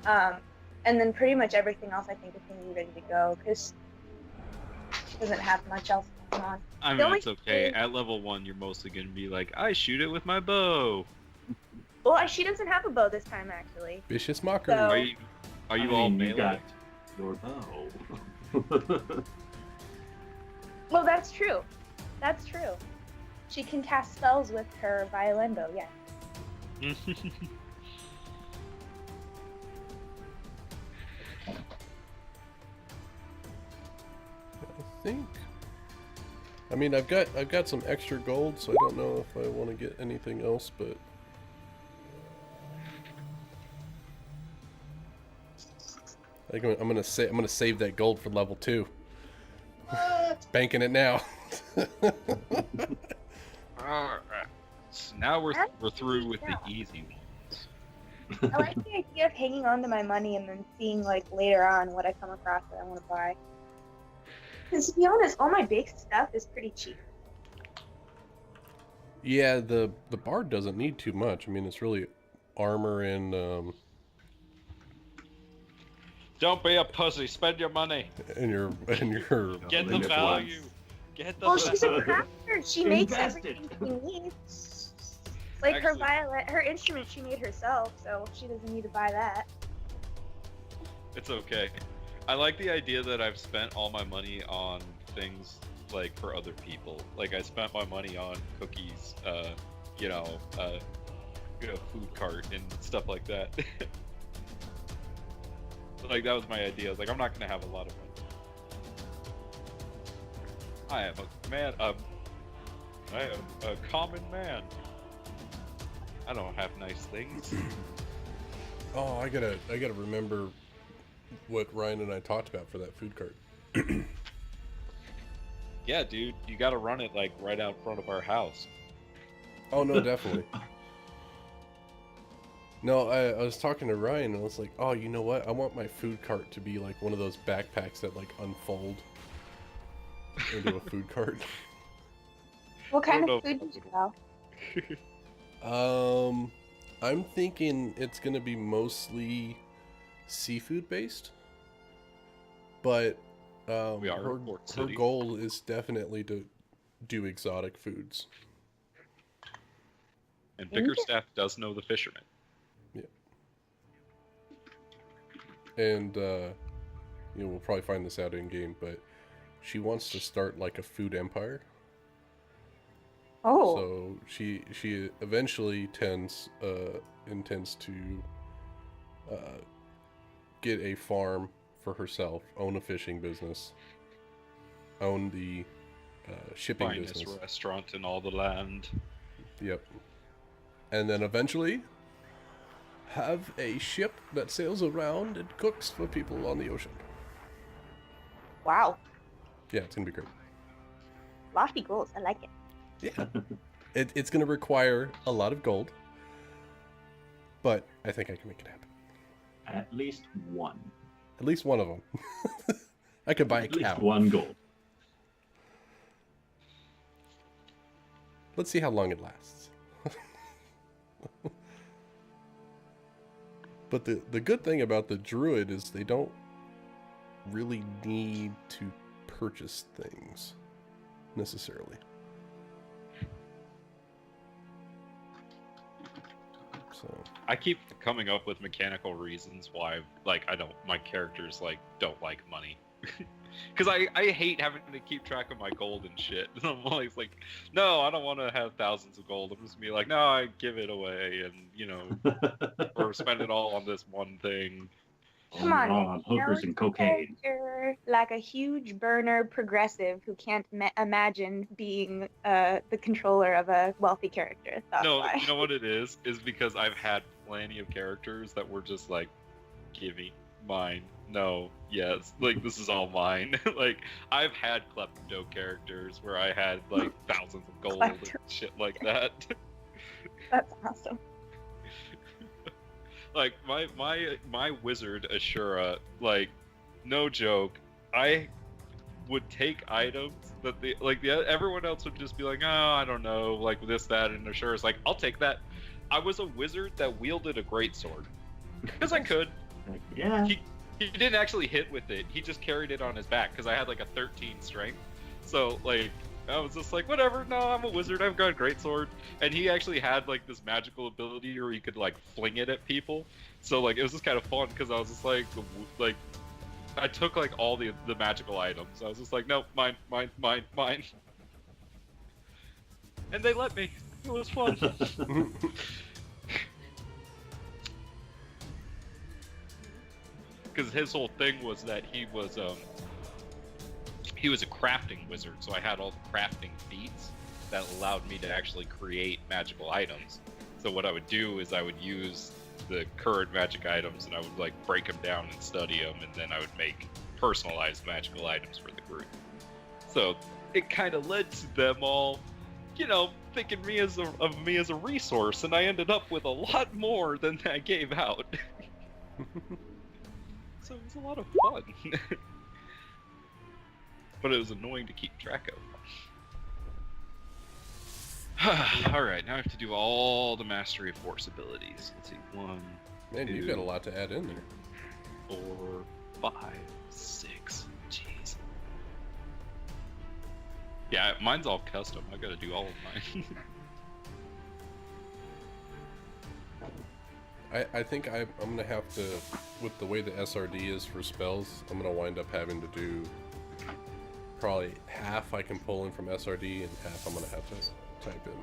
and then pretty much everything else I think is going to be ready to go, because she doesn't have much else going on. I The mean, only it's okay. thing- At level 1, you're mostly going to be like, I shoot it with my bow. Well, she doesn't have a bow this time, actually. Vicious mockery. So- Are you I all mean, you melee? got your bow. Well, that's true. That's true. She can cast spells with her violin bow, yes. I think. I mean, I've got some extra gold, so I don't know if I want to get anything else, but I think I'm gonna save that gold for level 2. Banking it now. Alright. So now we're through with the easy ones. I like the idea of hanging on to my money and then seeing like later on what I come across that I want to buy. Because to be honest, all my basic stuff is pretty cheap. Yeah, the bard doesn't need too much. I mean, it's really armor and Don't be a pussy. Spend your money. your Get the limit value. Get the Oh, she's a value. crafter. She makes Invest everything she needs. Like her Actually- violet, her instrument she made herself, so she doesn't need to buy that. It's okay. I like the idea that I've spent all my money on things like for other people. Like I spent my money on cookies, food cart and stuff like that. Like that was my idea. I was like, I'm not gonna have a lot of money. I am a man. I am a common man. I don't have nice things. Oh, I gotta remember what Ryan and I talked about for that food cart. Yeah, dude, you gotta run it like right out front of our house. Oh no, definitely. No, I was talking to Ryan and I was like, oh, you know what? I want my food cart to be like one of those backpacks that like unfold into a food cart. What kind don't of know food if do that you sell? I'm thinking it's gonna be mostly seafood based, but We are her, in Port her City. goal is definitely to do exotic foods. And Bickerstaff does know the fishermen. And we'll probably find this out in game, but she wants to start like a food empire. Oh, So she eventually intends to get a farm for herself, own a fishing business, own the shipping Finest business. restaurant in all the land. Yep. And then eventually have a ship that sails around and cooks for people on the ocean. wow. Yeah, it's gonna be great. Lofty goals. I like it. Yeah. It's gonna require a lot of gold, but I think I can make it happen. At least one. At least one of them. I could buy a At least cow. one gold. Let's see how long it lasts. But the good thing about the druid is they don't really need to purchase things necessarily. So I keep coming up with mechanical reasons why, like, my characters, like, don't like money. Because I hate having to keep track of my gold and shit. And I'm always like, no, I don't want to have thousands of gold. I'm just gonna be like, no, I give it away and, or spend it all on this one thing. Come on, on hookers and cocaine. You're like a huge burner progressive who can't imagine being the controller of a wealthy character. That's No, why. you know what it is? Is because I've had plenty of characters that were just like, give me mine. No, yes, like this is all mine. Like I've had klepto characters where I had like thousands of gold and Klepto. shit like that. That's awesome. Like my wizard Ashura, like no joke, I would take items that everyone else would just be like, oh, I don't know, like this, that, and Ashura's like, I'll take that. I was a wizard that wielded a greatsword because I could. Like, yeah. He didn't actually hit with it. He just carried it on his back because I had like a 13 strength. So like I was just like, whatever. No, I'm a wizard. I've got a greatsword. And he actually had like this magical ability where he could like fling it at people. So like it was just kind of fun because I was just like I took like all the magical items. I was just like, nope, mine. And they let me. It was fun. Because his whole thing was that he was a crafting wizard, so I had all the crafting feats that allowed me to actually create magical items. So what I would do is I would use the current magic items and I would like break them down and study them, and then I would make personalized magical items for the group. So it kind of led to them all, thinking of me as a resource, and I ended up with a lot more than I gave out. So it was a lot of fun. But it was annoying to keep track of. Alright, now I have to do all the Mastery of Force abilities. Let's see, 1, Man, 2, you've got a lot to add in there. 4, 5, 6. Jeez. Yeah, mine's all custom. I gotta do all of mine. I think I'm gonna have to, with the way the SRD is for spells, I'm gonna wind up having to do probably half I can pull in from SRD and half I'm gonna have to type in.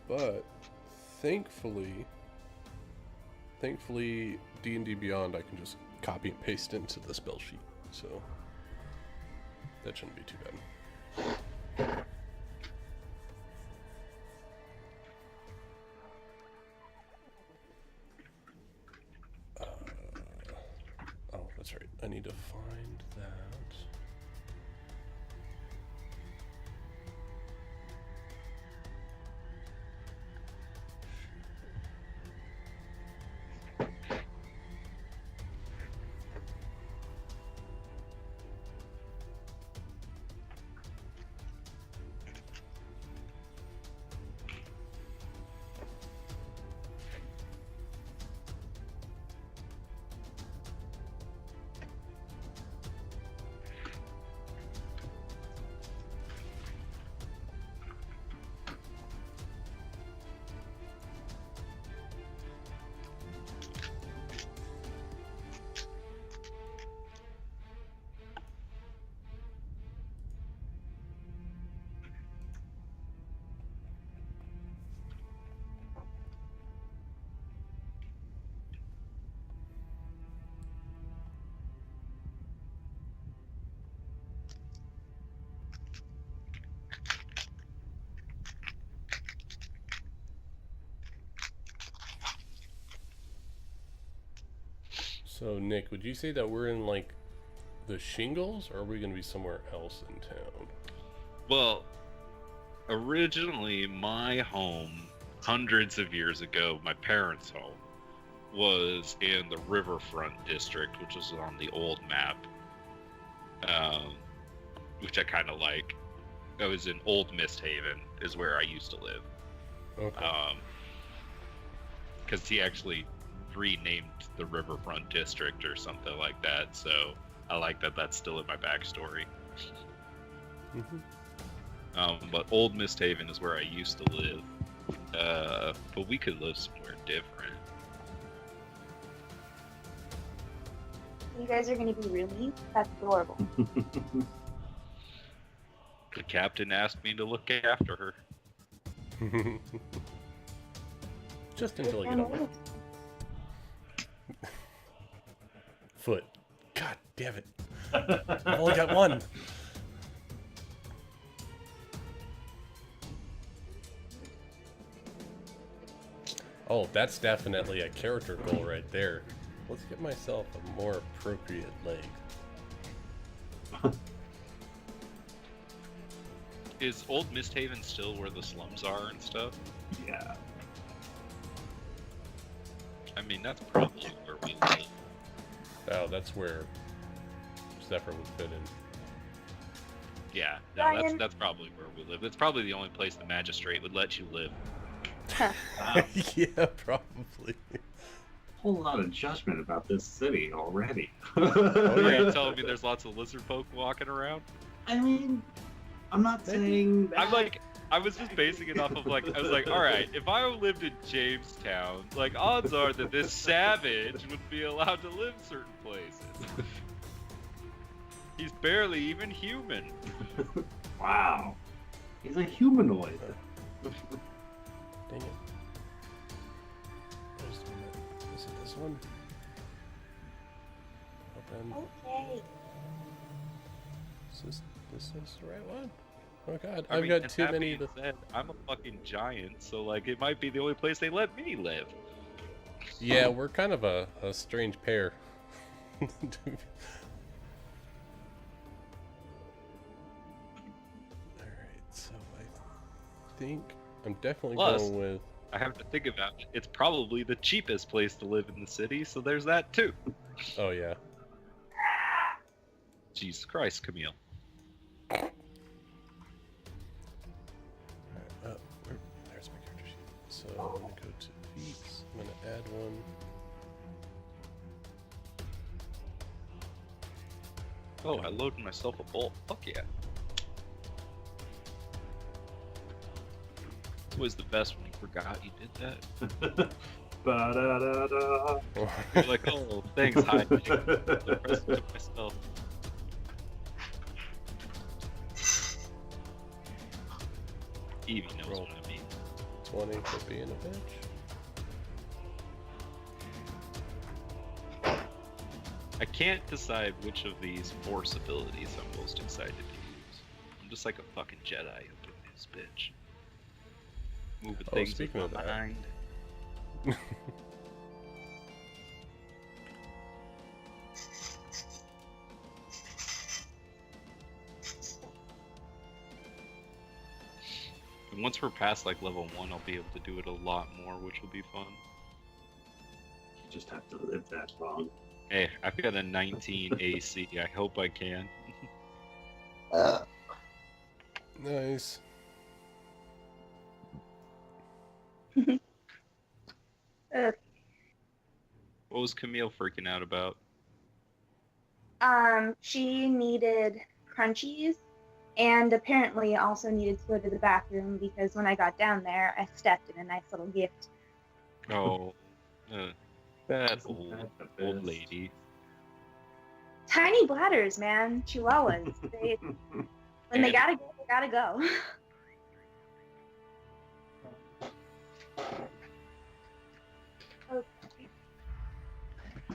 But thankfully D&D Beyond I can just copy and paste into the spell sheet, so that shouldn't be too bad. Oh, that's right. I need to find that. So, Nick, would you say that we're in, like, the Shingles, or are we going to be somewhere else in town? Well, originally my home, hundreds of years ago, my parents' home, was in the Riverfront district, which was on the old map, which I kind of like. I was in Old MystHaven, is where I used to live. Okay. Because he actually renamed the Riverfront district or something like that, so I like that that's still in my backstory. But Old MystHaven is where I used to live, but we could live somewhere different. You guys are gonna be roommates? That's adorable. The captain asked me to look after her. Just until I get on my foot. God damn it. I've only got one. Oh, that's definitely a character goal right there. Let's get myself a more appropriate leg. Is Old MystHaven still where the slums are and stuff? Yeah. I mean, that's probably where we live. Oh, that's where Zephyr would fit in. Yeah, no, Ryan. that's probably where we live. That's probably the only place the magistrate would let you live. Yeah, probably. Whole lot of judgment about this city already. Are you telling me there's lots of lizard folk walking around? I mean, I'm not saying that. I was just basing it off of I was like, all right, if I lived in Jamestown, odds are that this savage would be allowed to live certain places. He's barely even human. Wow. He's a humanoid. Dang it. Is it this one? Open. Okay. Is this the right one? Oh god, I I've mean, got and too that many. being said, I'm a fucking giant, so like it might be the only place they let me live. Yeah, we're kind of a strange pair. Alright, so I think I'm definitely Plus- going with. I have to think about it. It's probably the cheapest place to live in the city, so there's that too. Oh, yeah. Jesus Christ, Camille. There's my character sheet. So I'm gonna go to feats. I'm gonna add one. Oh, I loaded myself a bolt. Fuck yeah. It was the best when you forgot you did that. Ba-da-da-da. You're like, oh, thanks, hi. I pressed it myself. Evie knows Roll. what I mean. 20 for being a bitch. I can't decide which of these force abilities I'm most excited to use. I'm just like a fucking Jedi up in this bitch. Moving Oh, things with speaking my of that. mind. And once we're past like level 1, I'll be able to do it a lot more, which will be fun. You just have to live that long. Hey, I've got a 19 AC. I hope I can. Nice. What was Camille freaking out about? She needed crunchies and apparently also needed to go to the bathroom because when I got down there, I stepped in a nice little gift. Oh, that Isn't old, that the old best? lady. Tiny bladders, man. Chihuahuas. When they gotta go, they gotta go.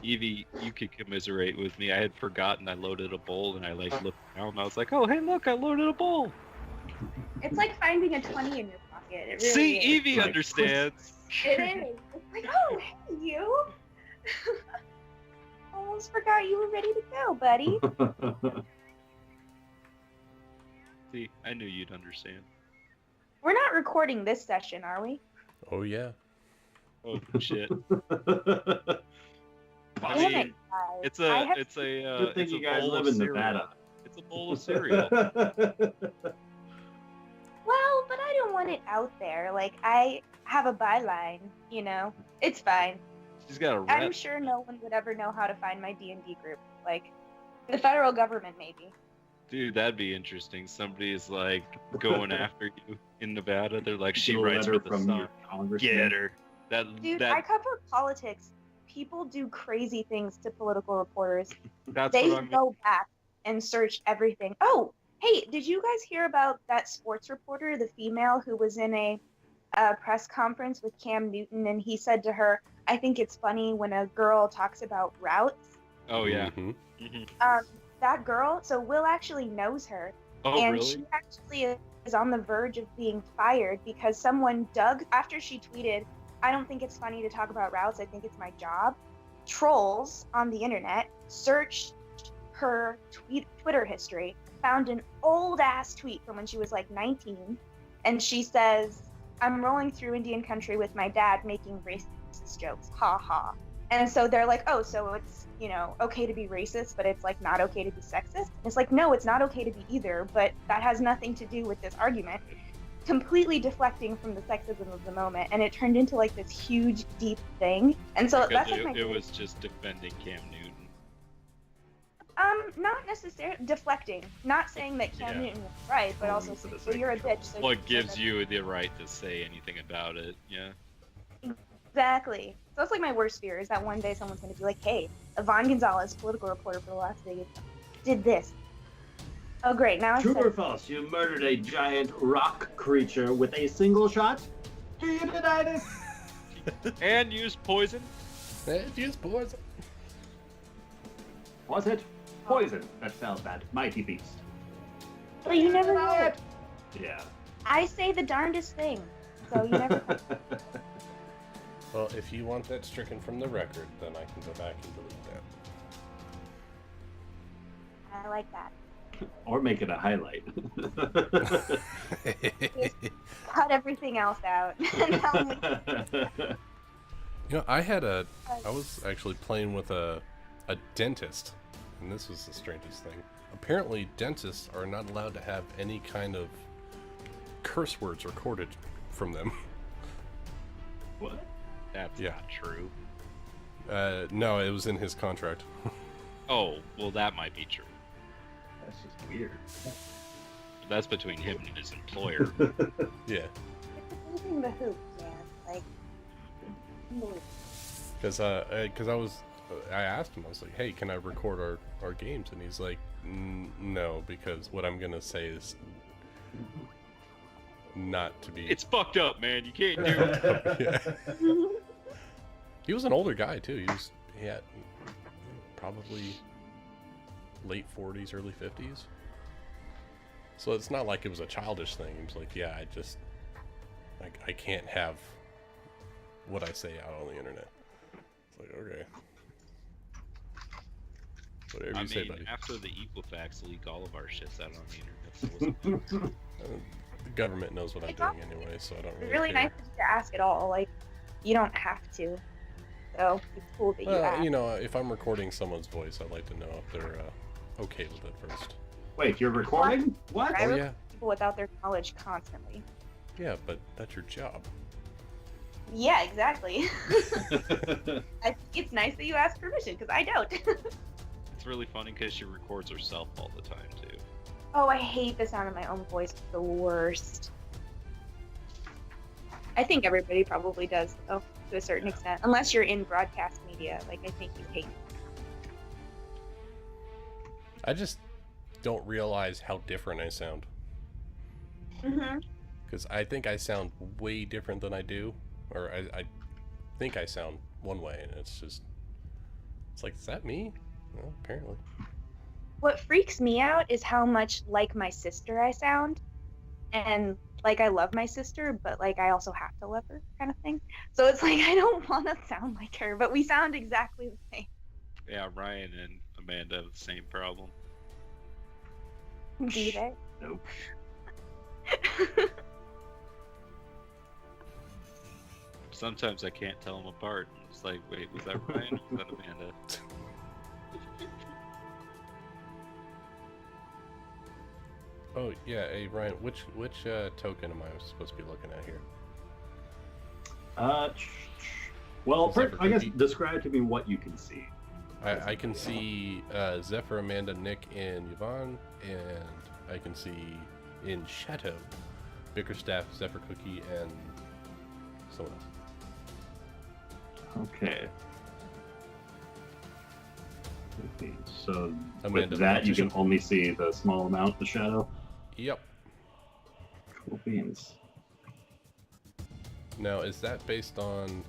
Evie, you could commiserate with me. I had forgotten I loaded a bowl, and I like looked down, and I was like, "Oh, hey, look, I loaded a bowl." It's like finding a 20 in your pocket. It really See, is. Evie Like, understands. It is. It's like, oh, hey, you. Almost forgot you were ready to go, buddy. See, I knew you'd understand. We're not recording this session, are we? Oh, yeah. Oh shit! I Damn mean, it, guys. it's I a, have- it's a, Good thing it's a you guys bowl live of in cereal. Nevada. It's a bowl of cereal. Well, but I don't want it out there. Like, I have a byline, you know? It's fine. She's got a I'm rep. sure no one would ever know how to find my D&D group. Like, the federal government, maybe. Dude, that'd be interesting. Somebody's like going after you in Nevada. They're like, she Get a writes letter for the from Sun. your congressman. Get her. Dude, that I cover politics. People do crazy things to political reporters. that's They what I'm. go back and search everything. Oh, hey, did you guys hear about that sports reporter, the female who was in a press conference with Cam Newton, and he said to her, I think it's funny when a girl talks about routes. Oh yeah. Mhm. Mhm. That girl, so Will actually knows her, Oh and really? she actually is on the verge of being fired because someone dug, after she tweeted, I don't think it's funny to talk about routes, I think it's my job. Trolls on the internet searched her Twitter history, found an old ass tweet from when she was like 19, and she says, I'm rolling through Indian country with my dad making racist jokes, ha ha. And so they're like, oh, so it's, you know, okay to be racist, but it's like not okay to be sexist. And it's like, no, it's not okay to be either, but that has nothing to do with this argument. Completely deflecting from the sexism of the moment, and it turned into like this huge, deep thing. And so Because that's like my it was just defending Cam Newton. not necessarily deflecting, not saying that Cam Yeah. Newton was right, but Oh, also for the saying, sake well, you're a of bitch. So Well, it so gives that's- you the right to say anything about it. Yeah. Exactly. So that's like my worst fear is that one day someone's going to be like, hey, Yvonne Gonzalez, political reporter for the Las Vegas, did this. Oh, great. Now it's True or false? You murdered a giant rock creature with a single shot? Do you deny this? And used poison. Use poison. Was it poison that fell that mighty beast? Well, you never Deny know. it. Yeah. I say the darndest thing, so you never know. Well, if you want that stricken from the record, then I can go back and delete that. I like that. Or make it a highlight. Cut everything else out. You know, I was actually playing with a dentist, and this was the strangest thing. Apparently, dentists are not allowed to have any kind of curse words recorded from them. What? That's Yeah. not true. No, it was in his contract. Oh, well, that might be true. That's just weird. That's between him and his employer. Yeah. It's moving the hoop, man. Like, move. Because I asked him, I was like, hey, can I record our games? And he's like, no, because what I'm going to say is not to be... It's fucked up, man. You can't do it. Yeah. He was an older guy, too. He had probably late 40s, early 50s. So it's not like it was a childish thing. He was like, yeah, I can't have what I say out on the internet. It's like, okay. Whatever you say, buddy. After the Equifax leak, all of our shit's out on the internet. So what's the matter? The government knows what I'm doing anyway, so I don't It's really really care. nice of you to ask at all. Like, you don't have to. So it's cool that you ask. You know, if I'm recording someone's voice, I'd like to know if they're okay with it first. Wait, you're recording? What? I Oh, record yeah. people without their knowledge constantly. Yeah, but that's your job. Yeah, exactly. I think it's nice that you ask permission, because I don't. It's really funny because she records herself all the time, too. Oh, I hate the sound of my own voice. It's the worst. I think everybody probably does, though, to a certain extent. Unless you're in broadcast media, like, I think you hate. I just don't realize how different I sound. Mm-hmm. Because I think I sound way different than I do. Or I think I sound one way, and it's like, is that me? Well, apparently. What freaks me out is how much like my sister I sound. And, like, I love my sister, but, like, I also have to love her, kind of thing. So it's like, I don't want to sound like her, but we sound exactly the same. Yeah, Ryan and Amanda have the same problem. Do they? Nope. Sometimes I can't tell them apart. It's like, wait, was that Ryan or was that Amanda? Oh, yeah, hey, Ryan, which token am I supposed to be looking at here? Well, Is that for I guess cookie? describe to me what you can see. I can see Zephyr, Amanda, Nick, and Yvonne, and I can see in Shadow, Bickerstaff, Zephyr Cookie, and someone else. Okay. So Amanda, with that, you can magician. only see the small amount of shadow. Yep. Cool beans. Now, is that based on...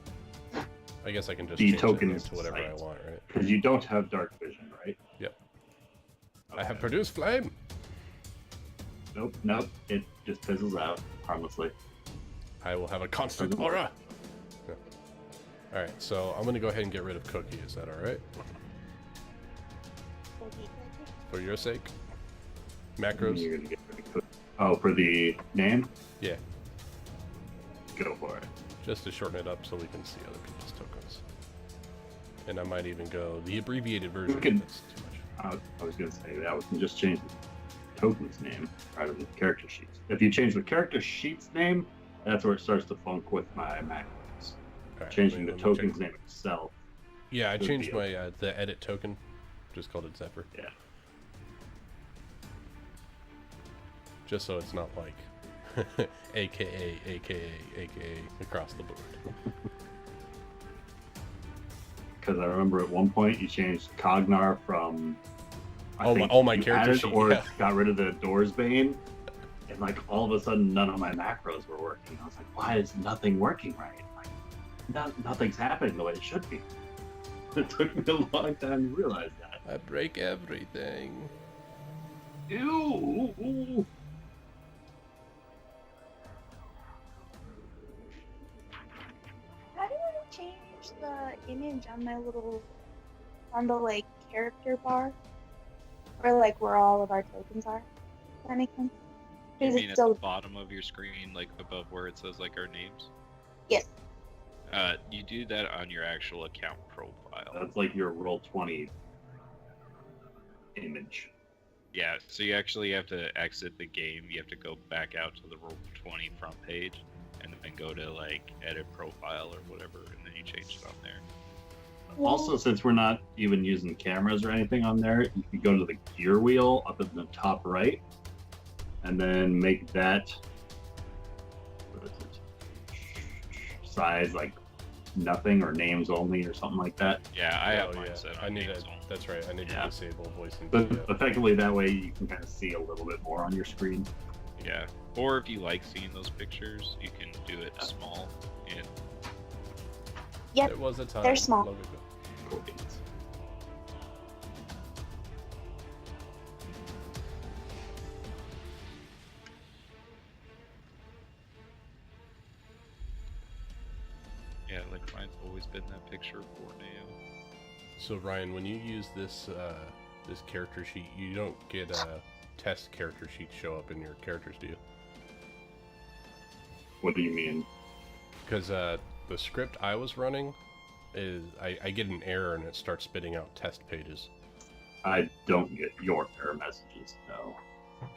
I guess I can just The change that tokens to whatever I site. want, right? Because you don't have dark vision, right? Yep. I have Okay. produced flame! Nope. It just fizzles out harmlessly. I will have a constant aura! Yeah. Alright, so I'm going to go ahead and get rid of Cookie. Is that alright? For your sake? Macros? You're gonna get rid of cookie. Oh, for the name? Yeah. Go for it. Just to shorten it up so we can see other people's tokens. And I might even go the abbreviated version can- if that's too much. I was gonna say that we can just change the token's name out of the character sheets. If you change the character sheet's name, that's where it starts to funk with my macros. Alright, Changing the let me token's check. name itself. Yeah, I Good changed deal. my the edit token. Just called it Zephyr. Yeah. Just so it's not like AKA, AKA, AKA across the board. Because I remember at one point you changed Cognar from. Oh, my you character added sheet, or yeah. got rid of the Doors Bane, and like all of a sudden none of my macros were working. I was like, why is nothing working right? Like, nothing's happening the way it should be. It took me a long time to realize that. I break everything. Ew. the image on my little, on the like character bar, or like where all of our tokens are. Does that make sense? You Is mean it at still? the bottom of your screen, like above where it says like our names? Yes. You do that on your actual account profile. That's like your Roll20 image. Yeah, so you actually have to exit the game. You have to go back out to the Roll20 front page, and then go to like edit profile or whatever, and then you change it on there. Also, since we're not even using cameras or anything on there, you can go to the gear wheel up in the top right, and then make that what is it, size like nothing or names only or something like that. Yeah, I have Oh, mine yeah. set I on need names to. only. That's right. I need Yeah. to disable voice and But video. effectively, that way you can kind of see a little bit more on your screen. Yeah, or if you like seeing those pictures, you can do it small. And Yep. There was a time. They're small. long ago. Cool beans. yeah, like mine's always been that picture for now. So Ryan, when you use this this character sheet, you don't get a test character sheet show up in your characters, do you? What do you mean? Because the script I was running is I get an error and it starts spitting out test pages. I don't get your error messages. No.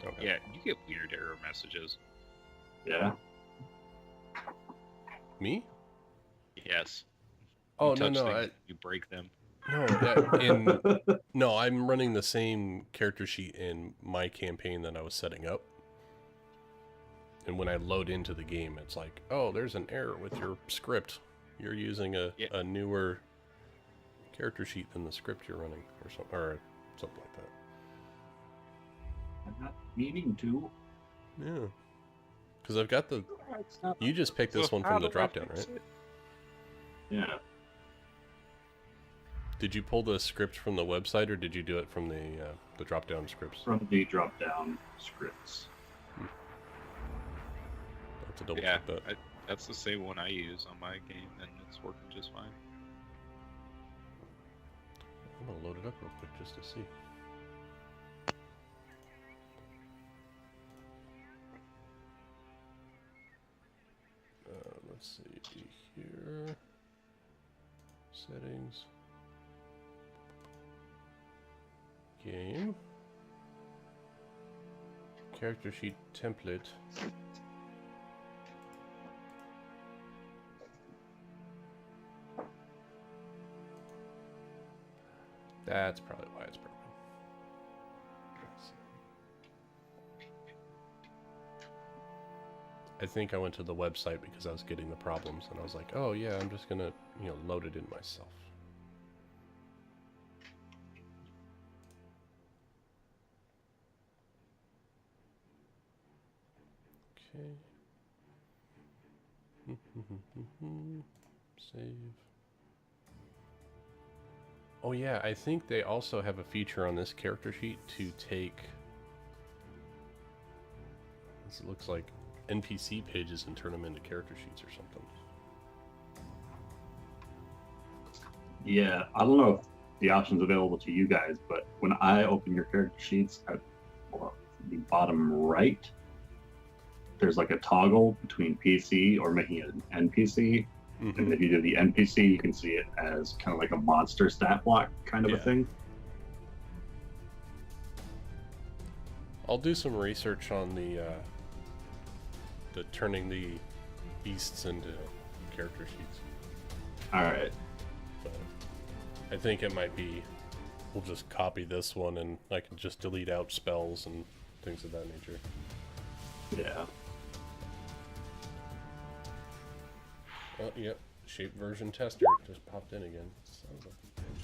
Okay. Yeah, you get weird error messages. Yeah. Me? Yes. Oh You no touch no things, you break them. no, I'm running the same character sheet in my campaign that I was setting up. And when I load into the game, it's like, oh, there's an error with your script. You're using a newer character sheet than the script you're running, or something like that. I'm not meaning to. Yeah. Because I've got the. You just picked this one from the drop down, right? Yeah. Did you pull the script from the website, or did you do it from the drop down scripts? From the drop down scripts. I'll have to double Yeah, check that. that's the same one I use on my game, and it's working just fine. I'm gonna load it up real quick just to see. Let's see here. Settings. Game. Character sheet template. That's probably why it's broken. Let's see. I think I went to the website because I was getting the problems, and I was like, "Oh yeah, I'm just gonna, load it in myself." Okay. Save. Oh yeah, I think they also have a feature on this character sheet to take. This looks like NPC pages and turn them into character sheets or something. Yeah, I don't know if the option's available to you guys, but when I open your character sheets at the bottom right, there's like a toggle between PC or making it an NPC. Mm-hmm. And if you do the NPC, you can see it as kind of like a monster stat block kind of a thing. I'll do some research on the turning the beasts into character sheets. All right. But I think it might be. We'll just copy this one, and I can just delete out spells and things of that nature. Yeah. Oh, yep. Shape version tester just popped in again. Son of a bitch.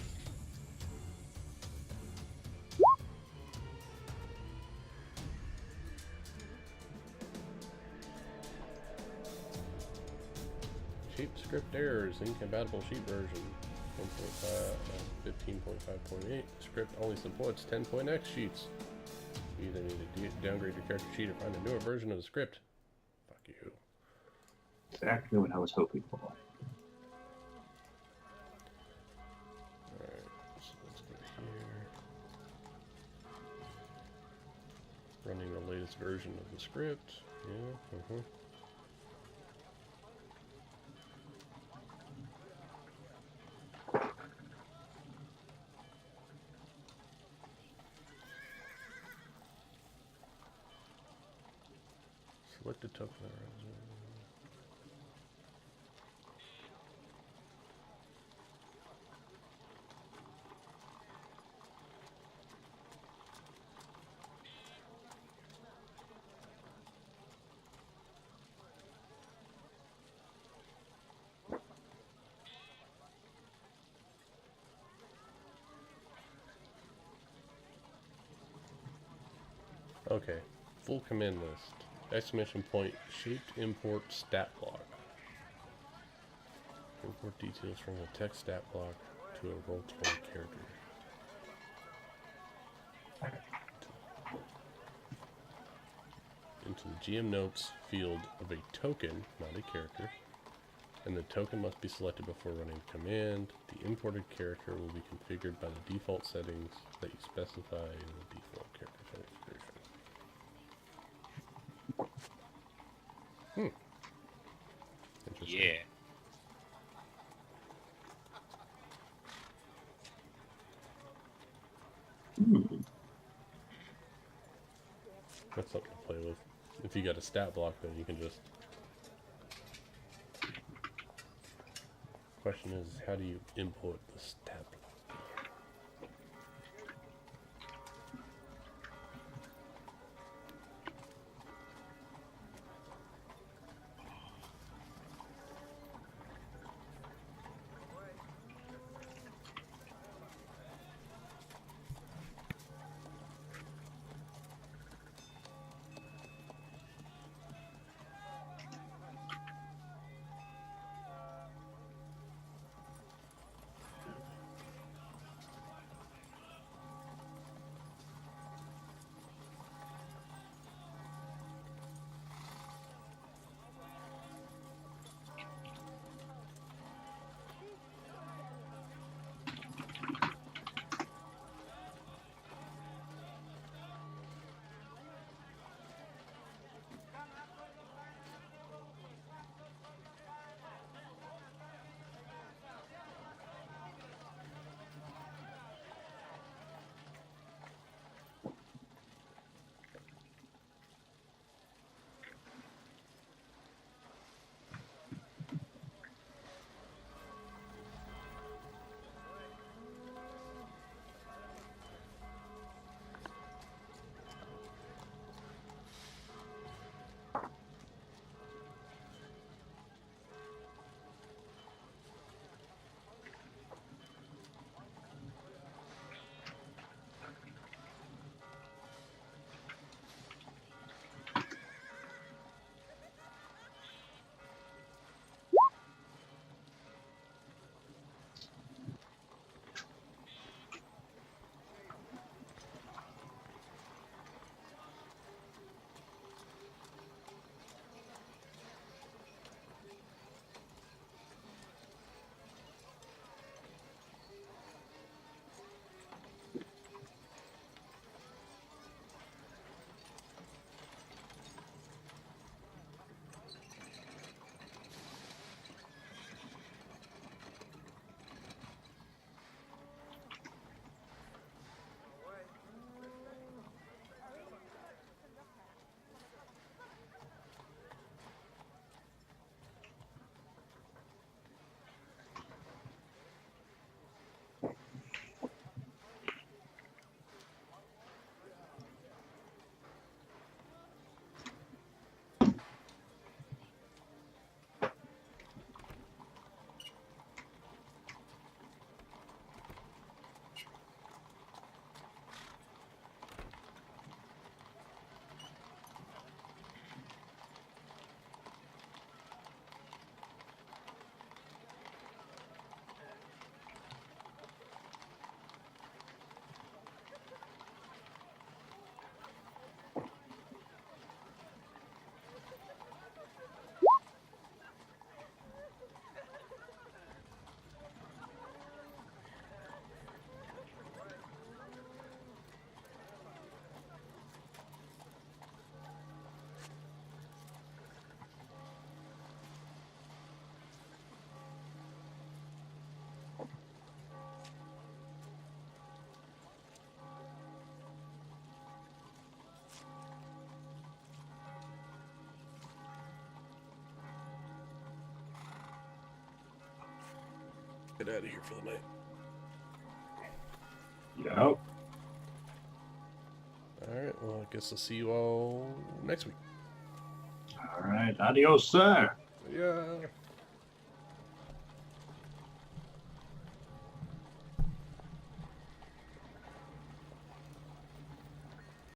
Shape script errors, incompatible sheet version. 15.5.8. Script only supports 10.x sheets. You either need to downgrade your character sheet or find a newer version of the script. Fuck you. Exactly what I was hoping for. Running the latest version of the script. Yeah. Select a token. Okay, full command list. Exclamation point, shaped import stat block. Import details from a text stat block to a Roll20 character. Into the GM notes field of a token, not a character, and the token must be selected before running the command. The imported character will be configured by the default settings that you specify in the default character configuration. Interesting. Yeah. That's something to play with. If you got a stat block, then you can just... Question is, how do you import the stat block? Get out of here for the night. Yep. All right. Well, I guess I'll see you all next week. All right. Adios, sir. Yeah.